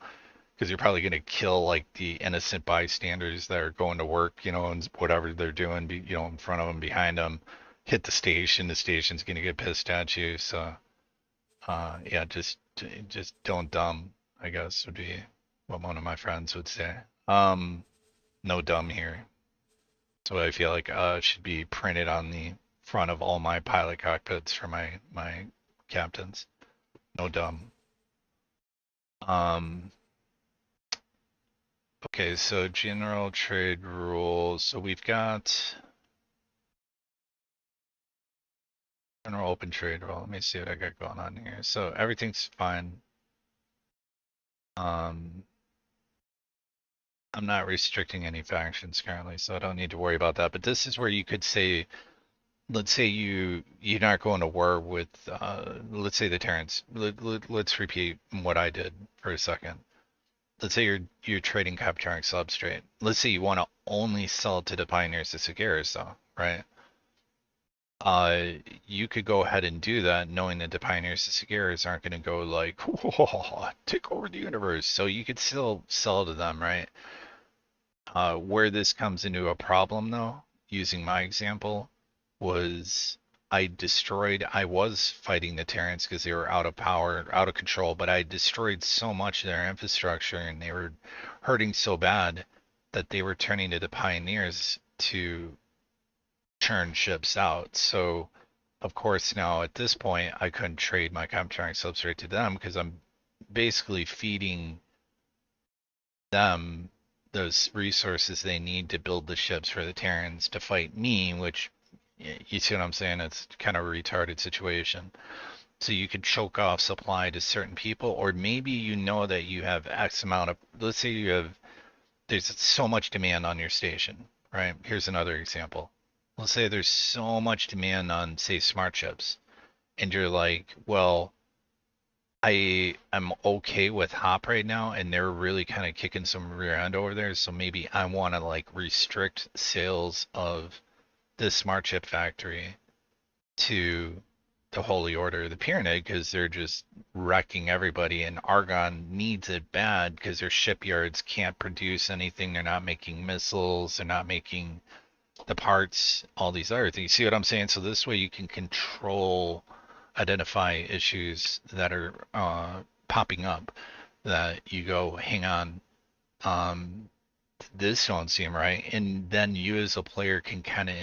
because you're probably going to kill like the innocent bystanders that are going to work, and whatever they're doing, in front of them, behind them, hit the station. The station's going to get pissed at you. So, yeah, just don't dumb, I guess would be what one of my friends would say. No dumb here. So I feel like should be printed on the front of all my pilot cockpits for my captains. No dumb. Okay, so general trade rules. So we've got general open trade rule. Let me see what I got going on here. So everything's fine. I'm not restricting any factions currently, so I don't need to worry about that. But this is where you could say, let's say you're not going to war with, let's say the Terrans. Let's repeat what I did for a second. Let's say you're trading Capturic substrate. Let's say you want to only sell to the Pioneers of Sagaris, though, right? You could go ahead and do that, knowing that the Pioneers of Sagaris aren't going to go like, whoa, take over the universe. So you could still sell to them, right? Where this comes into a problem, though, using my example, was I was fighting the Terrans because they were out of power, out of control, but I destroyed so much of their infrastructure and they were hurting so bad that they were turning to the Pioneers to churn ships out. So, of course, now at this point, I couldn't trade my Capturic substrate to them because I'm basically feeding them those resources they need to build the ships for the Terrans to fight me, which, you see what I'm saying? It's kind of a retarded situation. So you could choke off supply to certain people, or maybe you know that you have X amount of, let's say there's so much demand on your station, right? Here's another example. Let's say there's so much demand on, say, smart chips, and you're like, well, I'm okay with Hop right now, and they're really kind of kicking some rear end over there, so maybe I want to like restrict sales of this smart chip factory to the Holy Order of the Pyramid because they're just wrecking everybody, and Argon needs it bad because their shipyards can't produce anything. They're not making missiles, they're not making the parts, all these other things. You see what I'm saying? So this way you can identify issues that are popping up that you go, hang on, this don't seem right, and then you as a player can kind of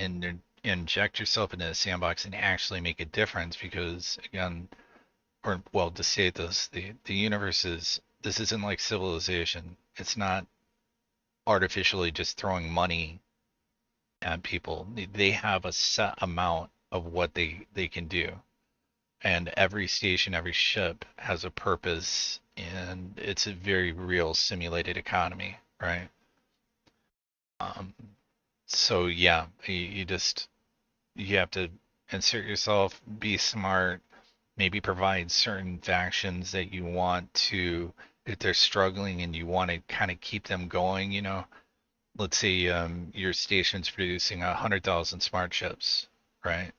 inject yourself into the sandbox and actually make a difference because, again, or well, to state this, the universe this isn't like Civilization. It's not artificially just throwing money at people. They have a set amount of what they can do, and every station, every ship has a purpose, and it's a very real simulated economy, right? So yeah, you have to insert yourself, be smart, maybe provide certain factions that you want to, if they're struggling and you want to kind of keep them going, let's say your station's producing 100,000 smart chips, right?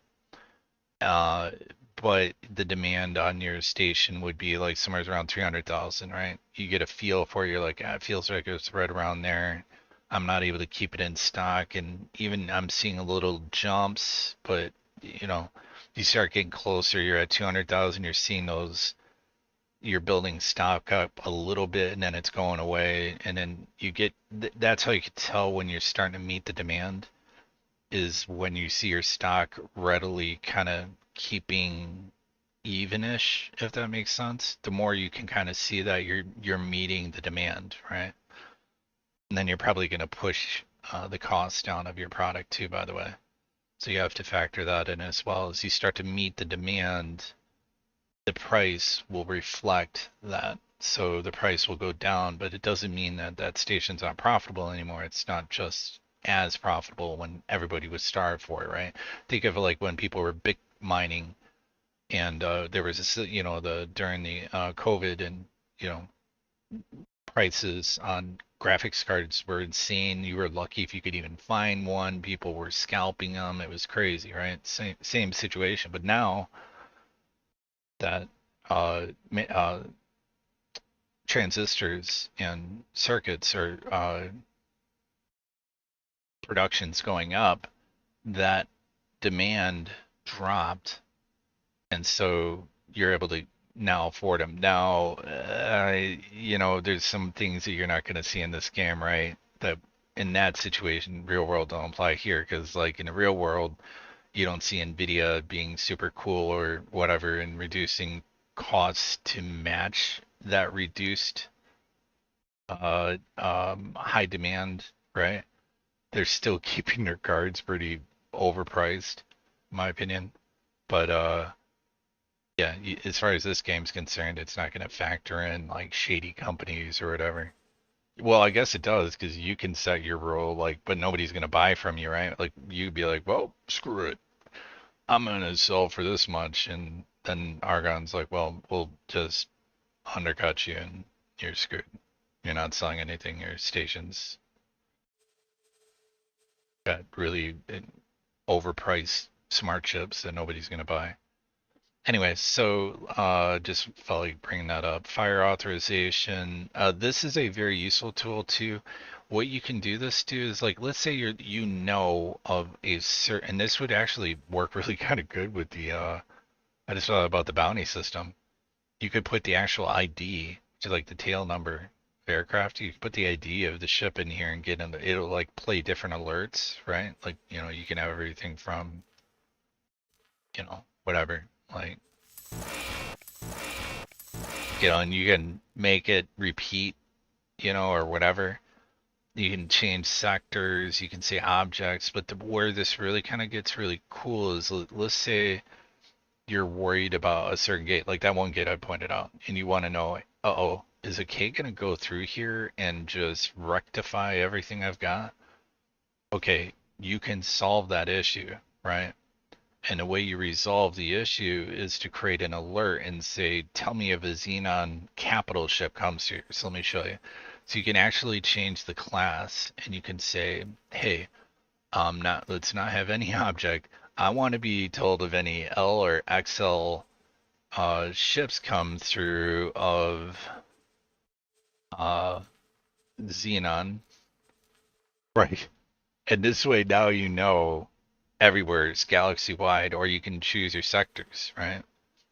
But the demand on your station would be like somewhere around 300,000, right? You get a feel for it, you're like, it feels like it's right around there. I'm not able to keep it in stock, and even I'm seeing a little jumps, but you start getting closer, you're at 200,000, you're seeing you're building stock up a little bit, and then it's going away, and then that's how you can tell when you're starting to meet the demand, is when you see your stock readily kind of keeping evenish, if that makes sense, the more you can kind of see that you're meeting the demand, right? And then you're probably going to push the cost down of your product too, by the way. So you have to factor that in as well. As you start to meet the demand, the price will reflect that. So the price will go down, but it doesn't mean that that station's not profitable anymore. It's not just as profitable when everybody was starved for it, right? Think of it like when people were big mining and there was this, during the COVID, and prices on graphics cards were insane. You were lucky if you could even find one. People were scalping them. It was crazy, right? Same situation. But now that transistors and circuits are production's going up, that demand dropped, and so you're able to now afford them. Now, there's some things that you're not going to see in this game, right? That in that situation, real world don't apply here, because like in the real world, you don't see Nvidia being super cool or whatever and reducing costs to match that reduced high demand, right? They're still keeping their cards pretty overpriced, in my opinion. But yeah, as far as this game's concerned, it's not going to factor in like shady companies or whatever. Well, I guess it does, because you can set your rule, like, but nobody's going to buy from you, right? Like you'd be like, well, screw it, I'm going to sell for this much, and then Argon's like, well, we'll just undercut you and you're screwed. You're not selling anything. Your station's got really overpriced smart chips that nobody's going to buy. Anyway, so just felt like bringing that up. Fire authorization. This is a very useful tool too. What you can do this to is, like, let's say of a certain, and this would actually work really kind of good with the I just thought about the bounty system. You could put the actual ID, to like the tail number of aircraft. You could put the ID of the ship in here and get in the, it'll like play different alerts, right? Like, you can have everything from, whatever, like, and you can make it repeat, or whatever. You can change sectors, you can say objects, but where this really kind of gets really cool is, let's say you're worried about a certain gate, like that one gate I pointed out, and you want to know, is a K going to go through here and just rectify everything I've got? Okay, you can solve that issue, right? And the way you resolve the issue is to create an alert and say, tell me if a Xenon capital ship comes here. So let me show you. So you can actually change the class, and you can say, hey, let's not have any object. I want to be told if any L or XL ships come through of Xenon. Right. And this way now everywhere it's galaxy wide, or you can choose your sectors, right?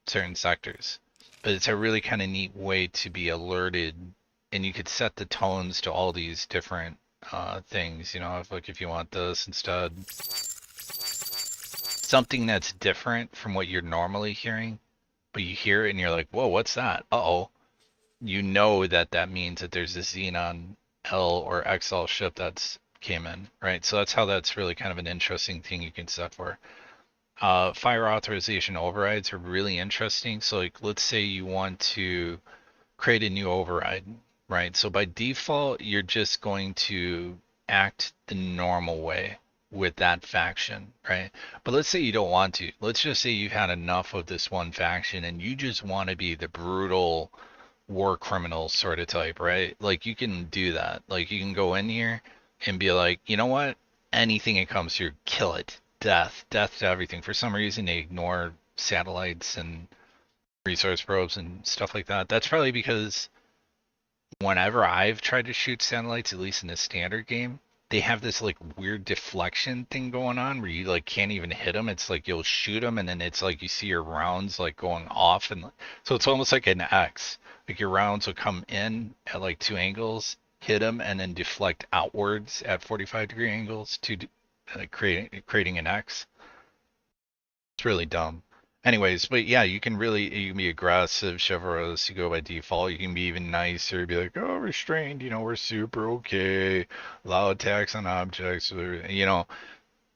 Certain sectors. But it's a really kind of neat way to be alerted, and you could set the tones to all these different things, if you want this instead. Something that's different from what you're normally hearing, but you hear it and you're like, whoa, what's that? Uh-oh. That means that there's a Xenon L or XL ship that's came in, right? So that's really kind of an interesting thing you can set for. Fire authorization overrides are really interesting. So like, let's say you want to create a new override, right? So by default, you're just going to act the normal way with that faction, right? But let's say you don't want to. Let's just say you've had enough of this one faction and you just want to be the brutal war criminal sort of type, right? Like you can do that. Like you can go in here and be like, you know what? Anything that comes through, kill it. Death to everything. For some reason, they ignore satellites and resource probes and stuff like that. That's probably because whenever I've tried to shoot satellites, at least in the standard game, they have this like weird deflection thing going on where you like can't even hit them. It's like you'll shoot them and then it's like you see your rounds like going off, and so it's almost like an X. Like your rounds will come in at like 2 angles, hit them, and then deflect outwards at 45-degree angles to creating an X. It's really dumb. Anyways, but yeah, you can be aggressive, chivalrous, you go by default. You can be even nicer, be like, oh, restrained, we're super okay. Allow attacks on objects, or,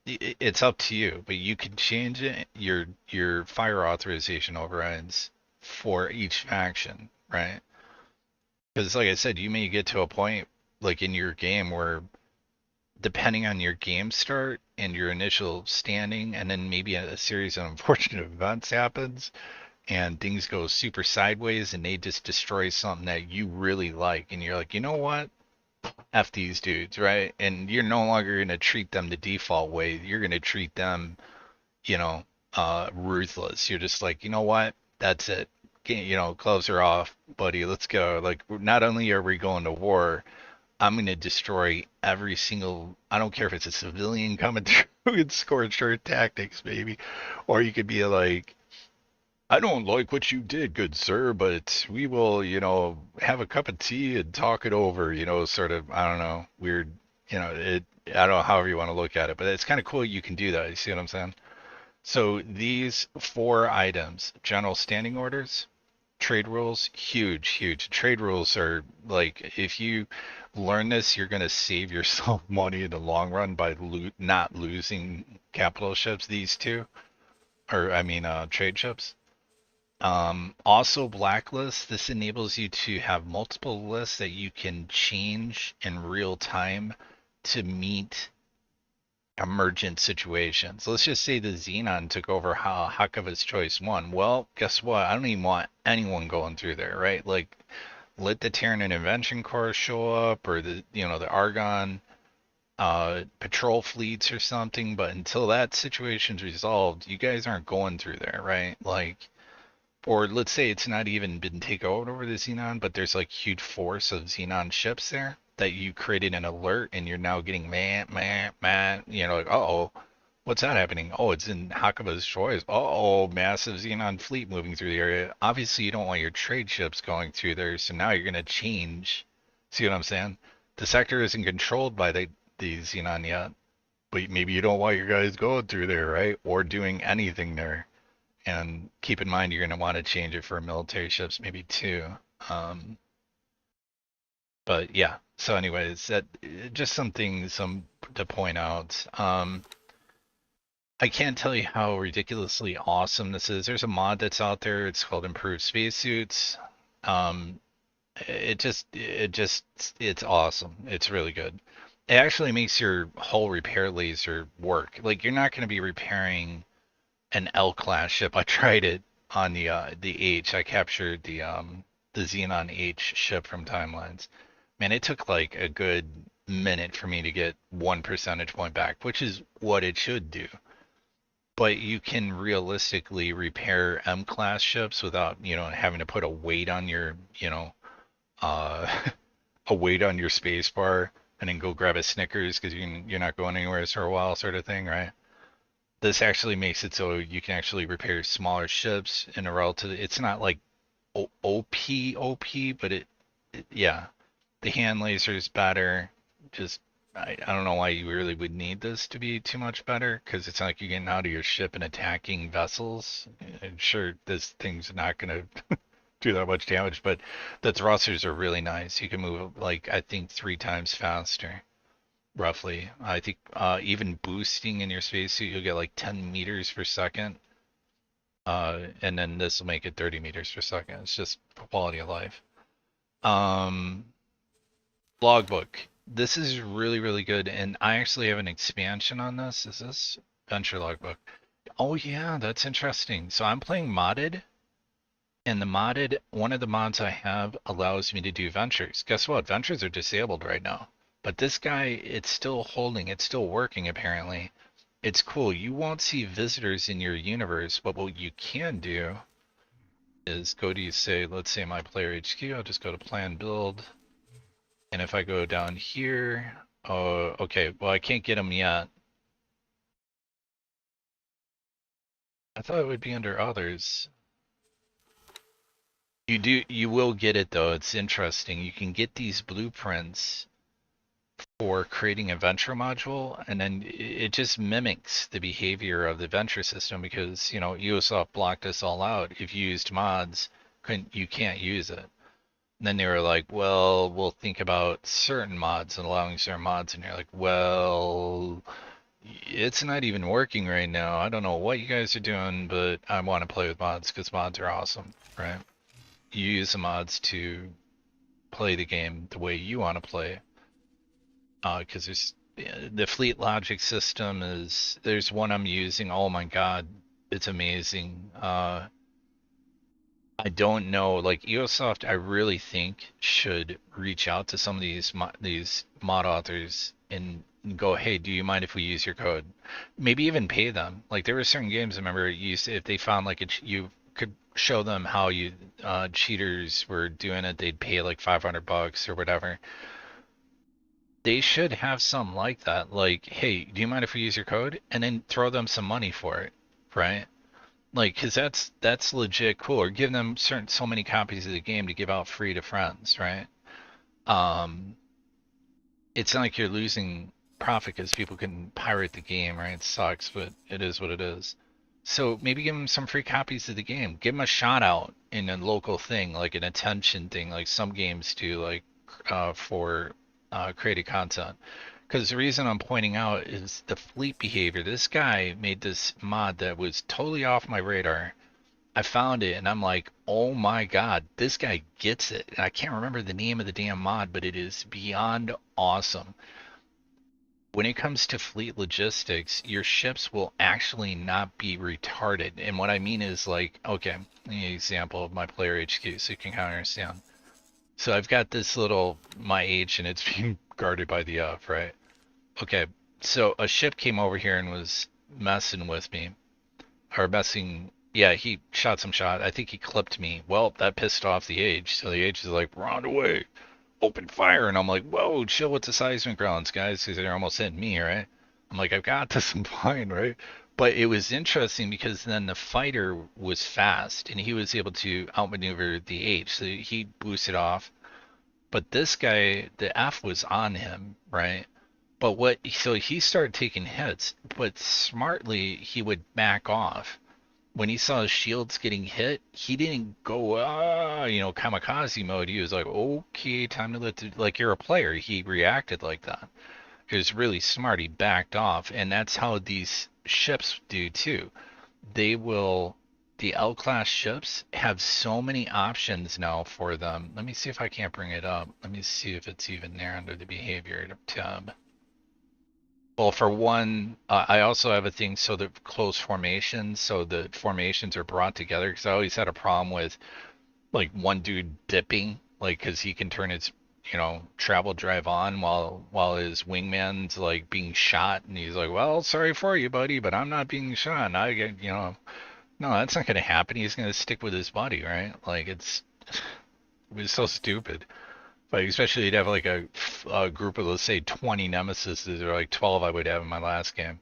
it's up to you. But you can change it, your fire authorization overrides for each faction, right? Because like I said, you may get to a point like in your game where depending on your game start and your initial standing, and then maybe a series of unfortunate events happens, and things go super sideways, and they just destroy something that you really like, and you're like, you know what? F these dudes, right? And you're no longer going to treat them the default way. You're going to treat them, ruthless. You're just like, you know what? That's it. Gloves are off, buddy. Let's go. Like, not only are we going to war, I'm going to destroy every single, I don't care if it's a civilian coming through and scorched earth tactics, baby. Or you could be like, I don't like what you did, good sir, but we will, have a cup of tea and talk it over, sort of, I don't know, weird, I don't know, however you want to look at it, but it's kind of cool you can do that. You see what I'm saying? So these 4 items, general standing orders, trade rules, huge, huge. Trade rules are like, if you learn this, you're going to save yourself money in the long run by not losing capital ships, these two, or I mean, trade ships. Also blacklist, this enables you to have multiple lists that you can change in real time to meet emergent situations. Let's just say the Xenon took over Hakova's Choice 1. Well, guess what? I don't even want anyone going through there, right? Like, let the Terran Intervention Corps show up, or the Argon patrol fleets or something, but until that situation's resolved, you guys aren't going through there, right? Like, or let's say it's not even been taken over the Xenon, but there's like huge force of Xenon ships there that you created an alert, and you're now getting man, like, uh-oh, what's that happening? Oh, it's in Hakova's Choice. Uh-oh, massive Xenon fleet moving through the area. Obviously, you don't want your trade ships going through there, so now you're going to change. See what I'm saying? The sector isn't controlled by the Xenon yet, but maybe you don't want your guys going through there, right? Or doing anything there. And keep in mind, you're going to want to change it for military ships, maybe too. But yeah, so anyways, that just some to point out. I can't tell you how ridiculously awesome this is. There's a mod that's out there. It's called Improved Spacesuits. It's awesome. It's really good. It actually makes your whole repair laser work. Like, you're not going to be repairing an L-class ship. I tried it on the H. I captured the Xenon H ship from Timelines. Man, it took like a good minute for me to get 1 percentage point back, which is what it should do. But you can realistically repair M-class ships without, having to put a weight on your, a weight on your space bar and then go grab a Snickers because you're not going anywhere for a while, sort of thing, right? This actually makes it so you can actually repair smaller ships in a relative. It's not like OP, but yeah. The hand laser is better. Just, I don't know why you really would need this to be too much better, because it's not like you're getting out of your ship and attacking vessels. I'm sure this thing's not going to do that much damage, but the thrusters are really nice. You can move, like, I think 3 times faster, roughly. I think even boosting in your spacesuit, you'll get like 10 meters per second. And then this will make it 30 meters per second. It's just quality of life. Logbook. This is really, really good, and I actually have an expansion on this. Is this Venture Logbook? Oh yeah, that's interesting. So I'm playing modded, and one of the mods I have allows me to do ventures. Guess what? Ventures are disabled right now. But this guy, it's still holding, it's still working apparently. It's cool. You won't see visitors in your universe, but what you can do is go to, let's say my player HQ, I'll just go to plan build. And if I go down here, oh, okay, well, I can't get them yet. I thought it would be under others. You will get it though. It's interesting. You can get these blueprints for creating a venture module, and then it just mimics the behavior of the venture system because, you know, Ubisoft blocked us all out. If you used mods, you can't use it. And then they were like, well, we'll think about certain mods and allowing certain mods, and you're like, well, it's not even working right now. I don't know what you guys are doing, but I want to play with mods because mods are awesome, right? You use the mods to play the game the way you want to play. Because there's the fleet logic system there's one I'm using. Oh my god, it's amazing. I don't know, like EOSoft, I really think should reach out to some of these mod authors and go, hey, do you mind if we use your code? Maybe even pay them. Like there were certain games I remember if they found like you could show them how you cheaters were doing it, they'd pay like $500 or whatever. They should have some like that. Like, hey, do you mind if we use your code? And then throw them some money for it, right? Like, cause that's legit cool. Or give them so many copies of the game to give out free to friends, right? It's not like you're losing profit because people can pirate the game, right? It sucks, but it is what it is. So maybe give them some free copies of the game. Give them a shout out in a local thing, like an attention thing, like some games do, like for created content. Because the reason I'm pointing out is the fleet behavior. This guy made this mod that was totally off my radar. I found it and I'm like, oh my god, this guy gets it. And I can't remember the name of the damn mod, but it is beyond awesome. When it comes to fleet logistics, your ships will actually not be retarded. And what I mean is like, okay, an example of my player HQ so you can kind of understand. So I've got this my H and it's being guarded by the F, right? Okay, so a ship came over here and was messing with me. Yeah, he shot some shot. I think he clipped me. Well, that pissed off the H. So the H is like, round away, open fire. And I'm like, whoa, chill with the seismic rounds, guys, because they're almost hitting me, right? I'm like, I've got this, I'm fine, right? But it was interesting because then the fighter was fast and he was able to outmaneuver the H. So he boosted off. But this guy, the F was on him, right? But so he started taking hits, but smartly he would back off. When he saw his shields getting hit, he didn't go, kamikaze mode. He was like, okay, time to like you're a player. He reacted like that. It was really smart. He backed off. And that's how these ships do too. The L-class ships have so many options now for them. Let me see if I can't bring it up. Let me see if it's even there under the behavior tab. Well, for one, I also have a thing, so the close formations, so the formations are brought together, because I always had a problem with, like, one dude dipping, like, because he can turn his, travel drive on while his wingman's, like, being shot, and he's like, well, sorry for you, buddy, but I'm not being shot, and I get, no, that's not going to happen. He's going to stick with his buddy, right? Like, it was so stupid. Like, especially you'd have like a group of, let's say, 20 Nemesis, or like 12 I would have in my last game.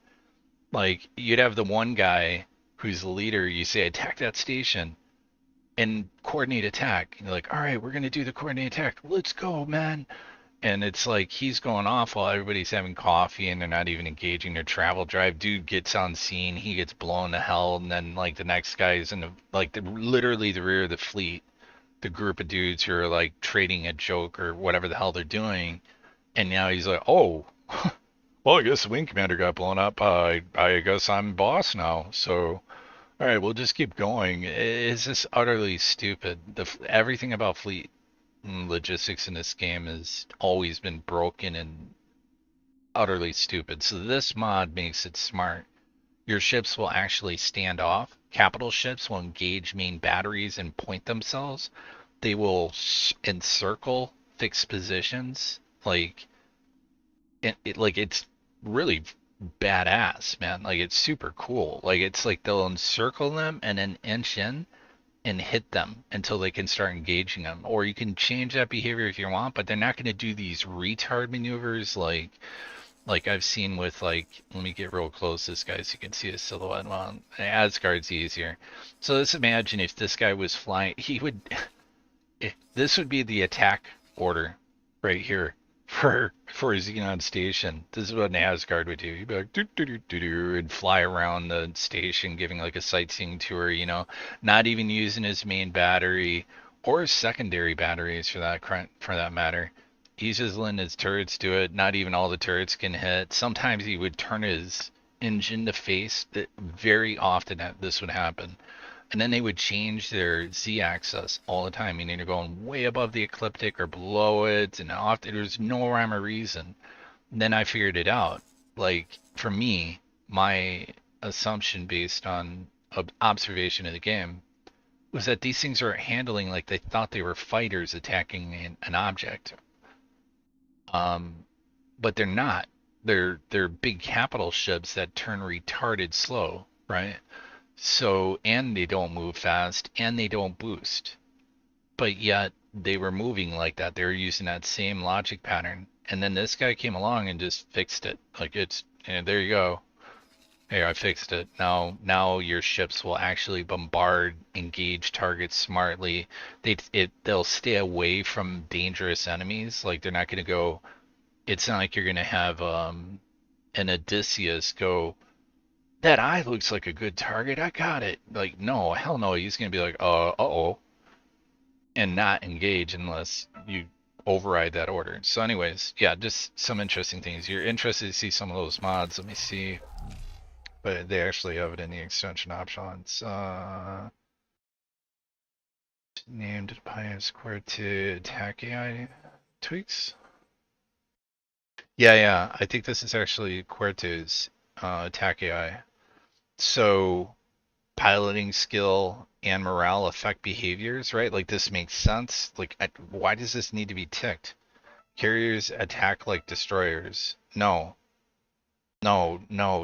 Like, you'd have the one guy who's the leader, you say, attack that station and coordinate attack. And you're like, all right, we're going to do the coordinate attack. Let's go, man. And it's like he's going off while everybody's having coffee and they're not even engaging their travel drive. Dude gets on scene, he gets blown to hell, and then like the next guy is in literally the rear of the fleet. The group of dudes who are like trading a joke or whatever the hell they're doing, and now he's like, oh, well, I guess the wing commander got blown up. I guess I'm boss now. So, all right, we'll just keep going. It's just utterly stupid. Everything about fleet logistics in this game has always been broken and utterly stupid. So this mod makes it smart. Your ships will actually stand off. Capital ships will engage main batteries and point themselves. They will encircle fixed positions. Like, it's really badass, man. Like, it's super cool. Like, it's like they'll encircle them and then inch in and hit them until they can start engaging them. Or you can change that behavior if you want, but they're not going to do these retard maneuvers like I've seen with, like, let me get real close to this guy so you can see his silhouette. Well, Asgard's easier. So let's imagine if this guy was flying, this would be the attack order right here. for Xenon Station. This is what an Asgard would do. He'd be like doo doo doo doo doo and fly around the station, giving like a sightseeing tour. Not even using his main battery or his secondary batteries for that matter. He's just letting his turrets do it. Not even all the turrets can hit. Sometimes he would turn his engine to face. That very often this would happen. And then they would change their z-axis all the time, meaning they're going way above the ecliptic or below it, and often there's no rhyme or reason. And then I figured it out. Like, for me, my assumption based on observation of the game was that these things are handling like they thought they were fighters attacking an object. But they're not. They're big capital ships that turn retarded slow, right? So, and they don't move fast, and they don't boost. But yet, they were moving like that. They were using that same logic pattern. And then this guy came along and just fixed it. Like, there you go. Hey, I fixed it. Now your ships will actually bombard, engage targets smartly. They'll stay away from dangerous enemies. Like, they're not going to go... It's not like you're going to have an Odysseus go... That eye looks like a good target. I got it. Like, no, hell no. He's going to be like, uh-oh. And not engage unless you override that order. So anyways, yeah, just some interesting things. You're interested to see some of those mods. Let me see. But they actually have it in the extension options. Named Pioneer Square to attack AI tweaks. Yeah. I think this is actually Quertu's attack AI. So piloting skill and morale affect behaviors, right? Like this makes sense. Like, why does this need to be ticked? Carriers attack like destroyers. No,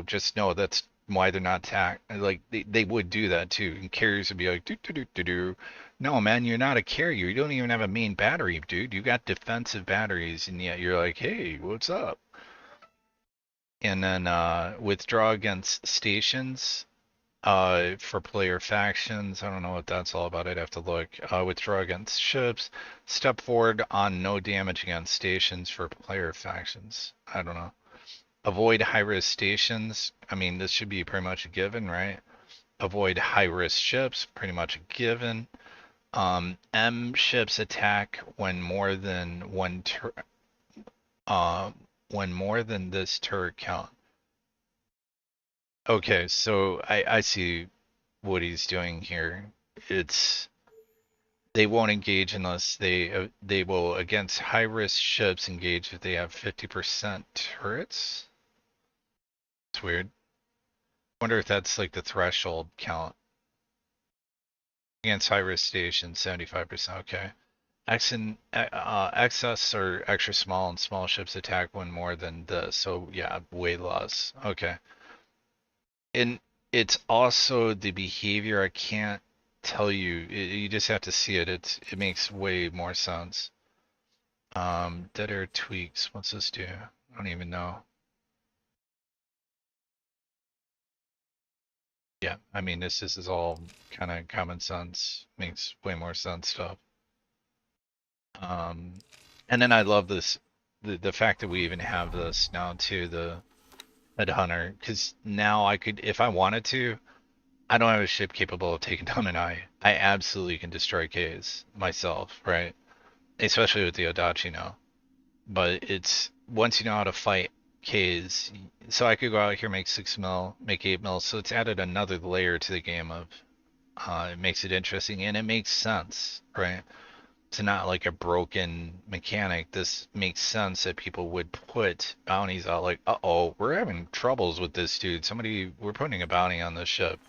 just no. That's why they're not attack. Like they would do that too. And carriers would be like, do. No, man, you're not a carrier. You don't even have a main battery, dude. You got defensive batteries, and yet you're like, hey, what's up? And then withdraw against stations for player factions. I don't know what that's all about. I'd have to look. Withdraw against ships. Step forward on no damage against stations for player factions. I don't know. Avoid high-risk stations. I mean, this should be pretty much a given, right? Avoid high-risk ships. Pretty much a given. M ships attack when more than this turret count. Okay, so I see what he's doing here. They won't engage unless they will against high risk ships engage if they have 50% turrets. It's weird. Wonder if that's like the threshold count. Against high risk stations, 75%. Okay. Excess or extra small and small ships attack when more than this. So yeah, way less. Okay. And it's also the behavior. I can't tell you. You just have to see it. It makes way more sense. Dead air tweaks. What's this do? I don't even know. Yeah, I mean this is all kind of common sense. Makes way more sense stuff. And then I love this, the fact that we even have this now too, the Headhunter, because now I could, if I wanted to, I don't have a ship capable of taking down an eye. I absolutely can destroy Ks myself, right? Especially with the Adachi now. But it's, once you know how to fight Ks, so I could go out here, make 6 mil, make 8 mil, so it's added another layer to the game of, it makes it interesting, and it makes sense, right? It's not like a broken mechanic. This makes sense that people would put bounties out like, uh-oh, we're having troubles with this dude. We're putting a bounty on this ship.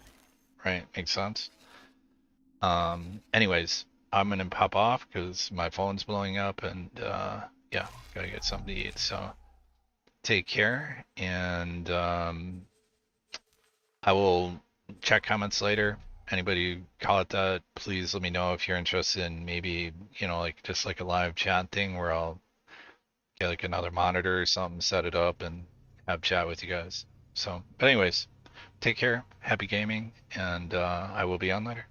Right? Makes sense? Anyways, I'm gonna pop off because my phone's blowing up and, yeah, gotta get something to eat. So, take care, and, I will check comments later. Anybody call it that, please let me know if you're interested in maybe, like just like a live chat thing where I'll get like another monitor or something, set it up and have chat with you guys. So, but anyways, take care, happy gaming, and I will be on later.